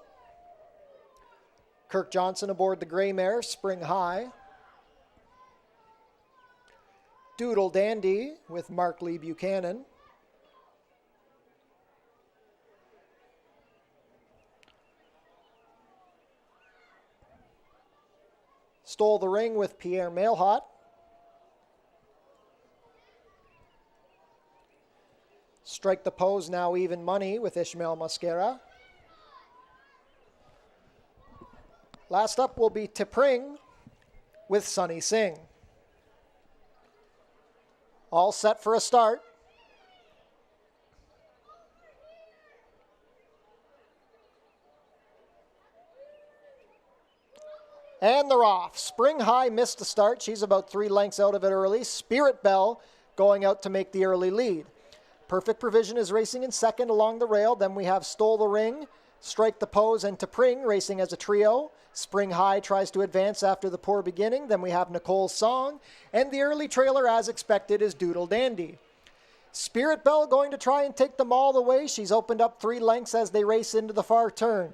Kirk Johnson aboard the Gray Mare, Spring High. Doodle Dandy with Mark Lee Buchanan. Stole the Ring with Pierre Mailhot. Strike the Pose, now even money with Ishmael Mosquera. Last up will be Tipring with Sunny Singh. All set for a start. And they're off. Spring High missed the start. She's about 3 lengths out of it early. Spirit Bell going out to make the early lead. Perfect Provision is racing in second along the rail. Then we have Stole the Ring, Strike the Pose, and Tipring racing as a trio. Spring High tries to advance after the poor beginning. Then we have Nicole's Song. And the early trailer, as expected, is Doodle Dandy. Spirit Bell going to try and take them all the way. She's opened up 3 lengths as they race into the far turn.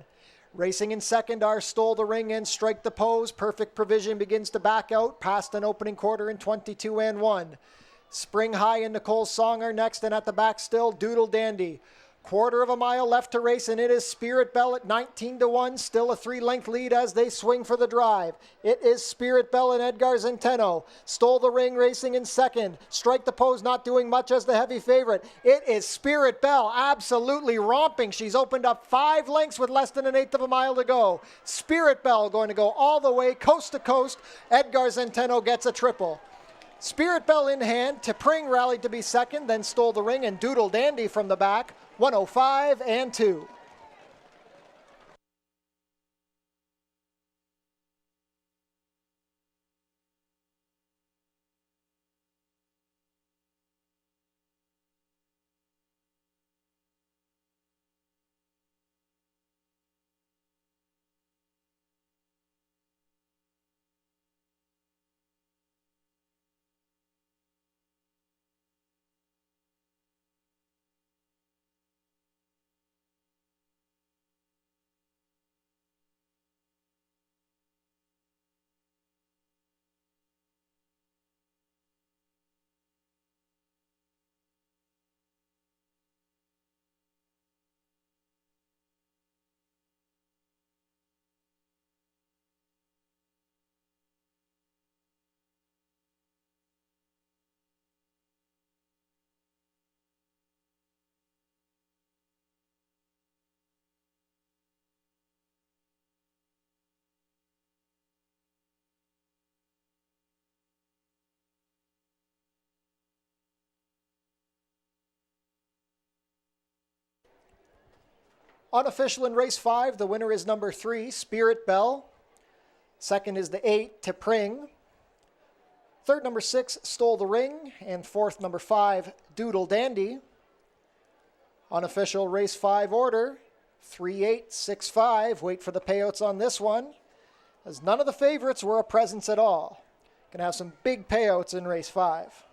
Racing in second are Stole the Ring and Strike the Pose. Perfect Provision begins to back out past an opening quarter in 22-1. Spring High and Nicole's Song are next, and at the back still Doodle Dandy. Quarter of a mile left to race, and it is Spirit Bell at 19-1, still a 3-length lead as they swing for the drive. It is Spirit Bell and Edgar Zenteno. Stole the Ring racing in second. Strike the Pose not doing much as the heavy favorite. It is Spirit Bell absolutely romping. She's opened up 5 lengths with less than an eighth of a mile to go. Spirit Bell going to go all the way coast to coast. Edgar Zenteno gets a triple. Spirit Bell in hand, Tipring rallied to be second, then Stole the Ring and Doodle Dandy from the back, 105-2. Unofficial in race 5, the winner is number 3, Spirit Bell. Second is the 8, Tipring. Third, number 6, Stole the Ring. And fourth, number 5, Doodle Dandy. Unofficial race 5 order, 3865. Wait for the payouts on this one, as none of the favorites were a presence at all. Gonna have some big payouts in race 5.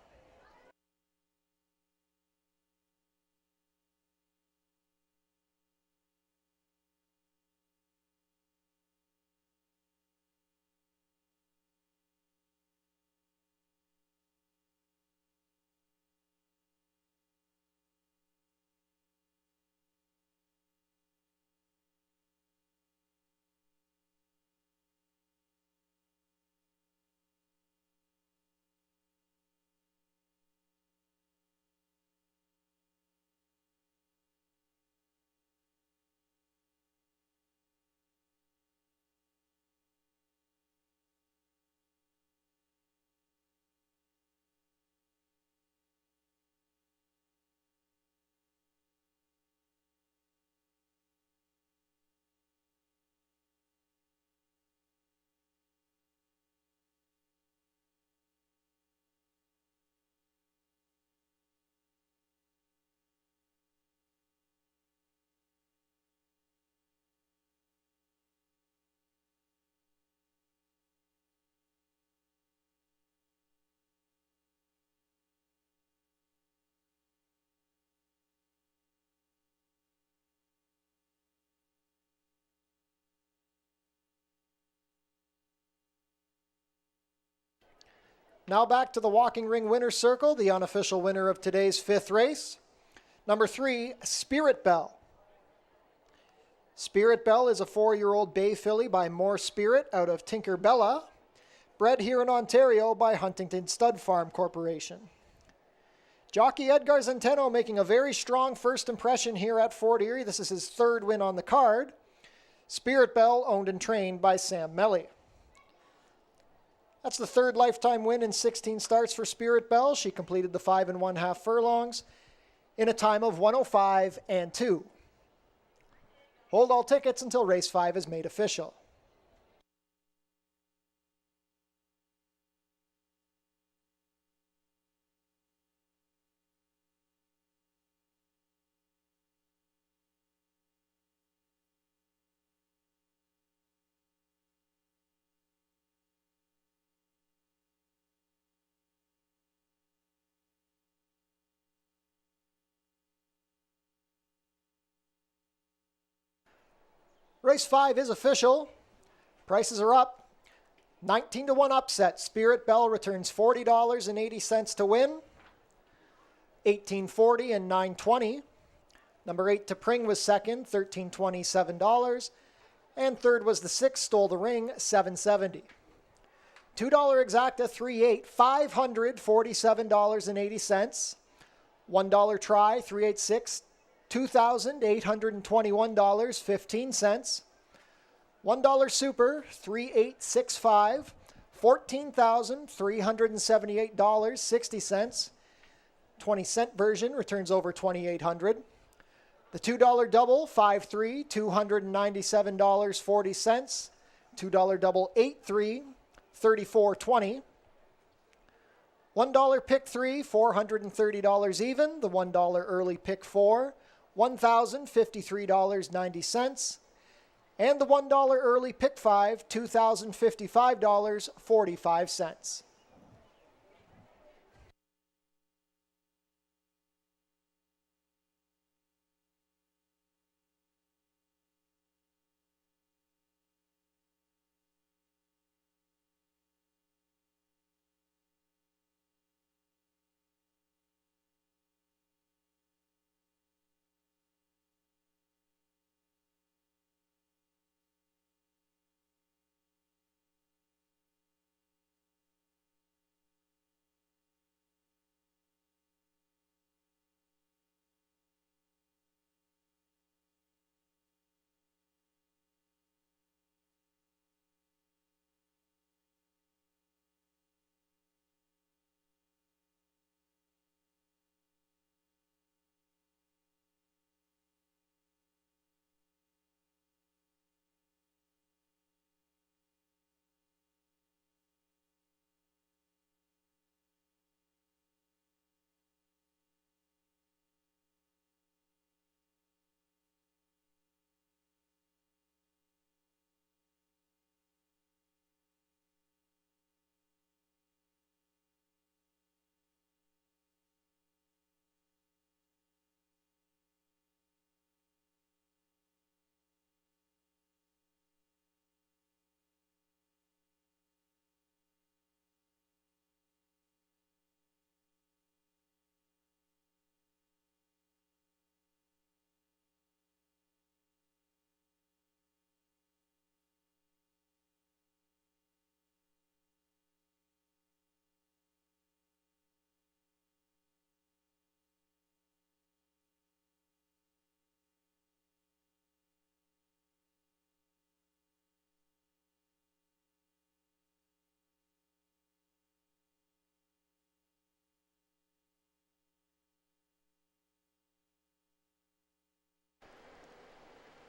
Now back to the walking ring winner's circle, the unofficial winner of today's 5th race. Number 3, Spirit Bell. Spirit Bell is a 4-year-old bay filly by More Spirit out of Tinkerbella, bred here in Ontario by Huntington Stud Farm Corporation. Jockey Edgar Zenteno making a very strong first impression here at Fort Erie. This is his 3rd win on the card. Spirit Bell owned and trained by Sam Melly. That's the 3rd lifetime win in 16 starts for Spirit Bell. She completed the 5 1/2 furlongs in a time of 1:05 and 2. Hold all tickets until race 5 is made official. Race 5 is official. Prices are up. 19-1 upset. Spirit Bell returns $40.80 to win. $18.40 and $9.20. Number 8, Tipring was second, $13.20, $7. And third was the 6, Stole the Ring, $7.70. $2 exacta, 3/8, $547.80. $1 try, 3/86, $2,821.15. $1 super, 3/865, $14,378.60. 20-cent version returns over $2,800. The $2 double, 5/3, $297.40. $2 double, 8/3, $34.20. $1 pick 3, $430 even. The $1 early pick 4, $1,053.90. And the $1 early pick 5, $2,055.45.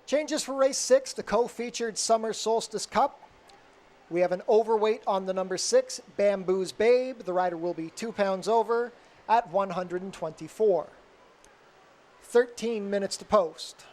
Changes for race 6, the co-featured Summer Solstice Cup. We have an overweight on the number 6, Bamboo's Babe. The rider will be 2 pounds over at 124. 13 minutes to post.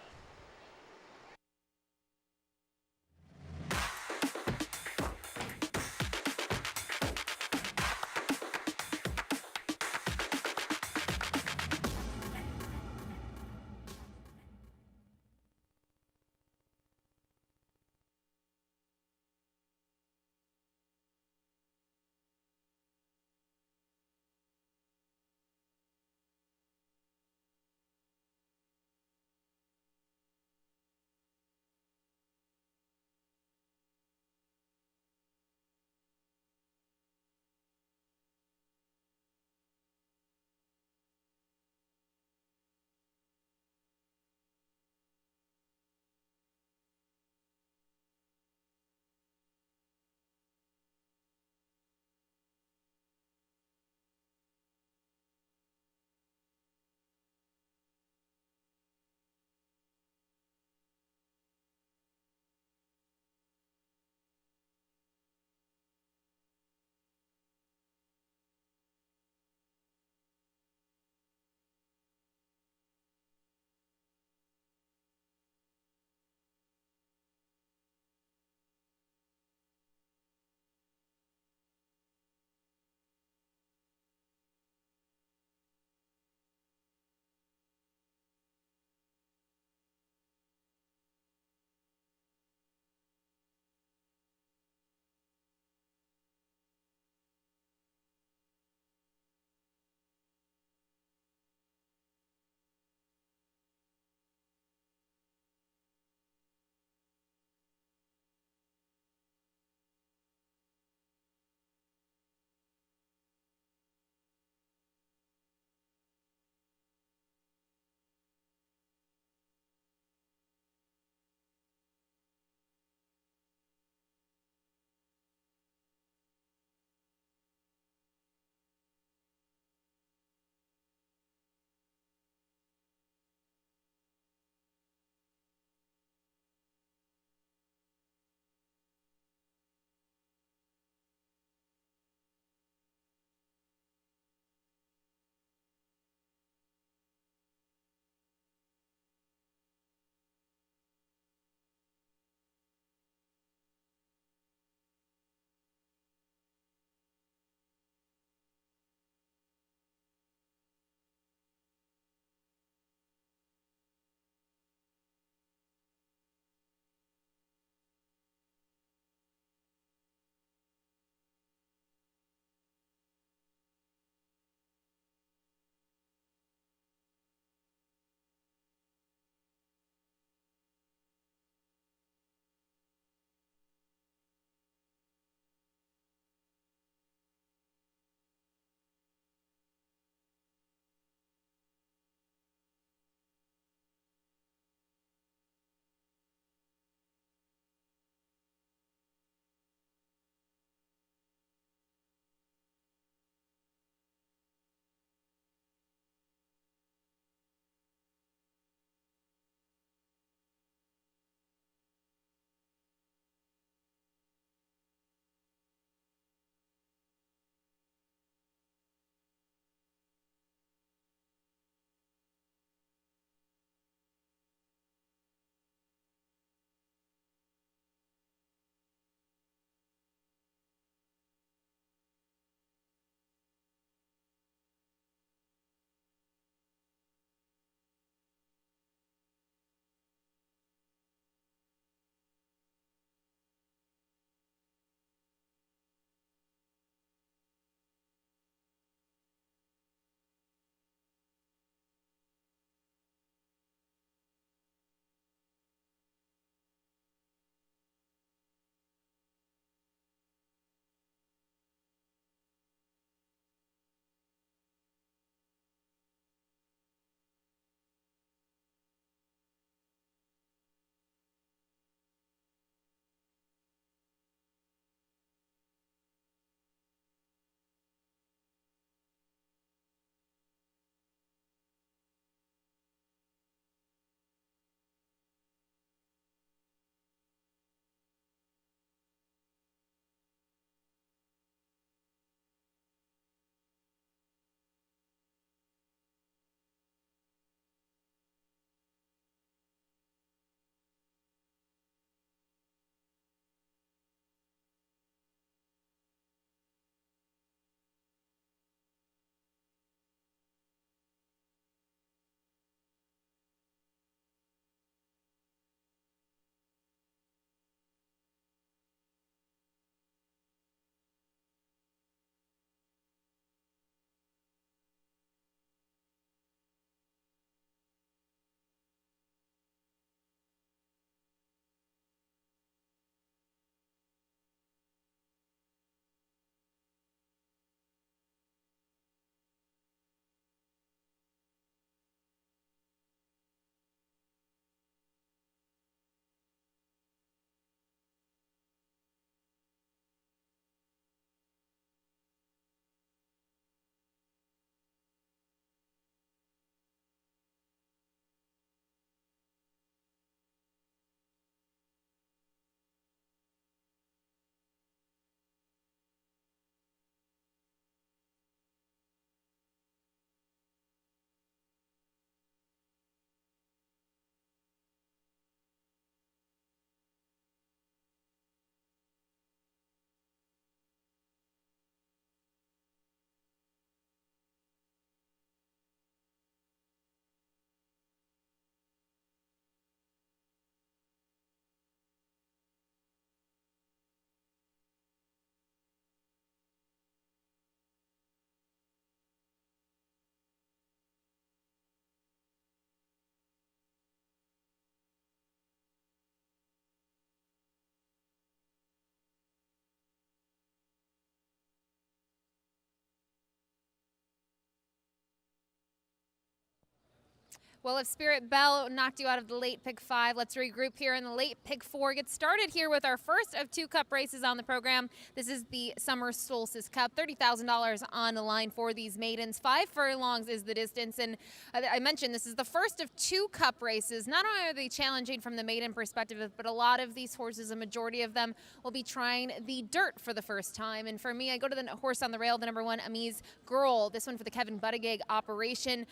Well, if Spirit Bell knocked you out of the late pick 5, let's regroup here in the late pick 4. Get started here with our first of 2 cup races on the program. This is the Summer Solstice Cup. $30,000 on the line for these maidens. 5 furlongs is the distance. And I mentioned this is the first of 2 cup races. Not only are they challenging from the maiden perspective, but a lot of these horses, a majority of them, will be trying the dirt for the first time. And for me, I go to the horse on the rail, the number 1, Amise Girl. This one for the Kevin Buttigieg operation.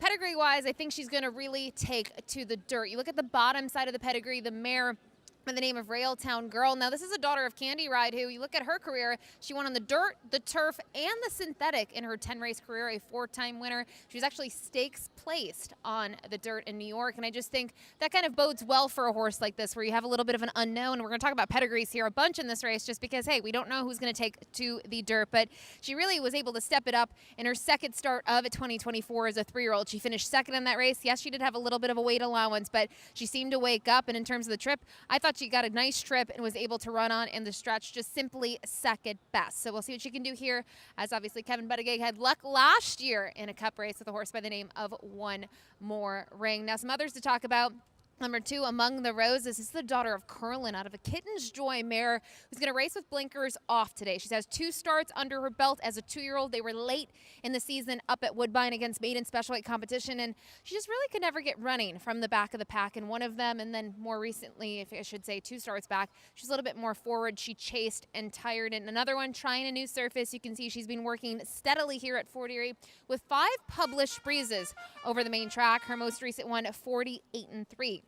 Pedigree-wise, I think she's going to really take to the dirt. You look at the bottom side of the pedigree, the mare by the name of Railtown Girl. Now, this is a daughter of Candy Ride, who, you look at her career, she won on the dirt, the turf, and the synthetic in her 10-race career, a 4-time winner. She was actually stakes placed on the dirt in New York, and I just think that kind of bodes well for a horse like this, where you have a little bit of an unknown. We're going to talk about pedigrees here a bunch in this race, just because, hey, we don't know who's going to take to the dirt, but she really was able to step it up in her second start of 2024 as a 3-year-old. She finished second in that race. Yes, she did have a little bit of a weight allowance, but she seemed to wake up, and in terms of the trip, I thought she got a nice trip and was able to run on in the stretch, just simply second best. So we'll see what she can do here, as obviously Kevin Buttigieg had luck last year in a cup race with a horse by the name of One More Ring. Now, some others to talk about. Number 2, Among the Roses. This is the daughter of Curlin out of a Kitten's Joy mare who's going to race with blinkers off today. She has 2 starts under her belt as a 2-year-old. They were late in the season up at Woodbine against maiden special weight competition, and she just really could never get running from the back of the pack. And one of them, and then more recently, if I should say 2 starts back, she's a little bit more forward. She chased and tired. And another one trying a new surface. You can see she's been working steadily here at Fort Erie with 5 published breezes over the main track. Her most recent one, 48-3.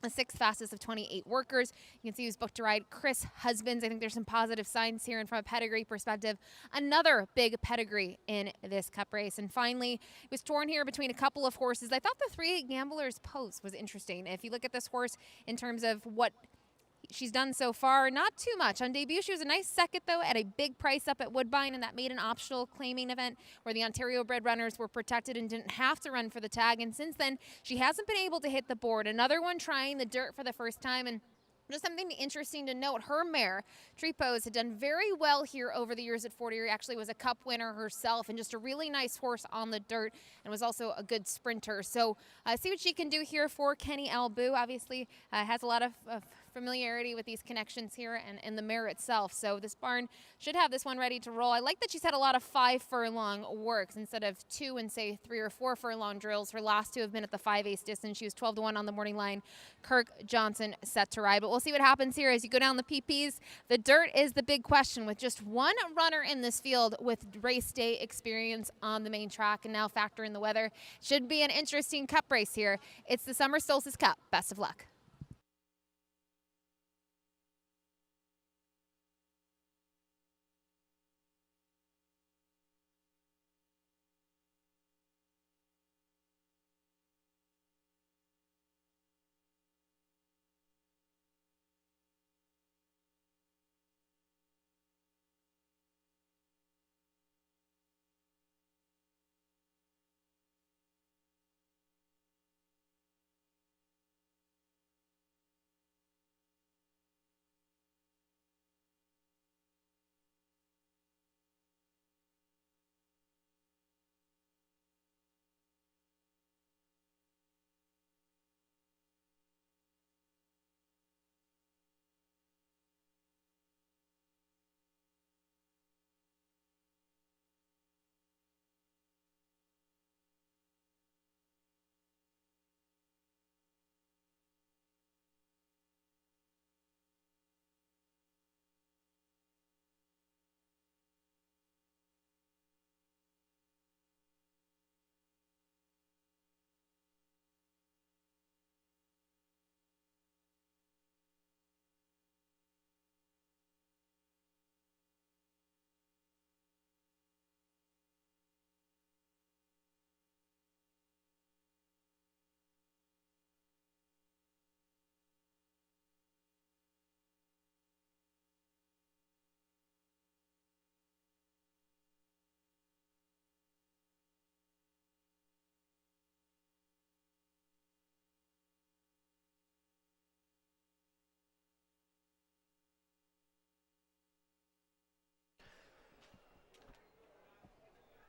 The 6th fastest of 28 workers. You can see who's booked to ride, Chris Husbands. I think there's some positive signs here, and from a pedigree perspective, another big pedigree in this cup race. And finally, it was torn here between a couple of horses. I thought the 3 Gamblers Post was interesting. If you look at this horse in terms of what she's done so far, not too much. On debut, she was a nice second, though, at a big price up at Woodbine in that maiden optional claiming event where the Ontario bred runners were protected and didn't have to run for the tag. And since then, she hasn't been able to hit the board. Another one trying the dirt for the first time. And just something interesting to note, her mare, Tripos, had done very well here over the years at Fort Erie. Actually was a cup winner herself, and just a really nice horse on the dirt, and was also a good sprinter. So see what she can do here for Kenny Albu. Obviously has a lot of familiarity with these connections here and the mare itself. So this barn should have this one ready to roll. I like that she's had a lot of 5 furlong works instead of 2 and say 3 or 4 furlong drills. Her last 2 have been at the 5/8 distance. She was 12-1 on the morning line. Kirk Johnson set to ride. But we'll see what happens here as you go down the PPs. The dirt is the big question, with just one runner in this field with race day experience on the main track, and now factor in the weather. Should be an interesting cup race here. It's the Summer Solstice Cup. Best of luck.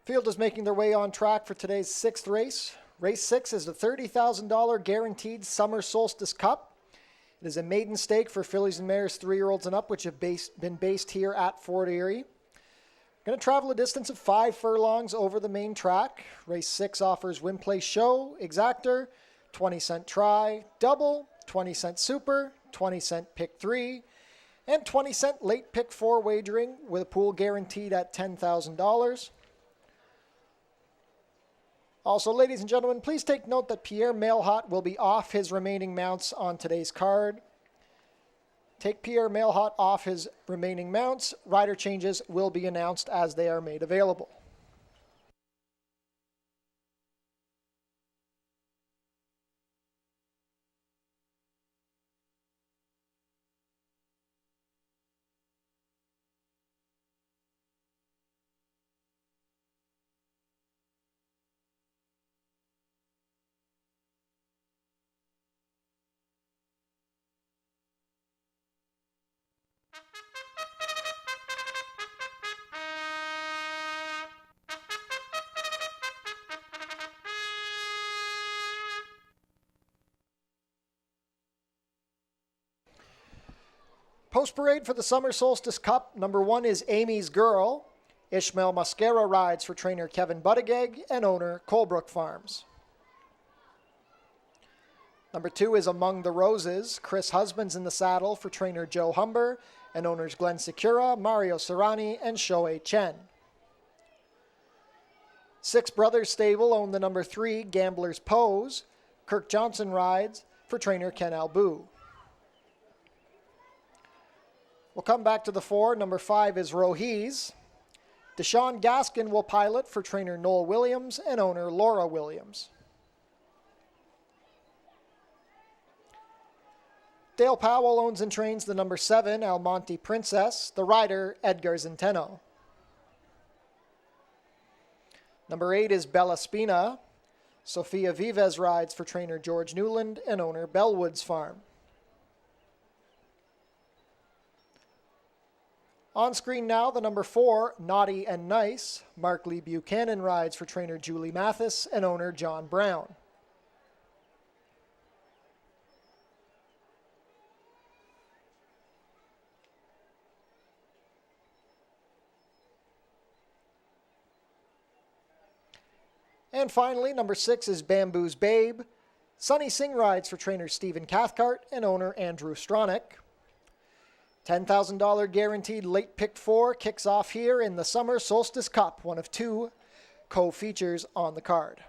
Field is making their way on track for today's 6th race. Race 6 is the $30,000 guaranteed Summer Solstice Cup. It is a maiden stake for fillies and mares 3-year-olds and up, which have been based here at Fort Erie. Going to travel a distance of 5 furlongs over the main track. Race 6 offers win, place, show, exactor, 20-cent try, double, 20-cent super, 20-cent pick 3, and 20-cent late pick 4 wagering with a pool guaranteed at $10,000. Also, ladies and gentlemen, please take note that Pierre Mailhot will be off his remaining mounts on today's card. Take Pierre Mailhot off his remaining mounts. Rider changes will be announced as they are made available. Post parade for the Summer Solstice Cup. Number 1 is Amy's Girl. Ishmael Mascara rides for trainer Kevin Buttigieg and owner Colebrook Farms. Number 2 is Among the Roses. Chris Husbands in the saddle for trainer Joe Humber and owners Glenn Secura, Mario Serrani, and Shohei Chen. Six Brothers Stable own the number 3 Gambler's Pose. Kirk Johnson rides for trainer Ken Albu. We'll come back to the 4. Number 5 is Rohis. Deshaun Gaskin will pilot for trainer Noel Williams and owner Laura Williams. Dale Powell owns and trains the number 7 Almonte Princess, the rider Edgar Zenteno. Number 8 is Bella Spina. Sofia Vives rides for trainer George Newland and owner Bellwoods Farm. On screen now, the number 4, Naughty and Nice. Mark Lee Buchanan rides for trainer Julie Mathis and owner John Brown. And finally, number 6 is Bamboo's Babe. Sunny Singh rides for trainer Stephen Cathcart and owner Andrew Stronach. $10,000 guaranteed late pick 4 kicks off here in the Summer Solstice Cup, one of 2 co-features on the card.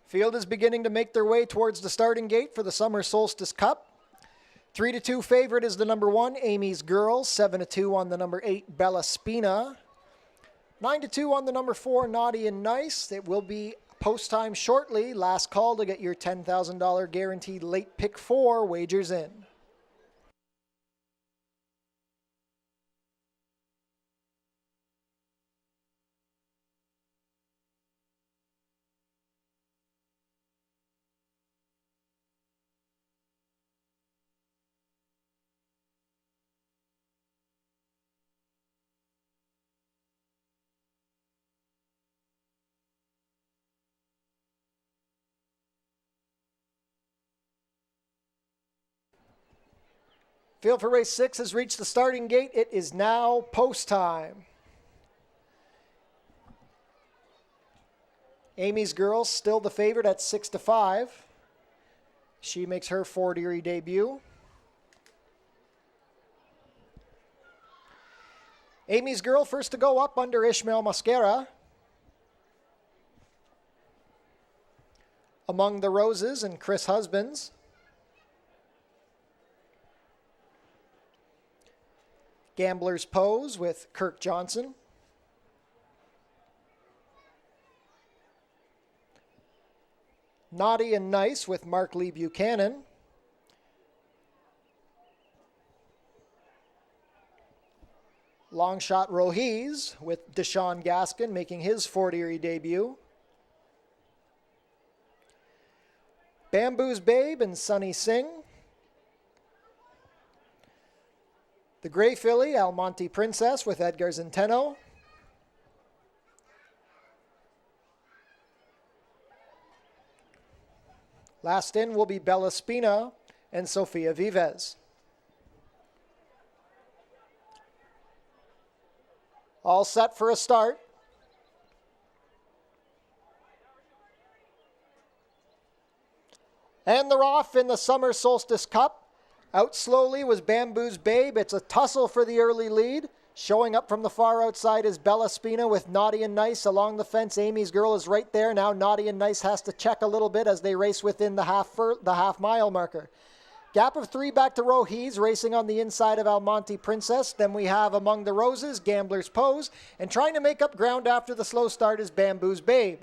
Field is beginning to make their way towards the starting gate for the Summer Solstice Cup. 3-2 favorite is the number 1, Amy's Girl. 7-2 on the number 8, Bella Spina. 9-2 on the number 4, Naughty and Nice. It will be post time shortly. Last call to get your $10,000 guaranteed late pick 4 wagers in. Field for race 6 has reached the starting gate. It is now post time. Amy's Girl still the favorite at 6-5. She makes her Fort Erie debut. Amy's Girl first to go up under Ishmael Mosquera. Among the Roses and Chris Husbands. Gambler's Pose with Kirk Johnson. Naughty and Nice with Mark Lee Buchanan. Longshot Rohiz with Deshaun Gaskin making his Fort Erie debut. Bamboo's Babe and Sunny Singh. The Gray Filly, Almonte Princess with Edgar Zenteno. Last in will be Bella Spina and Sofia Vives. All set for a start. And they're off in the Summer Solstice Cup. Out slowly was Bamboo's Babe. It's a tussle for the early lead. Showing up from the far outside is Bella Spina with Naughty and Nice along the fence. Amy's Girl is right there. Now Naughty and Nice has to check a little bit as they race within the half mile marker. Gap of 3 back to Rohiz, racing on the inside of Almonte Princess. Then we have Among the Roses, Gambler's Pose. And trying to make up ground after the slow start is Bamboo's Babe.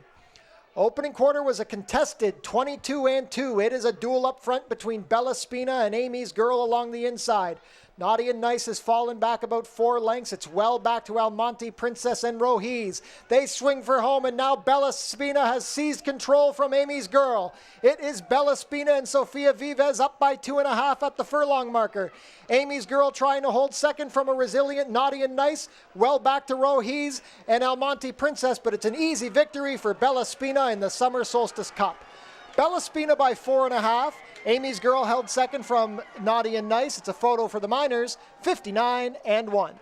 Opening quarter was a contested 22-2. It is a duel up front between Bella Spina and Amy's Girl along the inside. Naughty and Nice has fallen back about 4 lengths. It's well back to Almonte Princess and Rohiz. They swing for home, and now Bella Spina has seized control from Amy's Girl. It is Bella Spina and Sofia Vives up by 2.5 at the furlong marker. Amy's Girl trying to hold second from a resilient Naughty and Nice. Well back to Rohiz and Almonte Princess, but it's an easy victory for Bella Spina in the Summer Solstice Cup. Bella Spina by 4.5. Amy's Girl held second from Naughty and Nice. It's a photo for the Miners, 59-1.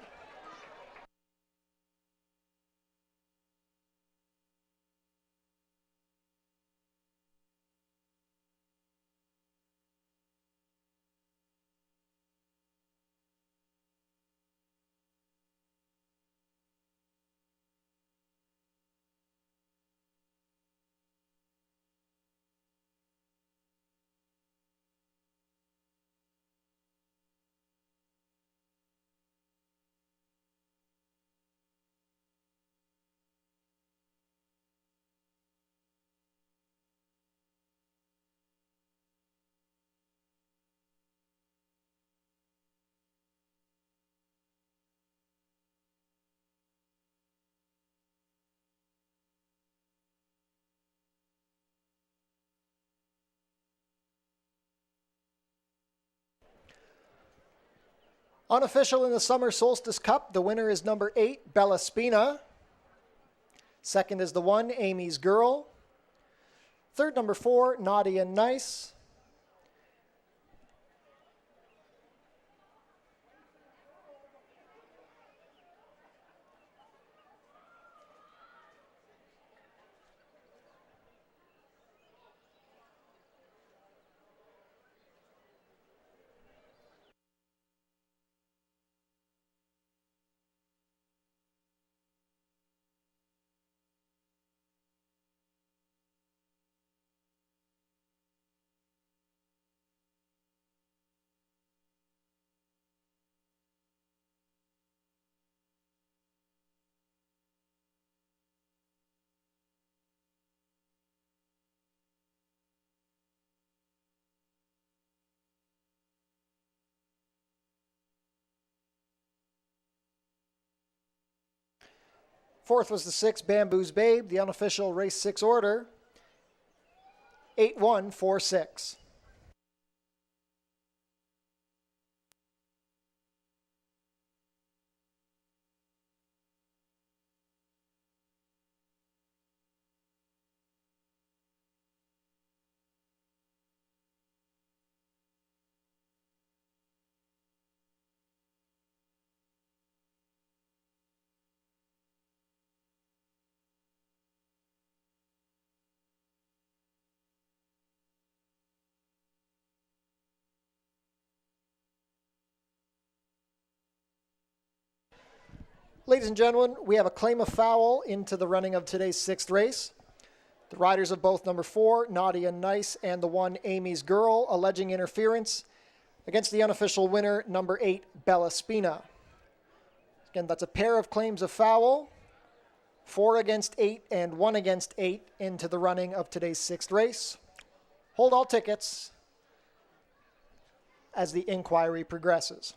Unofficial in the Summer Solstice Cup, the winner is number 8, Bella Spina. Second is the 1, Amy's Girl. Third, number 4, Naughty and Nice. Fourth was the 6 Bamboo's Babe, the unofficial race 6 order. 8-1-4-6. Ladies and gentlemen, we have a claim of foul into the running of today's 6th race. The riders of both number 4, Naughty and Nice, and the 1, Amy's Girl, alleging interference against the unofficial winner, number 8, Bella Spina. Again, that's a pair of claims of foul, 4 against 8 and 1 against 8 into the running of today's 6th race. Hold all tickets as the inquiry progresses.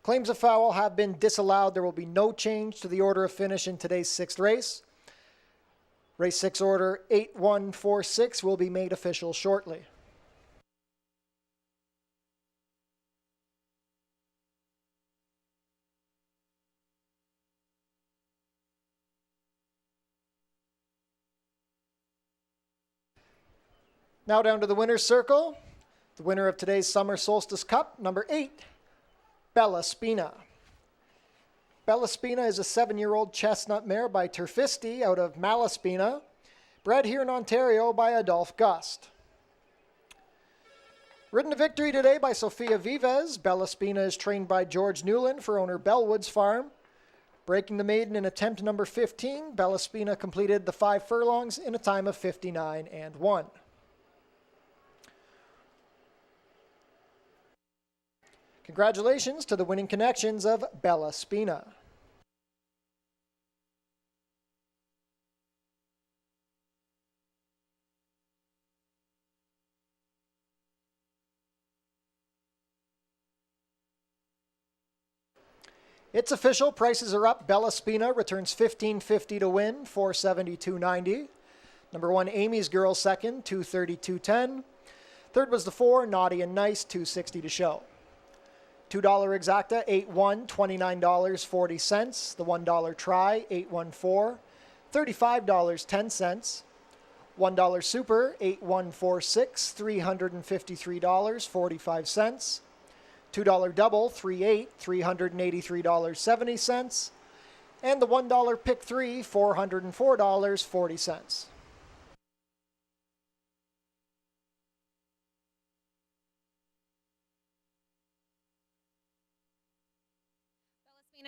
Claims of foul have been disallowed. There will be no change to the order of finish in today's sixth race. Race 6 order 8146 will be made official shortly. Now down to the winner's circle. The winner of today's Summer Solstice Cup, number 8, Bella Spina. Bella Spina is a 7-year-old chestnut mare by Turfisti out of Malaspina, bred here in Ontario by Adolphe Gust. Ridden to victory today by Sofia Vives, Bella Spina is trained by George Newland for owner Bellwoods Farm. Breaking the maiden in attempt number 15, Bella Spina completed the 5 furlongs in a time of 59 and 1. Congratulations to the winning connections of Bella Spina. It's official, prices are up. Bella Spina returns $15.50 to win, $472.90. Number 1, Amy's Girl second, $232.10. Third was the 4, Naughty and Nice, $260 to show. $2 exacta, 8-1, $29.40. The $1 try, 8-1-4, $35.10. $1 super, 8-1-4-6, $353.45. $2 double, 3-8, $383.70. And the $1 pick 3, $404.40.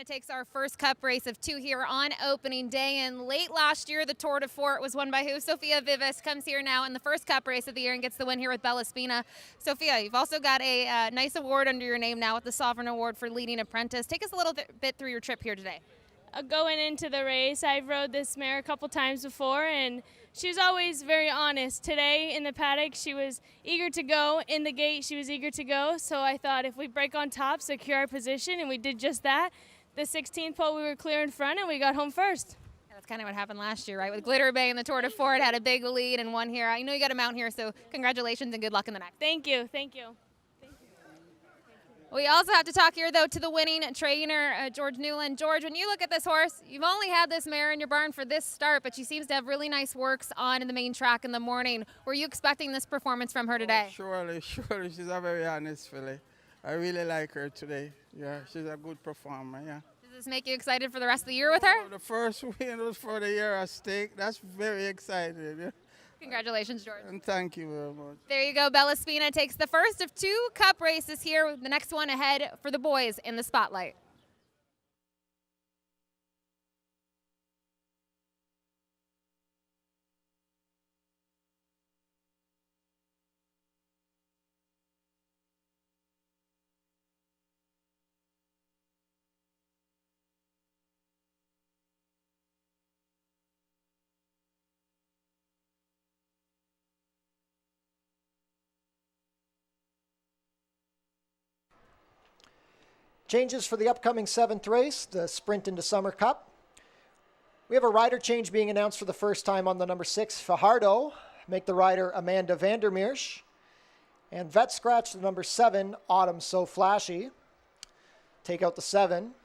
Takes our first cup race of 2 here on opening day, and late last year the Tour de Fort was won by who? Sofia Vives comes here now in the first cup race of the year and gets the win here with Bella Spina. Sofia, you've also got a nice award under your name now with the Sovereign Award for Leading Apprentice. Take us a little bit through your trip here today. Going into the race, I've rode this mare a couple times before, and she was always very honest. Today in the paddock, she was eager to go. In the gate, she was eager to go. So I thought if we break on top, secure our position, and we did just that. The 16th pole, we were clear in front, and we got home first. Yeah, that's kind of what happened last year, right? With Glitter Bay and the Tour de Fort, had a big lead and won here. I know you got a mount here, so congratulations and good luck in the next. Thank you. Thank you. We also have to talk here, though, to the winning trainer, George Newland. George, when you look at this horse, you've only had this mare in your barn for this start, but she seems to have really nice works on in the main track in the morning. Were you expecting this performance from her today? Oh, surely. She's a very honest filly. I really like her today. Yeah, she's a good performer, yeah. Does this make you excited for the rest of the year with her? Oh, the first win was for the year at stake. That's very exciting. Yeah. Congratulations, George. And thank you very much. There you go. Bella Spina takes the first of 2 cup races here. The next one ahead for the boys in the spotlight. Changes for the upcoming 7th race, the Sprint into Summer Cup. We have a rider change being announced for the first time on the number 6, Fajardo. Make the rider Amanda Vandermeersch. And vet scratch the number 7, Autumn So Flashy. Take out the 7.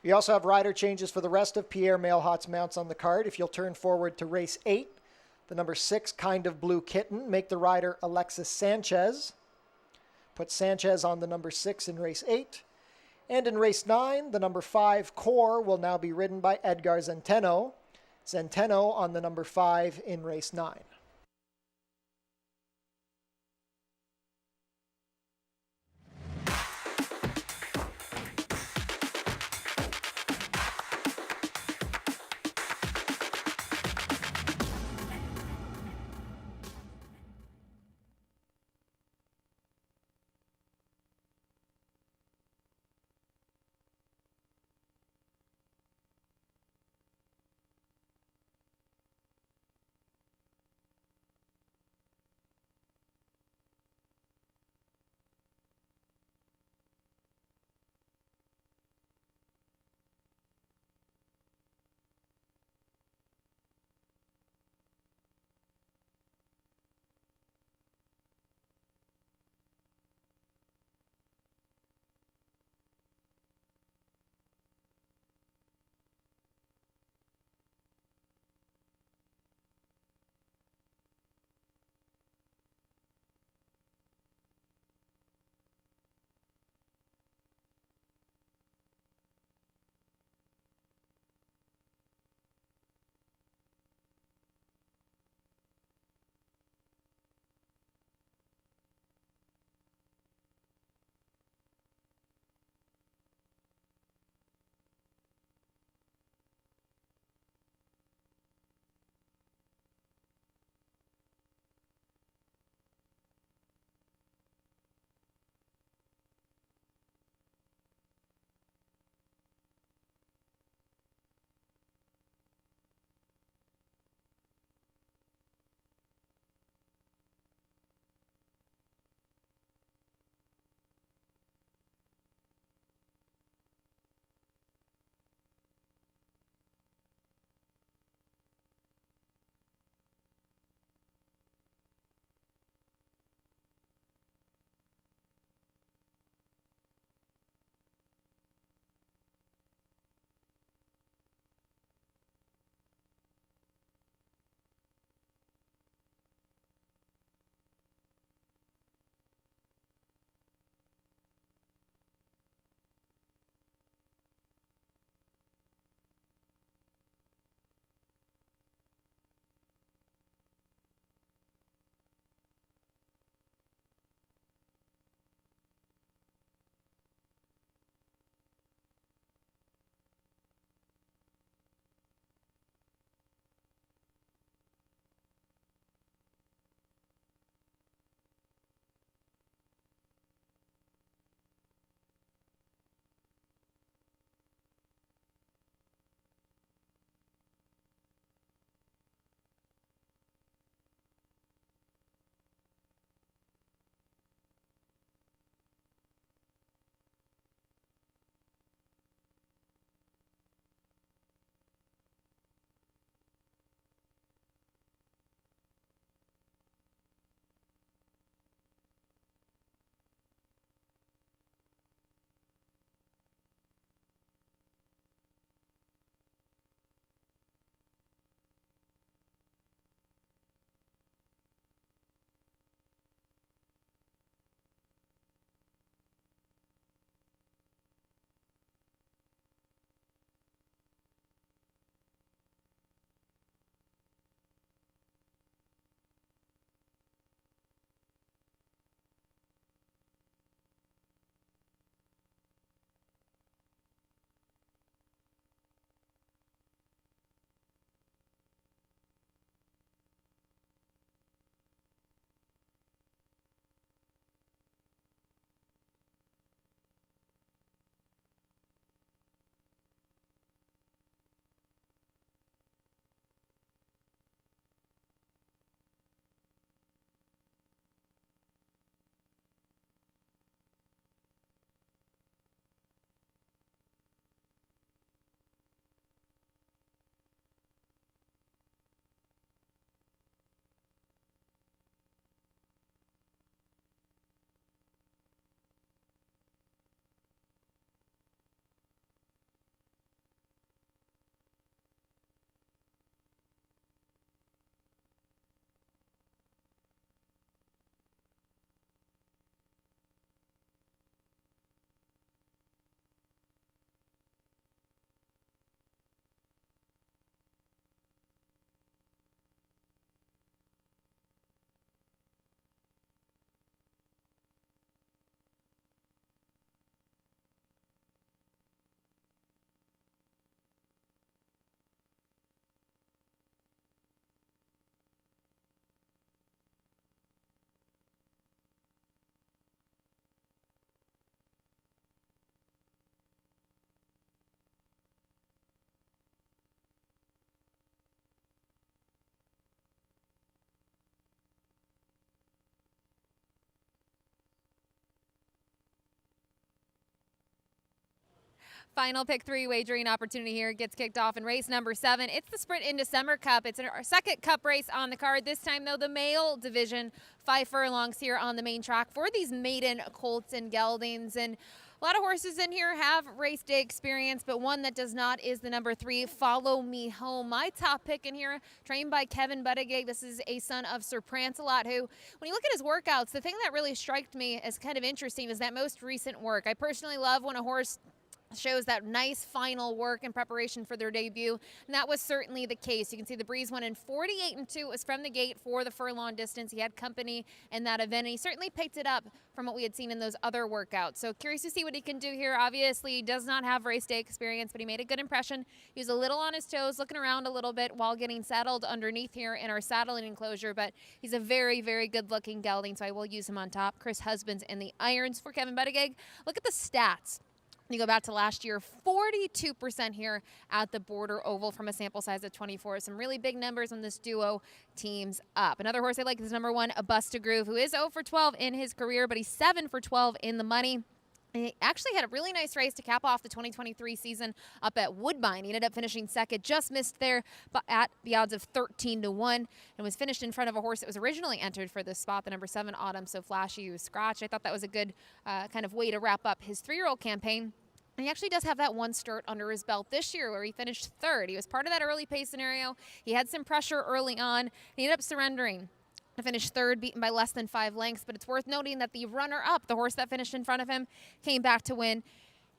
We also have rider changes for the rest of Pierre Mailhot's mounts on the card. If you'll turn forward to race 8, the number 6, Kind of Blue Kitten. Make the rider Alexis Sanchez. Put Sanchez on the number 6 in race 8. And in race 9, the number 5, Core, will now be ridden by Edgar Zenteno. Zenteno on the number 5 in race 9. Final pick 3 wagering opportunity here gets kicked off in race number 7. It's the Sprint in December Cup. It's our second Cup race on the card. This time, though, the male division, 5 furlongs here on the main track for these maiden colts and geldings. And a lot of horses in here have race day experience, but one that does not is the number 3, Follow Me Home. My top pick in here, trained by Kevin Buttigieg. This is a son of Sir Prancelot, who, when you look at his workouts, the thing that really struck me as kind of interesting is that most recent work. I personally love when a horse shows that nice final work in preparation for their debut, and that was certainly the case. You can see the Breeze won in 48-2. It was from the gate for the furlong distance. He had company in that event, and he certainly picked it up from what we had seen in those other workouts. So curious to see what he can do here. Obviously, he does not have race day experience, but he made a good impression. He was a little on his toes, looking around a little bit while getting saddled underneath here in our saddling enclosure, but he's a very, very good-looking gelding, so I will use him on top. Chris Husbands in the irons for Kevin Buttigieg. Look at the stats. You go back to last year, 42% here at the Border Oval from a sample size of 24. Some really big numbers when this duo teams up. Another horse I like is number 1, Busta Groove, who is 0 for 12 in his career, but he's 7 for 12 in the money. He actually had a really nice race to cap off the 2023 season up at Woodbine. He ended up finishing second, just missed there, but at the odds of 13-1, and was finished in front of a horse that was originally entered for this spot, the number 7, Autumn So Flashy, who was scratched. I thought that was a good kind of way to wrap up his 3-year-old campaign. And he actually does have that one start under his belt this year where he finished 3rd. He was part of that early pace scenario. He had some pressure early on, and he ended up surrendering to finish 3rd, beaten by less than 5 lengths. But it's worth noting that the runner-up, the horse that finished in front of him, came back to win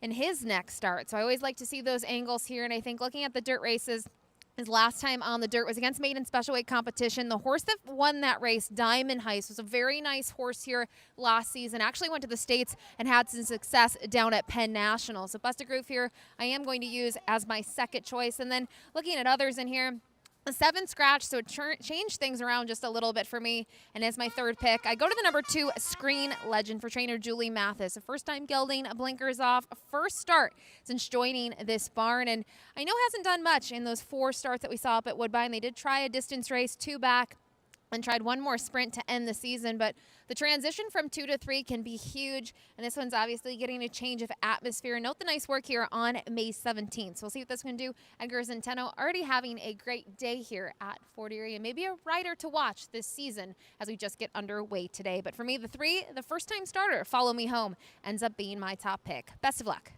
in his next start. So I always like to see those angles here, and I think looking at the dirt races, his last time on the dirt was against maiden special weight competition. The horse that won that race, Diamond Heist, was a very nice horse here last season. Actually went to the States and had some success down at Penn National. So Busta Groove here, I am going to use as my second choice. And then looking at others in here, a 7 scratch, so it changed things around just a little bit for me. And as my 3rd pick, I go to the number 2, Screen Legend for trainer Julie Mathis. A first-time gelding, blinkers off, first start since joining this barn. And I know hasn't done much in those 4 starts that we saw up at Woodbine. They did try a distance race, 2 back, and tried one more sprint to end the season, but the transition from 2 to 3 can be huge, and this one's obviously getting a change of atmosphere. Note the nice work here on May 17th. So we'll see what this can do. Edgar Centeno already having a great day here at Fort Erie, and maybe a rider to watch this season as we just get underway today. But for me, the 3, the first-time starter, Follow Me Home, ends up being my top pick. Best of luck.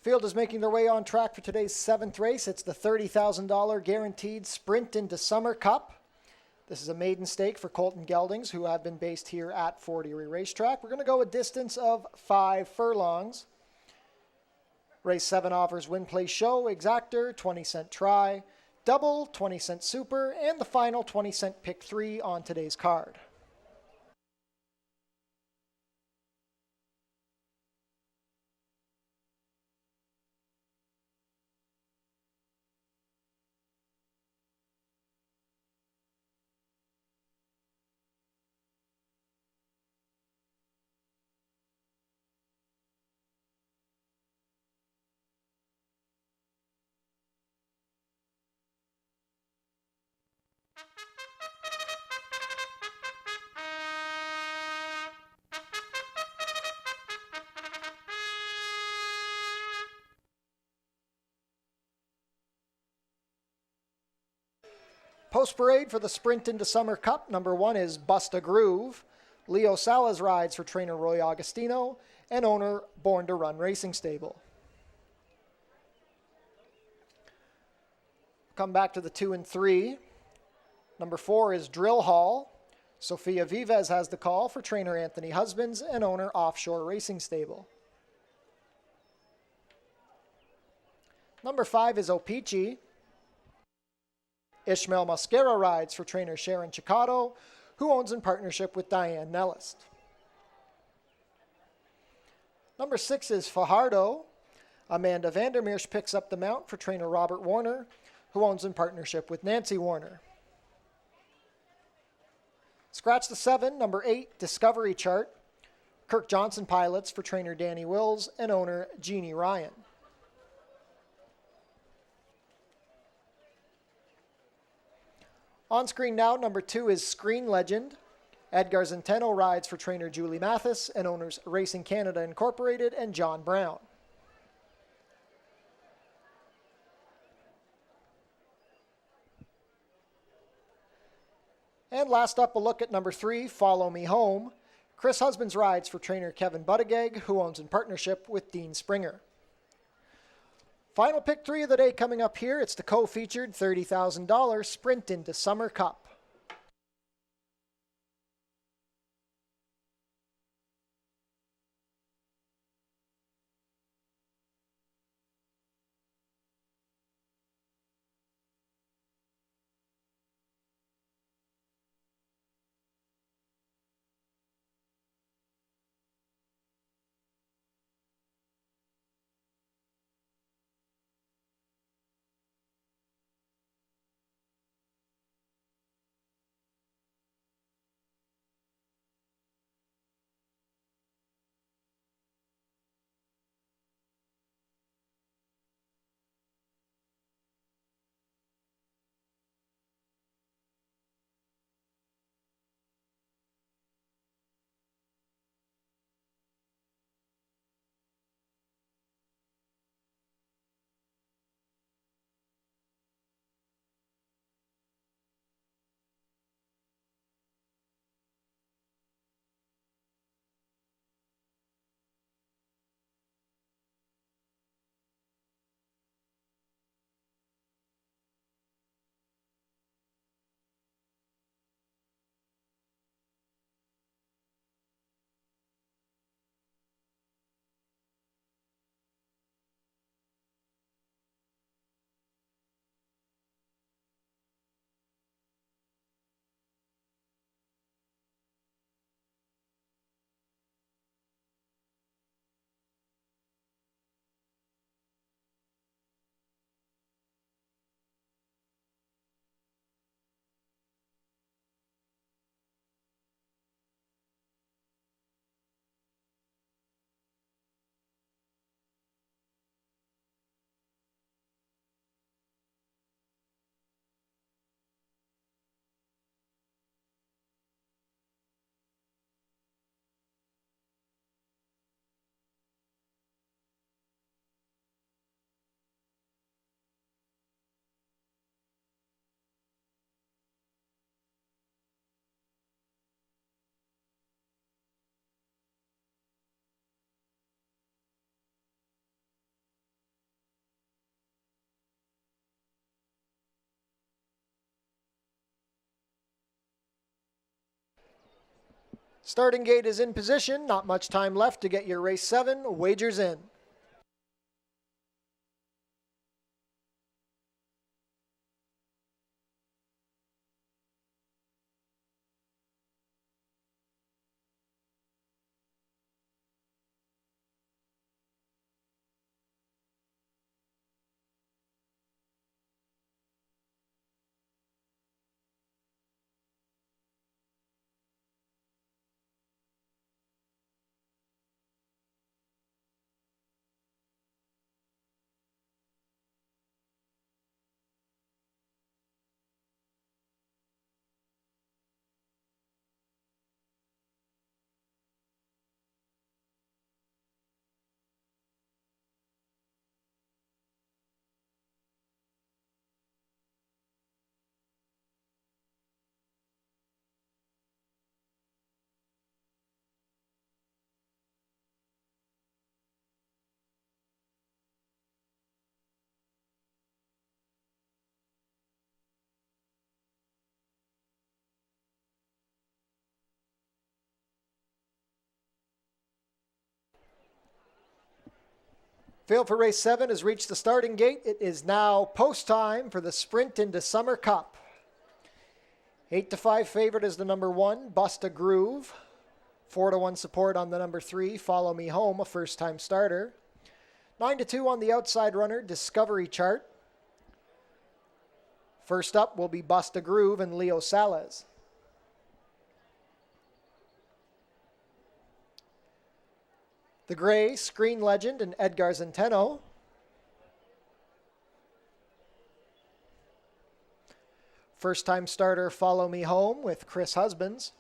Field is making their way on track for today's 7th race. It's the $30,000 guaranteed Sprint into Summer Cup. This is a maiden stake for Colton Geldings, who have been based here at Fort Erie Racetrack. We're going to go a distance of 5 furlongs. Race 7 offers win, play, show, exactor, 20-cent try, double, 20-cent super, and the final 20-cent pick 3 on today's card. Post parade for the Sprint into Summer Cup, number 1 is Bust a Groove. Leo Salas rides for trainer Roy Agostino and owner Born to Run Racing Stable. Come back to the 2 and 3. Number 4 is Drill Hall. Sofia Vives has the call for trainer Anthony Husbands and owner Offshore Racing Stable. Number 5 is Opeachy. Ishmael Mosquera rides for trainer Sharon Chicotto, who owns in partnership with Diane Nellist. Number 6 is Fajardo. Amanda Vandermeersch picks up the mount for trainer Robert Warner, who owns in partnership with Nancy Warner. Scratch the 7, number 8, Discovery Chart. Kirk Johnson pilots for trainer Danny Wills and owner Jeannie Ryan. On screen now, number 2 is Screen Legend. Edgar Zenteno rides for trainer Julie Mathis and owners Racing Canada Incorporated and John Brown. And last up, a look at number 3, Follow Me Home. Chris Husbands rides for trainer Kevin Buttigieg, who owns in partnership with Dean Springer. Final pick 3 of the day coming up here. It's the co-featured $30,000 Sprint into Summer Cup. Starting gate is in position. Not much time left to get your race 7 wagers in. Field for race 7 has reached the starting gate. It is now post time for the sprint into Summer Cup. 8-5 favorite is the number 1, Bust a Groove. 4-1 support on the number 3, Follow Me Home, a first-time starter. 9-2 on the outside runner, Discovery Chart. First up will be Bust a Groove and Leo Salas. The gray, Screen Legend and Edgar Zenteno. First-time starter Follow Me Home with Chris Husbands.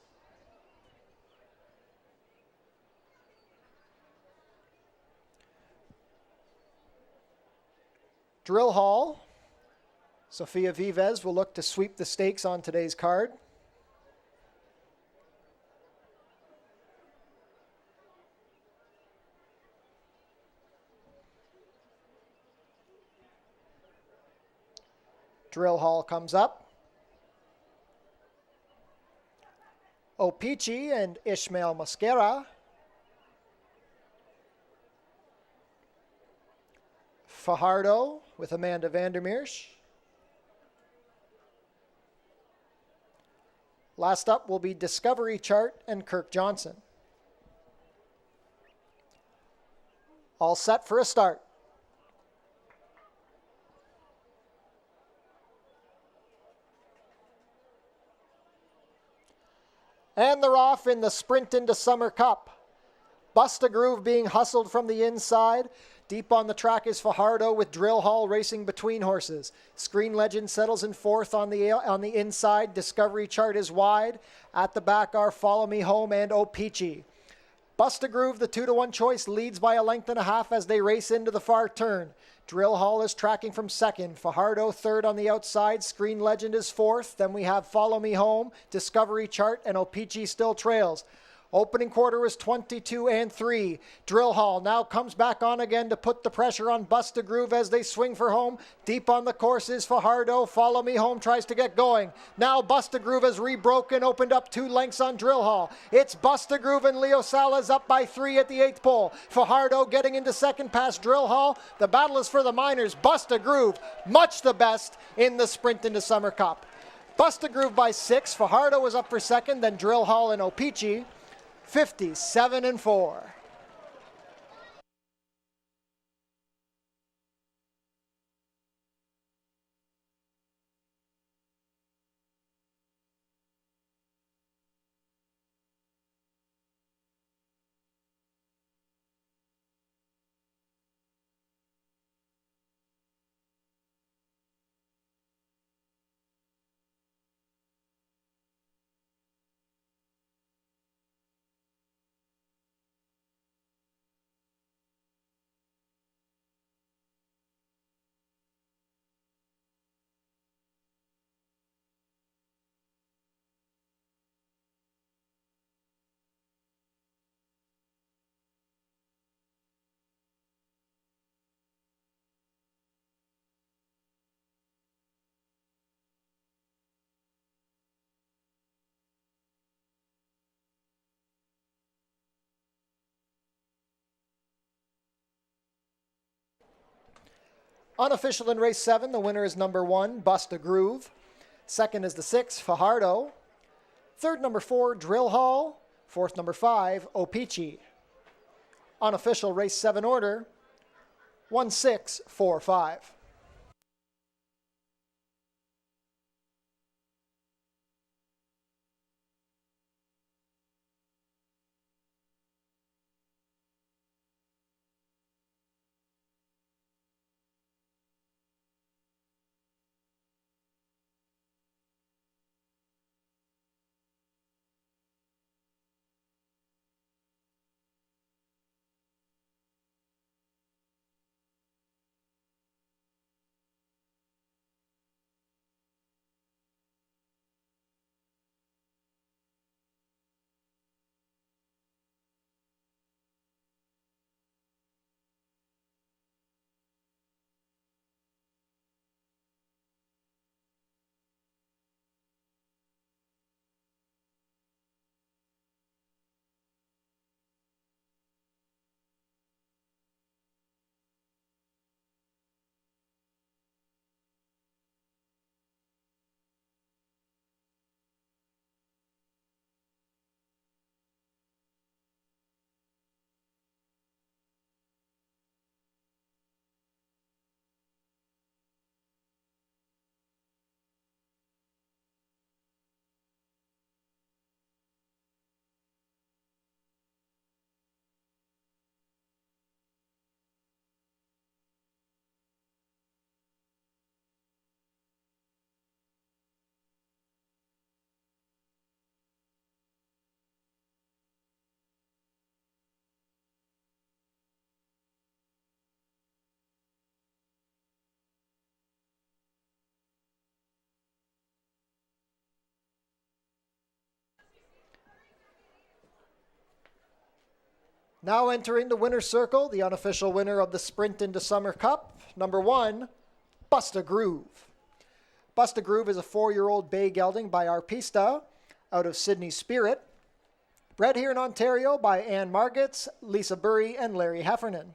Drill Hall. Sofia Vives will look to sweep the stakes on today's card. Drill Hall comes up. Opeachy and Ishmael Mosquera. Fajardo with Amanda Vandermeersch. Last up will be Discovery Chart and Kirk Johnson. All set for a start. And they're off in the sprint into Summer Cup. Bust a Groove being hustled from the inside. Deep on the track is Fajardo with Drill Hall racing between horses. Screen Legend settles in fourth on the inside. Discovery Chart is wide. At the back are Follow Me Home and Opeachy. Bust a Groove, the 2-1 choice, leads by a length and a half as they race into the far turn. Drill Hall is tracking from second. Fajardo third on the outside. Screen Legend is fourth. Then we have Follow Me Home, Discovery Chart, and Opeachy still trails. Opening quarter was 22-3. Drill Hall now comes back on again to put the pressure on Bust a Groove as they swing for home. Deep on the course is Fajardo. Follow Me Home tries to get going. Now Bust a Groove has rebroken, opened up 2 lengths on Drill Hall. It's Bust a Groove and Leo Salas up by 3 at the 8th pole. Fajardo getting into second past Drill Hall. The battle is for the minors. Bust a Groove, much the best in the sprint into Summer Cup. Bust a Groove by 6. Fajardo was up for second, then Drill Hall and Opeachy. 57-4. Unofficial in race 7, the winner is number 1, Bust a Groove. Second is the 6, Fajardo. Third, number 4, Drill Hall. Fourth, number 5, Opeachy. Unofficial race 7 order, 1-6-4-5. Now entering the winner's circle, the unofficial winner of the Sprint into Summer Cup, number 1, Busta Groove. Busta Groove is a 4-year-old bay gelding by Arpista out of Sydney Spirit, bred here in Ontario by Anne Margetts, Lisa Burry, and Larry Heffernan.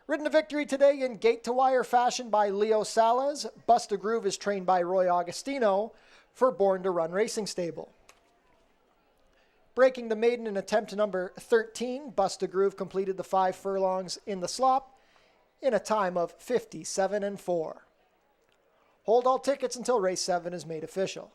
Ridden to victory today in gate-to-wire fashion by Leo Salas, Busta Groove is trained by Roy Augustino for Born to Run Racing Stable. Breaking the maiden in attempt number 13, Busta Groove completed the 5 furlongs in the slop in a time of 57-4. Hold all tickets until race 7 is made official.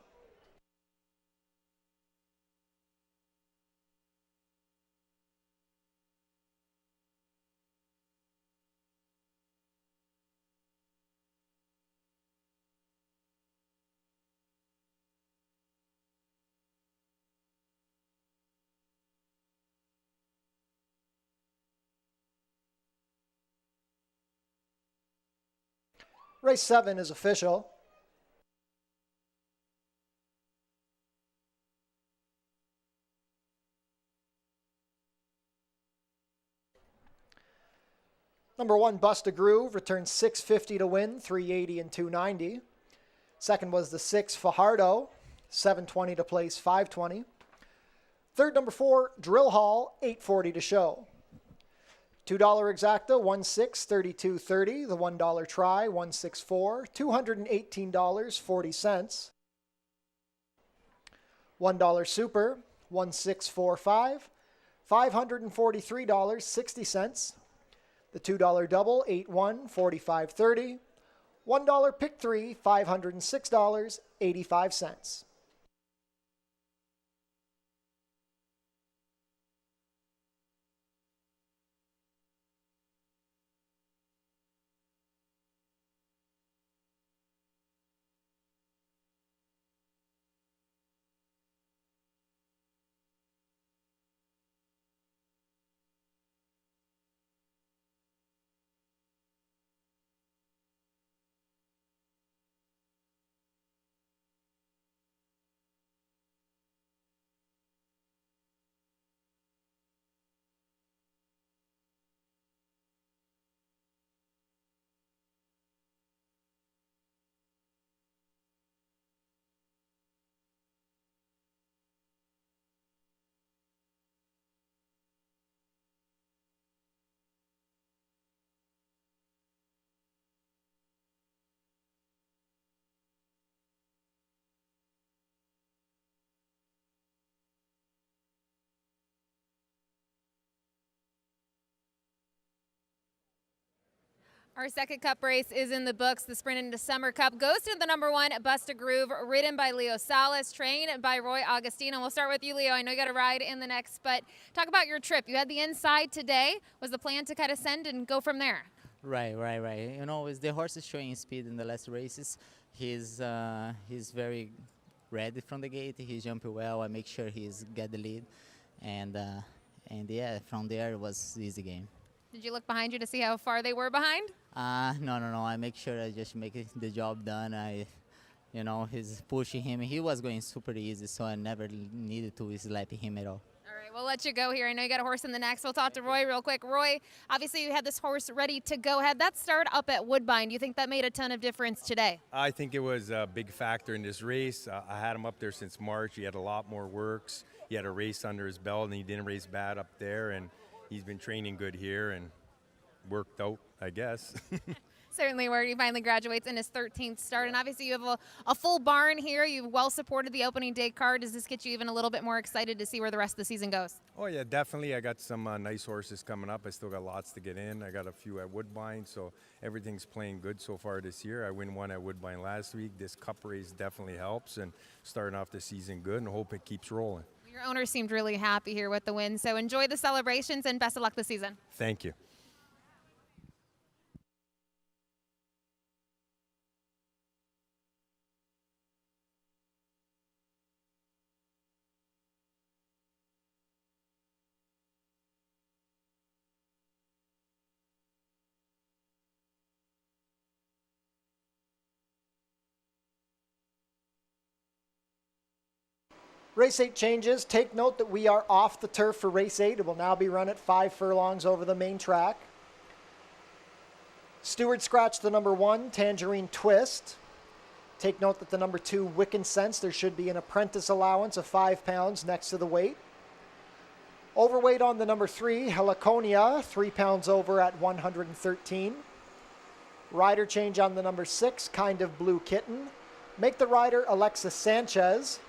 Race 7 is official. Number 1, Busta Groove, returned $650 to win, $380 and $290. Second was the 6, Fajardo, $720 to place, $520. Third, number 4, Drill Hall, $840 to show. $2 exacta, $1632.30. The $1 try, $164, $218.40. $1 super, $1645, $543.60. The $2 double, $81, $45.30. $1 pick 3, $506.85. Our second Cup race is in the books. The Sprint into Summer Cup goes to the number 1, Busta Groove, ridden by Leo Salas, trained by Roy Augustino. We'll start with you, Leo. I know you got a ride in the next, but talk about your trip. You had the inside today. Was the plan to kind of send and go from there? Right. You know, the horse is showing speed in the last races. He's very ready from the gate. He's jumping well. I make sure he's get the lead, and yeah, from there it was easy game. Did you look behind you to see how far they were behind? No. I make sure I just make the job done. He's pushing him. He was going super easy, so I never needed to slap him at all. All right, we'll let you go here. I know you got a horse in the next. We'll talk to Roy real quick. Roy, obviously you had this horse ready to go. Had that start up at Woodbine. Do you think that made a ton of difference today? I think it was a big factor in this race. I had him up there since March. He had a lot more works. He had a race under his belt, and he didn't race bad up there. And he's been training good here and worked out, I guess. Certainly, where he finally graduates in his 13th start. And obviously you have a full barn here. You've well supported the opening day card. Does this get you even a little bit more excited to see where the rest of the season goes? Oh, yeah, definitely. I got some nice horses coming up. I still got lots to get in. I got a few at Woodbine, so everything's playing good so far this year. I win one at Woodbine last week. This Cup race definitely helps, and starting off the season good, and hope it keeps rolling. Your owner seemed really happy here with the win, so enjoy the celebrations and best of luck this season. Thank you. Race 8 changes. Take note that we are off the turf for race 8. It will now be run at 5 furlongs over the main track. Stewart scratched the number 1, Tangerine Twist. Take note that the number 2, Wiccan Sense, there should be an apprentice allowance of 5 pounds next to the weight. Overweight on the number 3, Heliconia, 3 pounds over at 113. Rider change on the number 6, Kind of Blue Kitten. Make the rider Alexis Sanchez.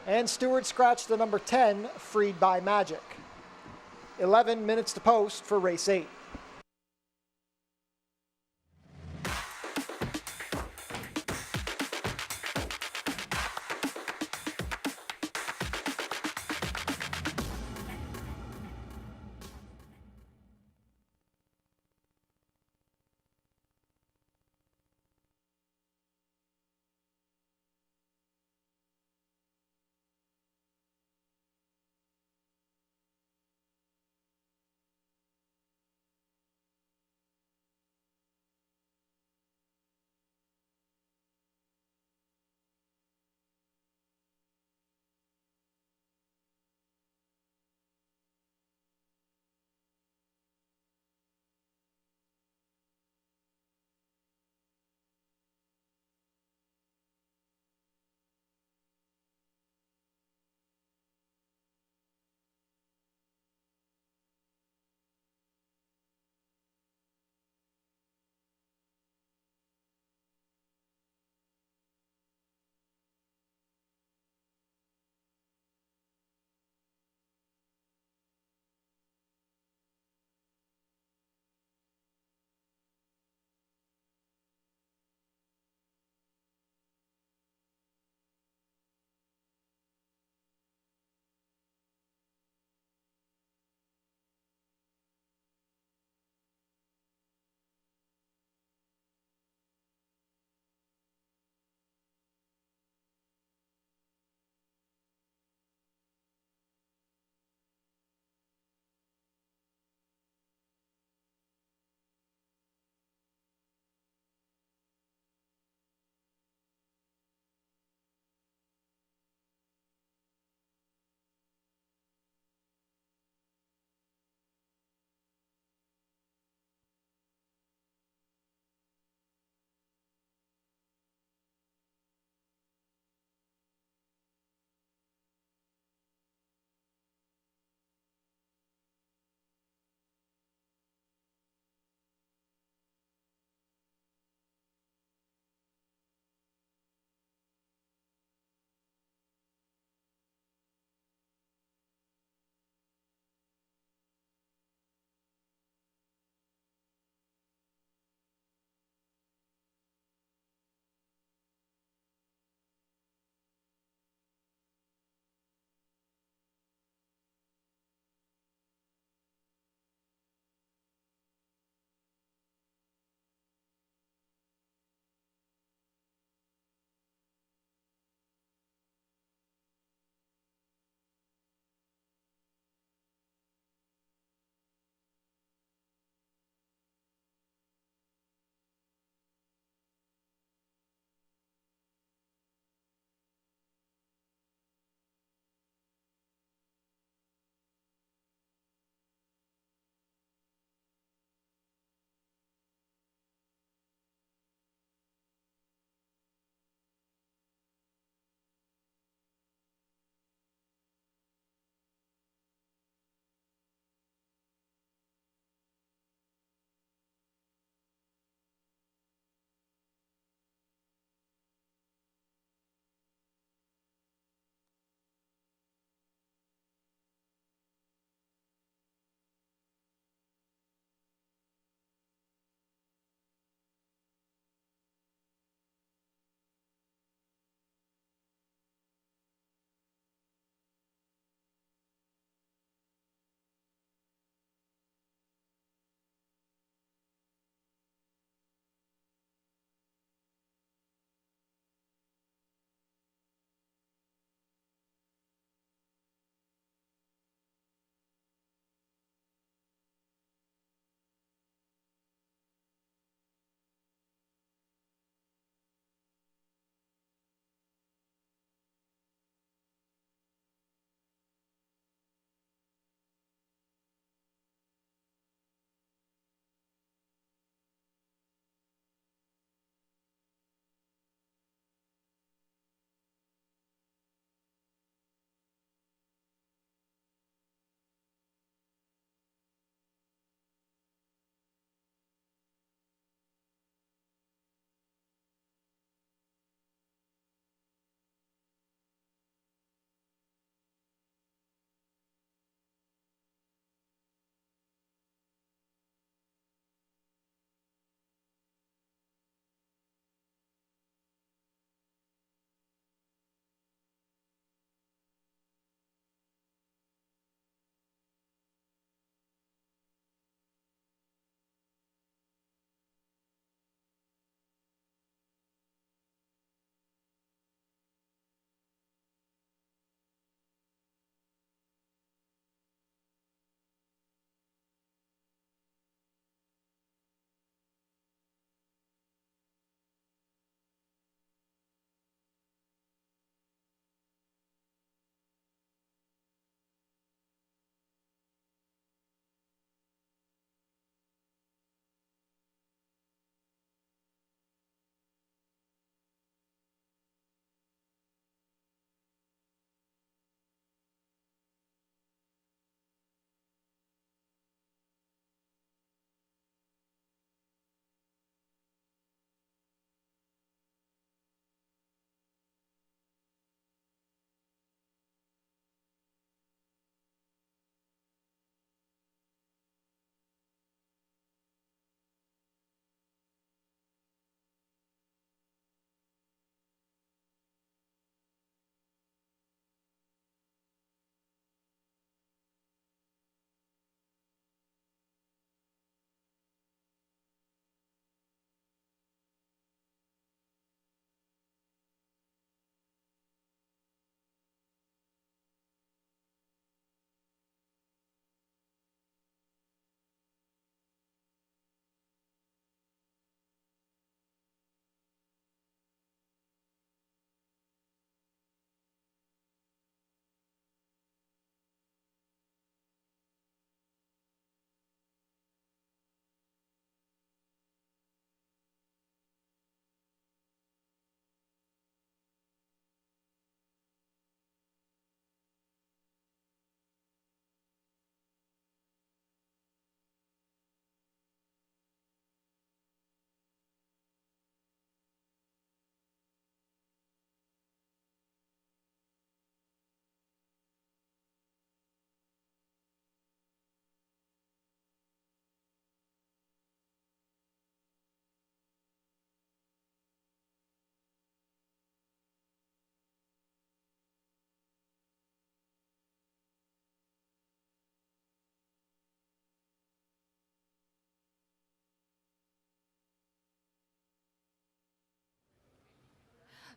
And Stewart scratched the number 10, Freed by Magic. 11 minutes to post for race 8.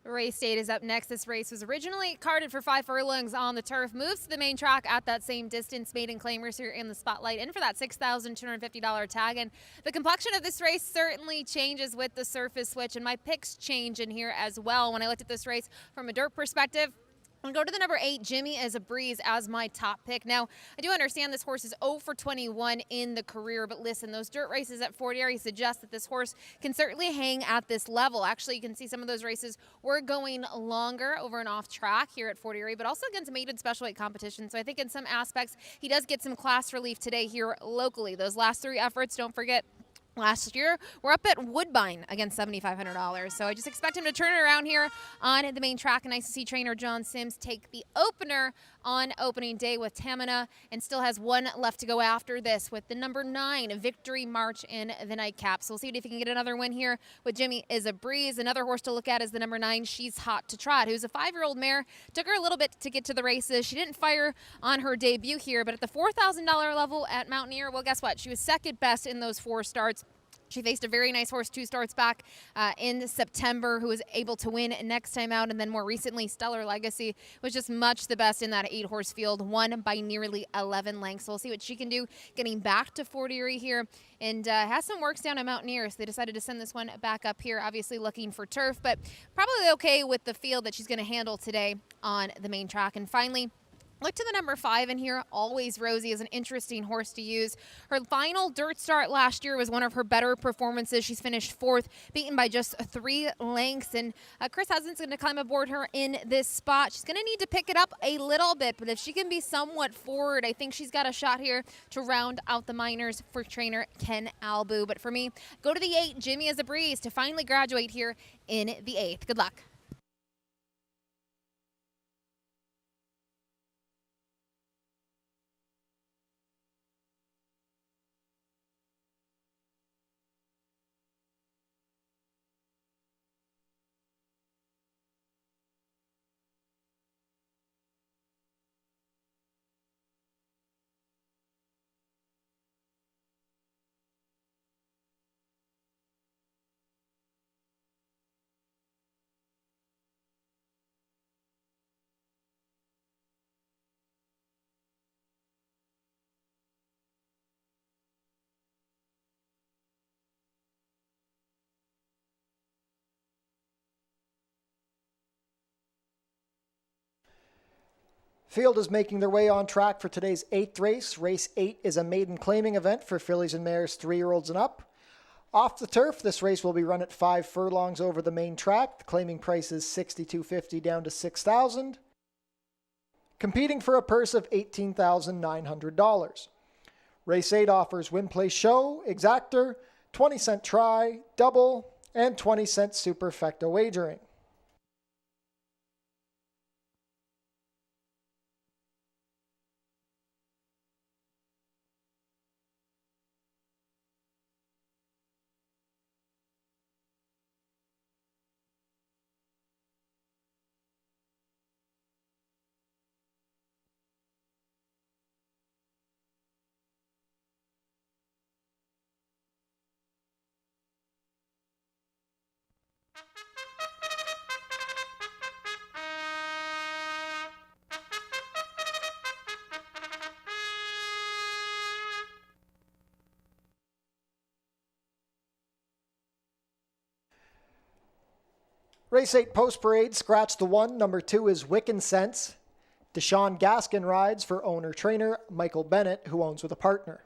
Race 8 is up next. This race was originally carded for 5 furlongs on the turf, moves to the main track at that same distance. Maiden Claimers here in the spotlight, in for that $6,250 tag. And the complexion of this race certainly changes with the surface switch, and my picks change in here as well. When I looked at this race from a dirt perspective, I'll go to the number 8, Jimmy as a Breeze, as my top pick. Now, I do understand this horse is 0 for 21 in the career, but listen, those dirt races at Fort Erie suggest that this horse can certainly hang at this level. Actually, you can see some of those races were going longer over and off track here at Fort Erie, but also against maiden special weight competition. So I think in some aspects, he does get some class relief today here locally. Those last 3 efforts, don't forget, last year, we're up at Woodbine against $7,500. So I just expect him to turn it around here on the main track. And nice to see trainer John Sims take the opener on opening day with Tamina, and still has 1 left to go after this with the number 9, Victory March in the nightcap. So we'll see if he can get another win here with Jimmy is a Breeze. Another horse to look at is the number 9, She's Hot to Trot, who's a 5-year-old mare. Took her a little bit to get to the races. She didn't fire on her debut here, but at the $4,000 level at Mountaineer, well, guess what? She was second best in those 4 starts. She faced a very nice horse 2 starts back in September, who was able to win next time out. And then more recently, Stellar Legacy was just much the best in that 8-horse field, won by nearly 11 lengths. So we'll see what she can do getting back to Fort Erie here, and has some works down at Mountaineer. So they decided to send this one back up here, obviously looking for turf, but probably okay with the field that she's going to handle today on the main track. And finally, look to the number 5 in here. Always Rosie is an interesting horse to use. Her final dirt start last year was one of her better performances. She's finished 4th, beaten by just 3 lengths. And Chris Husband's going to climb aboard her in this spot. She's going to need to pick it up a little bit, but if she can be somewhat forward, I think she's got a shot here to round out the minors for trainer Ken Albu. But for me, go to the 8, Jimmy is a Breeze, to finally graduate here in the 8th. Good luck. Field is making their way on track for today's 8th race. Race 8 is a maiden claiming event for fillies and mares 3-year-olds and up. Off the turf, this race will be run at 5 furlongs over the main track. The claiming price is $6,250 down to $6,000. Competing for a purse of $18,900. Race 8 offers win, play, show, exactor, 20-cent try, double, and 20-cent superfecta wagering. Race 8 post parade, scratch the 1. Number 2 is Wiccan Sense. Deshaun Gaskin rides for owner-trainer Michael Bennett, who owns with a partner.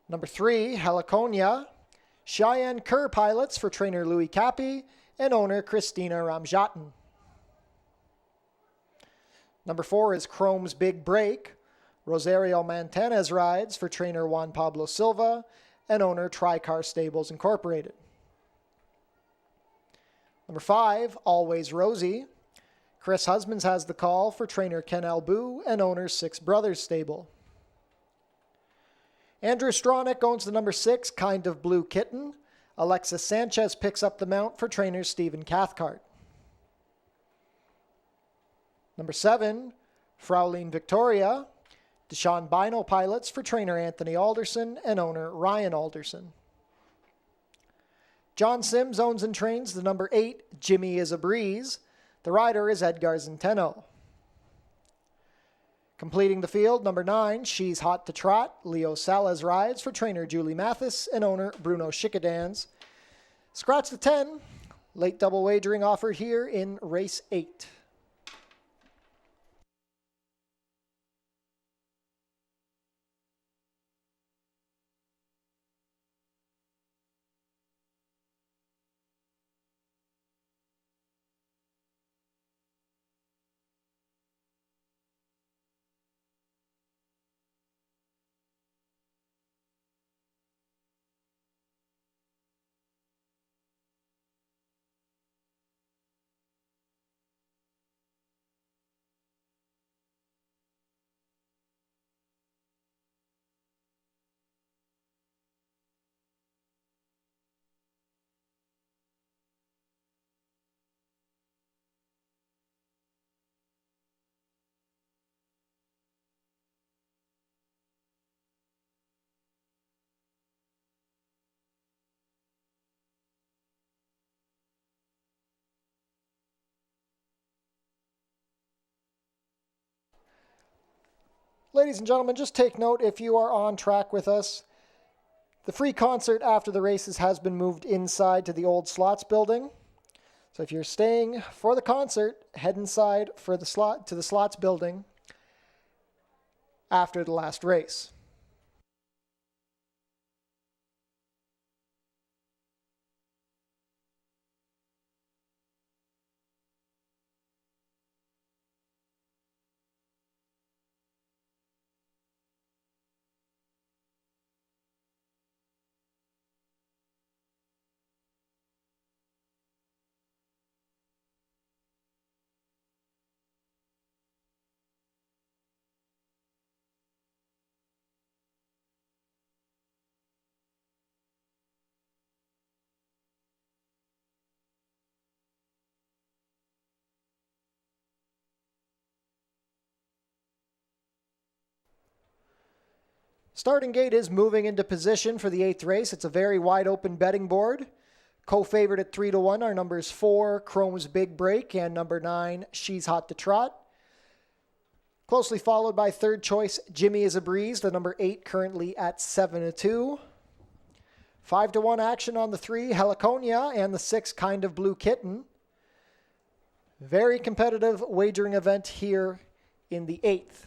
Number 3, Heliconia. Cheyenne Kerr pilots for trainer Louis Cappy and owner Christina Ramjatin. Number 4 is Chrome's Big Break. Rosario Mantanez rides for trainer Juan Pablo Silva and owner Tricar Stables Incorporated. Number 5, Always Rosie. Chris Husbands has the call for trainer Ken Albu and owner Six Brothers Stable. Andrew Stronach owns the number 6, Kind of Blue Kitten. Alexis Sanchez picks up the mount for trainer Stephen Cathcart. Number 7, Fraulein Victoria. Deshaun Bino pilots for trainer Anthony Alderson and owner Ryan Alderson. John Sims owns and trains the number 8, Jimmy is a Breeze. The rider is Edgar Zenteno. Completing the field, number 9, She's Hot to Trot. Leo Salas rides for trainer Julie Mathis and owner Bruno Schickadans. Scratch the 10. Late double wagering offered here in race 8. Ladies and gentlemen, just take note if you are on track with us. The free concert after the races has been moved inside to the old slots building. So if you're staying for the concert, head inside for the slots building after the last race. Starting gate is moving into position for the 8th race. It's a very wide open betting board. Co-favored at 3-1 are numbers 4, Chrome's Big Break, and number 9, She's Hot to Trot. Closely followed by third choice, Jimmy is a Breeze, the number 8 currently at 7-2. 5-1 action on the 3, Heliconia, and the 6, Kind of Blue Kitten. Very competitive wagering event here in the 8th.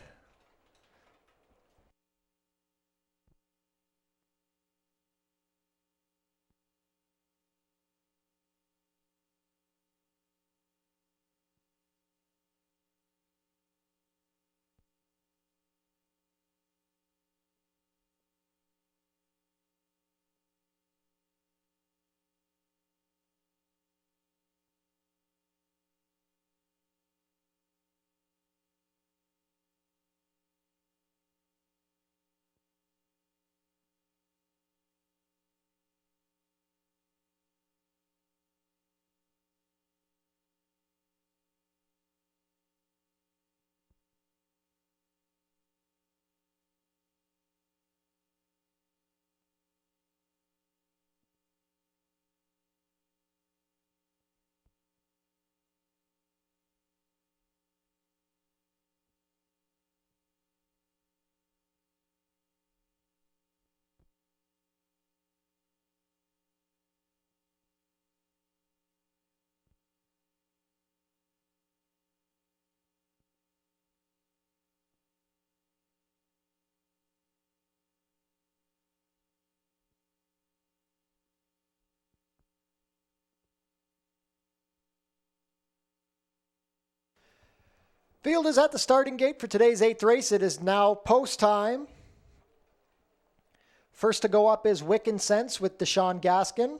Field is at the starting gate for today's 8th race. It is now post time. First to go up is Wiccan Sense with Deshaun Gaskin.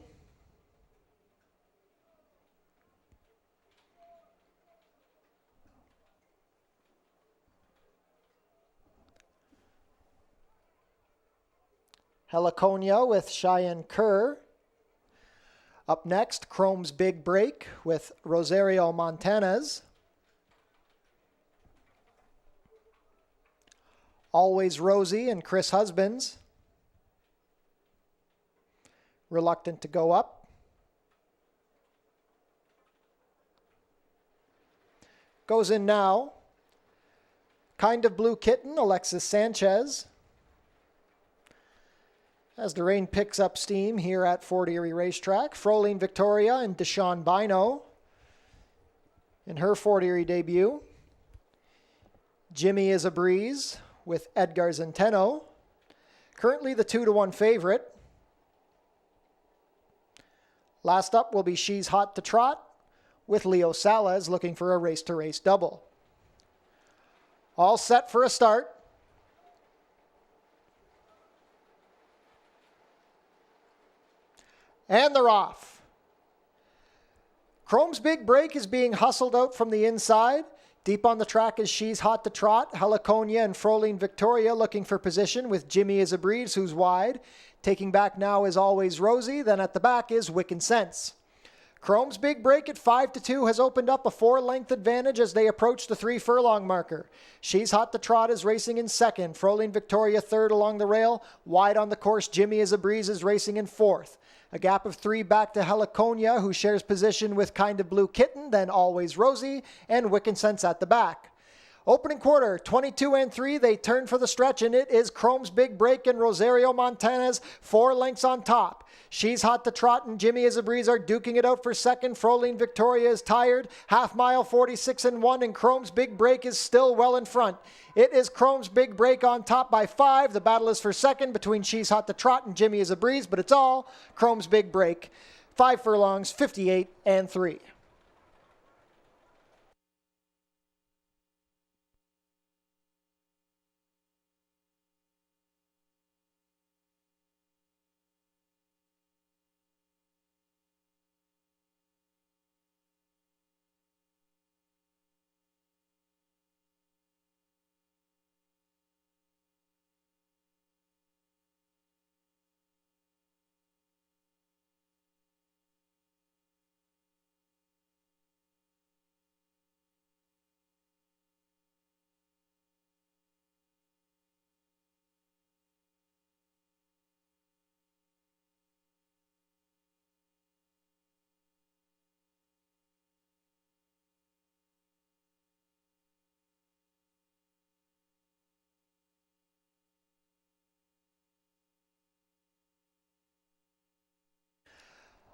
Heliconia with Cheyenne Kerr. Up next, Chrome's Big Break with Rosario Montanez. Always Rosie and Chris Husbands. Reluctant to go up. Goes in now. Kind of Blue Kitten, Alexis Sanchez. As the rain picks up steam here at Fort Erie Racetrack, Froline Victoria and Deshawn Bino in her Fort Erie debut. Jimmy is a Breeze with Edgar Zenteno. Currently the 2-1 favorite. Last up will be She's Hot to Trot with Leo Salas looking for a race-to-race double. All set for a start. And they're off. Chrome's Big Break is being hustled out from the inside. Deep on the track is She's Hot to Trot, Heliconia and Froline Victoria looking for position with Jimmy is a Breeze who's wide. Taking back now is Always Rosie, then at the back is Wiccan Sense. Chrome's Big Break at 5-2 has opened up a 4-length advantage as they approach the 3-furlong marker. She's Hot to Trot is racing in second. Froline Victoria third along the rail. Wide on the course, Jimmy is a Breeze is racing in fourth. A gap of 3 back to Heliconia, who shares position with Kind of Blue Kitten, then Always Rosie, and Wiccan Sense at the back. Opening quarter, 22-3, they turn for the stretch, and it is Chrome's Big Break and Rosario Montana's 4 lengths on top. She's Hot to Trot and Jimmy is a Breeze are duking it out for second. Froline Victoria is tired. Half mile 46-1, and Chrome's Big Break is still well in front. It is Chrome's Big Break on top by 5. The battle is for second between She's Hot to Trot and Jimmy is a Breeze, but it's all Chrome's Big Break. 5 furlongs, 58-3.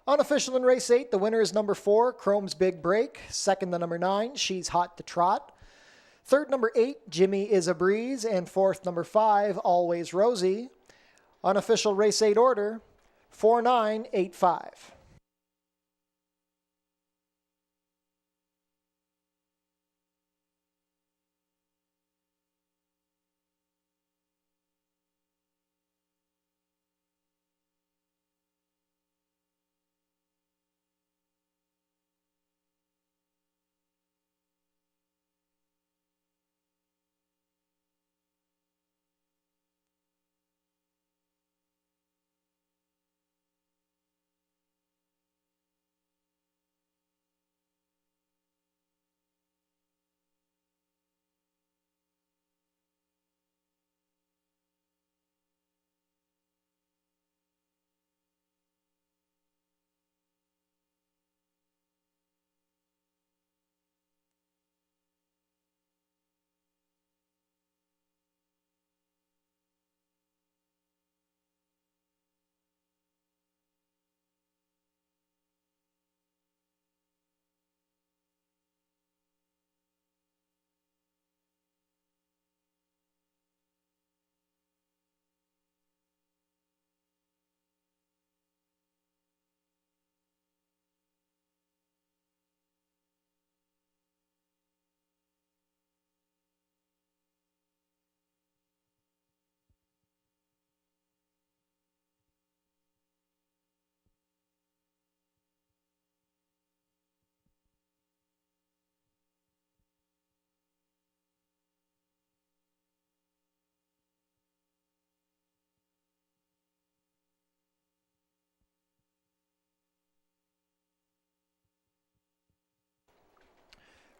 Unofficial in race 8, the winner is number 4, Chrome's Big Break. Second, the number 9, She's Hot to Trot. Third, number 8, Jimmy is a Breeze. And fourth, number 5, Always Rosie. Unofficial race 8 order, 4-9-8-5.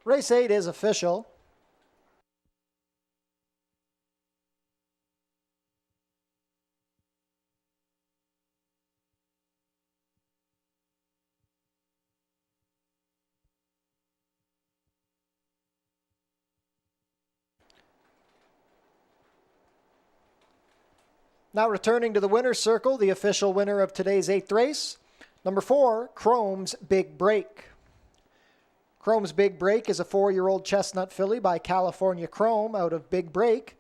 Race 8 is official. Now returning to the winner's circle, the official winner of today's 8th race, number 4, Chrome's Big Break. Chrome's Big Break is a 4-year-old chestnut filly by California Chrome out of Big Break.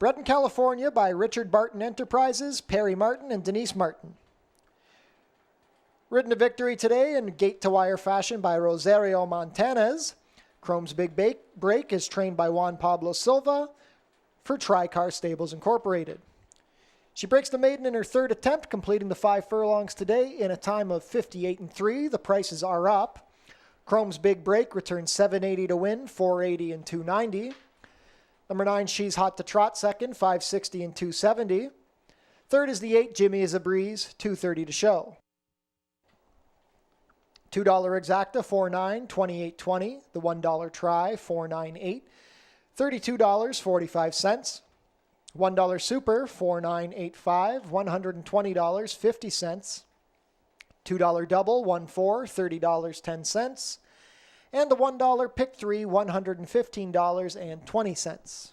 Bred in California by Richard Barton Enterprises, Perry Martin, and Denise Martin. Ridden to victory today in gate-to-wire fashion by Rosario Montanez. Chrome's Big Break is trained by Juan Pablo Silva for Tricar Stables Incorporated. She breaks the maiden in her 3rd attempt, completing the 5 furlongs today in a time of 58-3. The prices are up. Chrome's Big Break returns $780 to win, $480 and $290. Number 9, She's Hot to Trot second, $560 and $270. Third is the 8, Jimmy is a Breeze, $230 to show. $2 exacta, $4.9, $28.20. The $1 try, $4.98. $32.45. $1 super, $4.985. $120.50. $2 double, $1.4, $30.10. And the $1 pick 3, $115.20.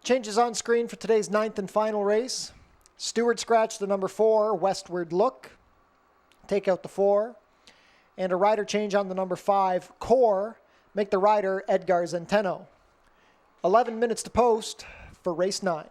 Changes on screen for today's 9th and final race. Stewart scratch the number 4, Westward Look. Take out the 4. And a rider change on the number 5, Core. Make the rider Edgar Zenteno. 11 minutes to post for race 9.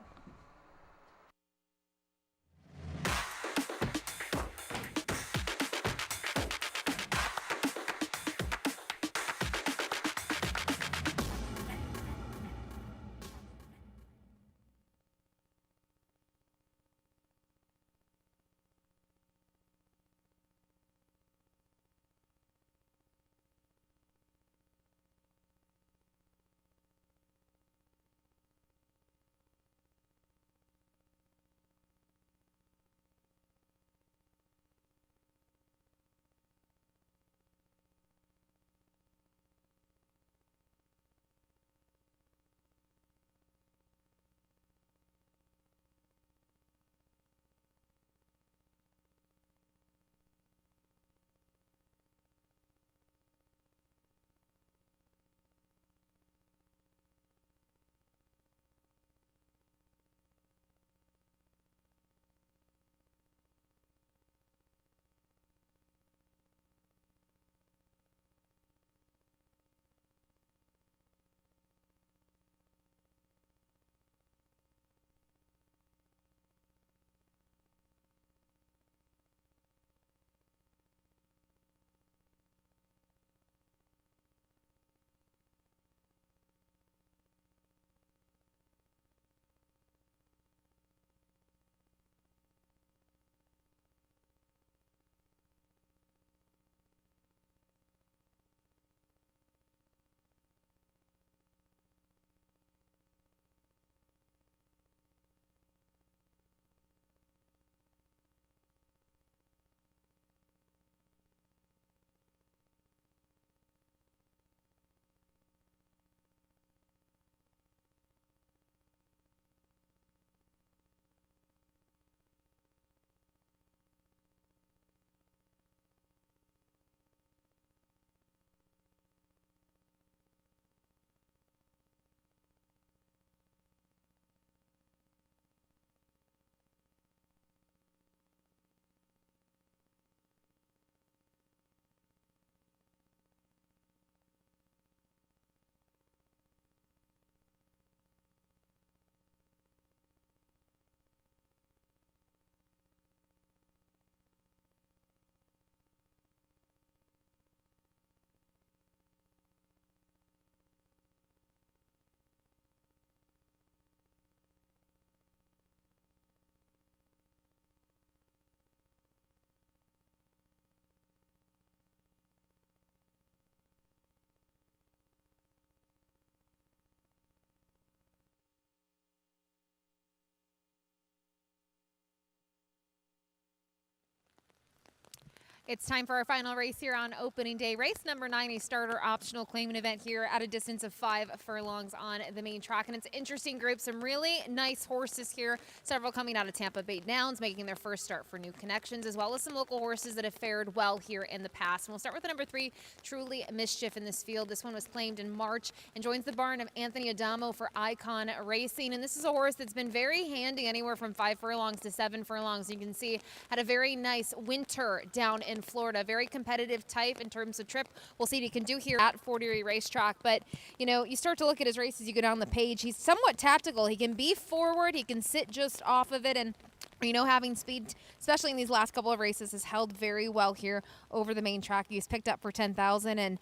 It's time for our final race here on opening day. Race number 9, a starter optional claimant event here at a distance of 5 furlongs on the main track. And it's an interesting group, some really nice horses here. Several coming out of Tampa Bay Downs, making their first start for new connections, as well as some local horses that have fared well here in the past. And we'll start with the number 3, Truly Mischief in this field. This one was claimed in March and joins the barn of Anthony Adamo for Icon Racing. And this is a horse that's been very handy, anywhere from 5 furlongs to 7 furlongs. You can see had a very nice winter down in Florida. Very competitive type in terms of trip. We'll see what he can do here at Fort Erie Racetrack. But, you know, you start to look at his races, you go down the page. He's somewhat tactical. He can be forward. He can sit just off of it. And, you know, having speed, especially in these last couple of races, has held very well here over the main track. He's picked up for 10,000. And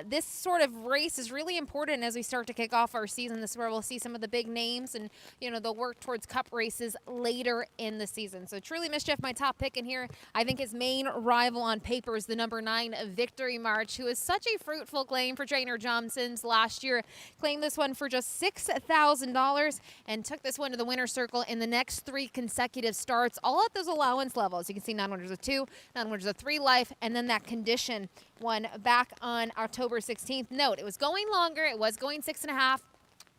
this sort of race is really important as we start to kick off our season. This is where we'll see some of the big names, and, you know, they'll work towards cup races later in the season. So Truly Mischief, my top pick in here. I think his main rival on paper is the number 9, Victory March, who is such a fruitful claim for trainer John Sims last year. Claimed this one for just $6,000 and took this one to the winner's circle in the next 3 consecutive starts, all at those allowance levels. You can see non-winners of 2, non-winners of 3 life, and then that condition one back on October 16th. Note, it was going longer. It was going 6.5.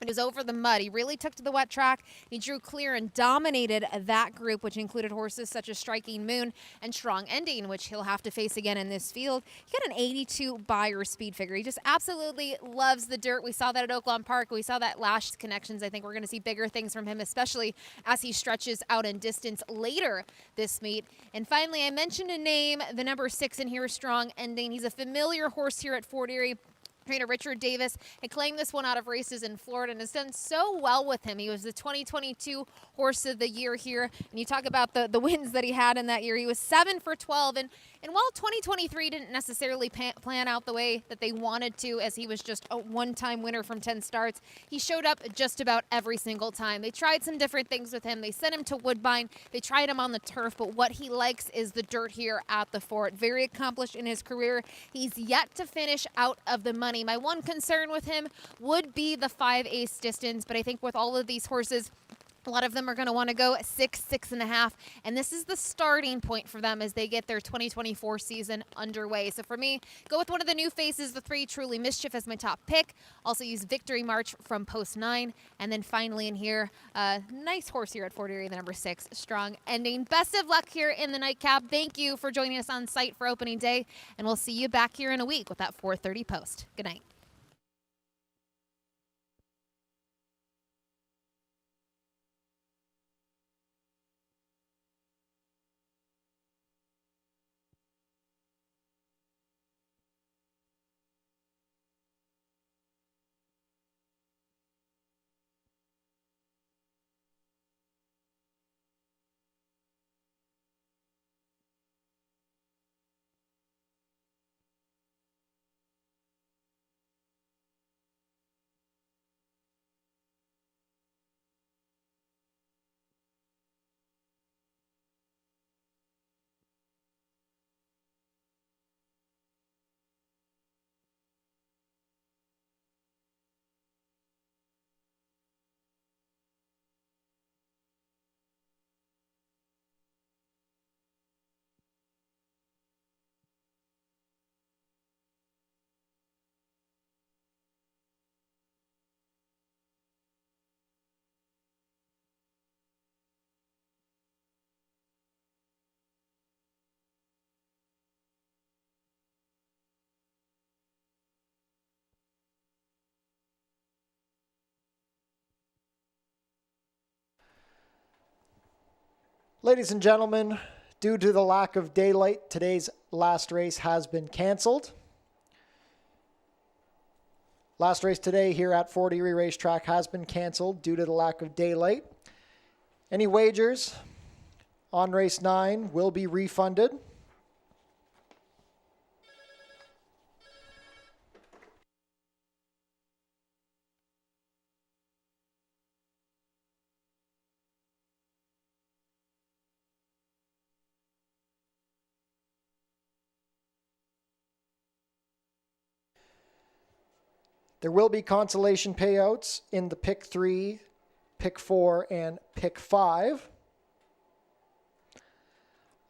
It was over the mud. He really took to the wet track. He drew clear and dominated that group, which included horses such as Striking Moon and Strong Ending, which he'll have to face again in this field. He got an 82 Beyer speed figure. He just absolutely loves the dirt. We saw that at Oaklawn Park. We saw that last connections. I think we're going to see bigger things from him, especially as he stretches out in distance later this meet. And finally, I mentioned a name, the number 6 in here, Strong Ending. He's a familiar horse here at Fort Erie. Trainer Richard Davis had claimed this one out of races in Florida and has done so well with him. He was the 2022 Horse of the Year here. And you talk about the wins that he had in that year. He was 7 for 12. And while 2023 didn't necessarily plan out the way that they wanted to, as he was just a one-time winner from 10 starts, he showed up just about every single time. They tried some different things with him. They sent him to Woodbine. They tried him on the turf. But what he likes is the dirt here at the Fort. Very accomplished in his career. He's yet to finish out of the money. My one concern with him would be the 5/8 distance, but I think with all of these horses, a lot of them are going to want to go 6, 6.5, and this is the starting point for them as they get their 2024 season underway. So for me, go with one of the new faces, the 3, Truly Mischief, as my top pick. Also use Victory March from post 9, and then finally in here, nice horse here at Fort Erie, the number 6, Strong Ending. Best of luck here in the nightcap. Thank you for joining us on site for opening day, and we'll see you back here in a week with that 4:30 post. Good night. Ladies and gentlemen, due to the lack of daylight, today's last race has been canceled. Last race today here at Fort Erie Racetrack has been canceled due to the lack of daylight. Any wagers on race 9 will be refunded. There will be consolation payouts in the pick 3, pick 4, and pick 5.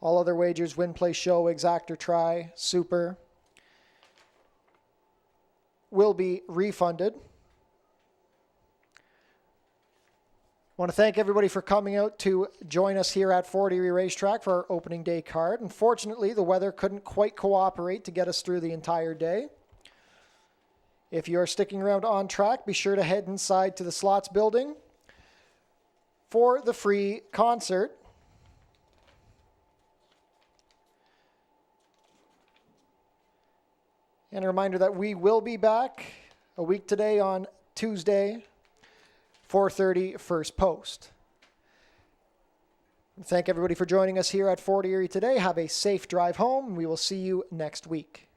All other wagers, win, play, show, exact, or try, super, will be refunded. I want to thank everybody for coming out to join us here at Fort Erie Racetrack for our opening day card. Unfortunately, the weather couldn't quite cooperate to get us through the entire day. If you are sticking around on track, be sure to head inside to the slots building for the free concert. And a reminder that we will be back a week today on Tuesday, 4:30 first post. Thank everybody for joining us here at Fort Erie today. Have a safe drive home, and we will see you next week.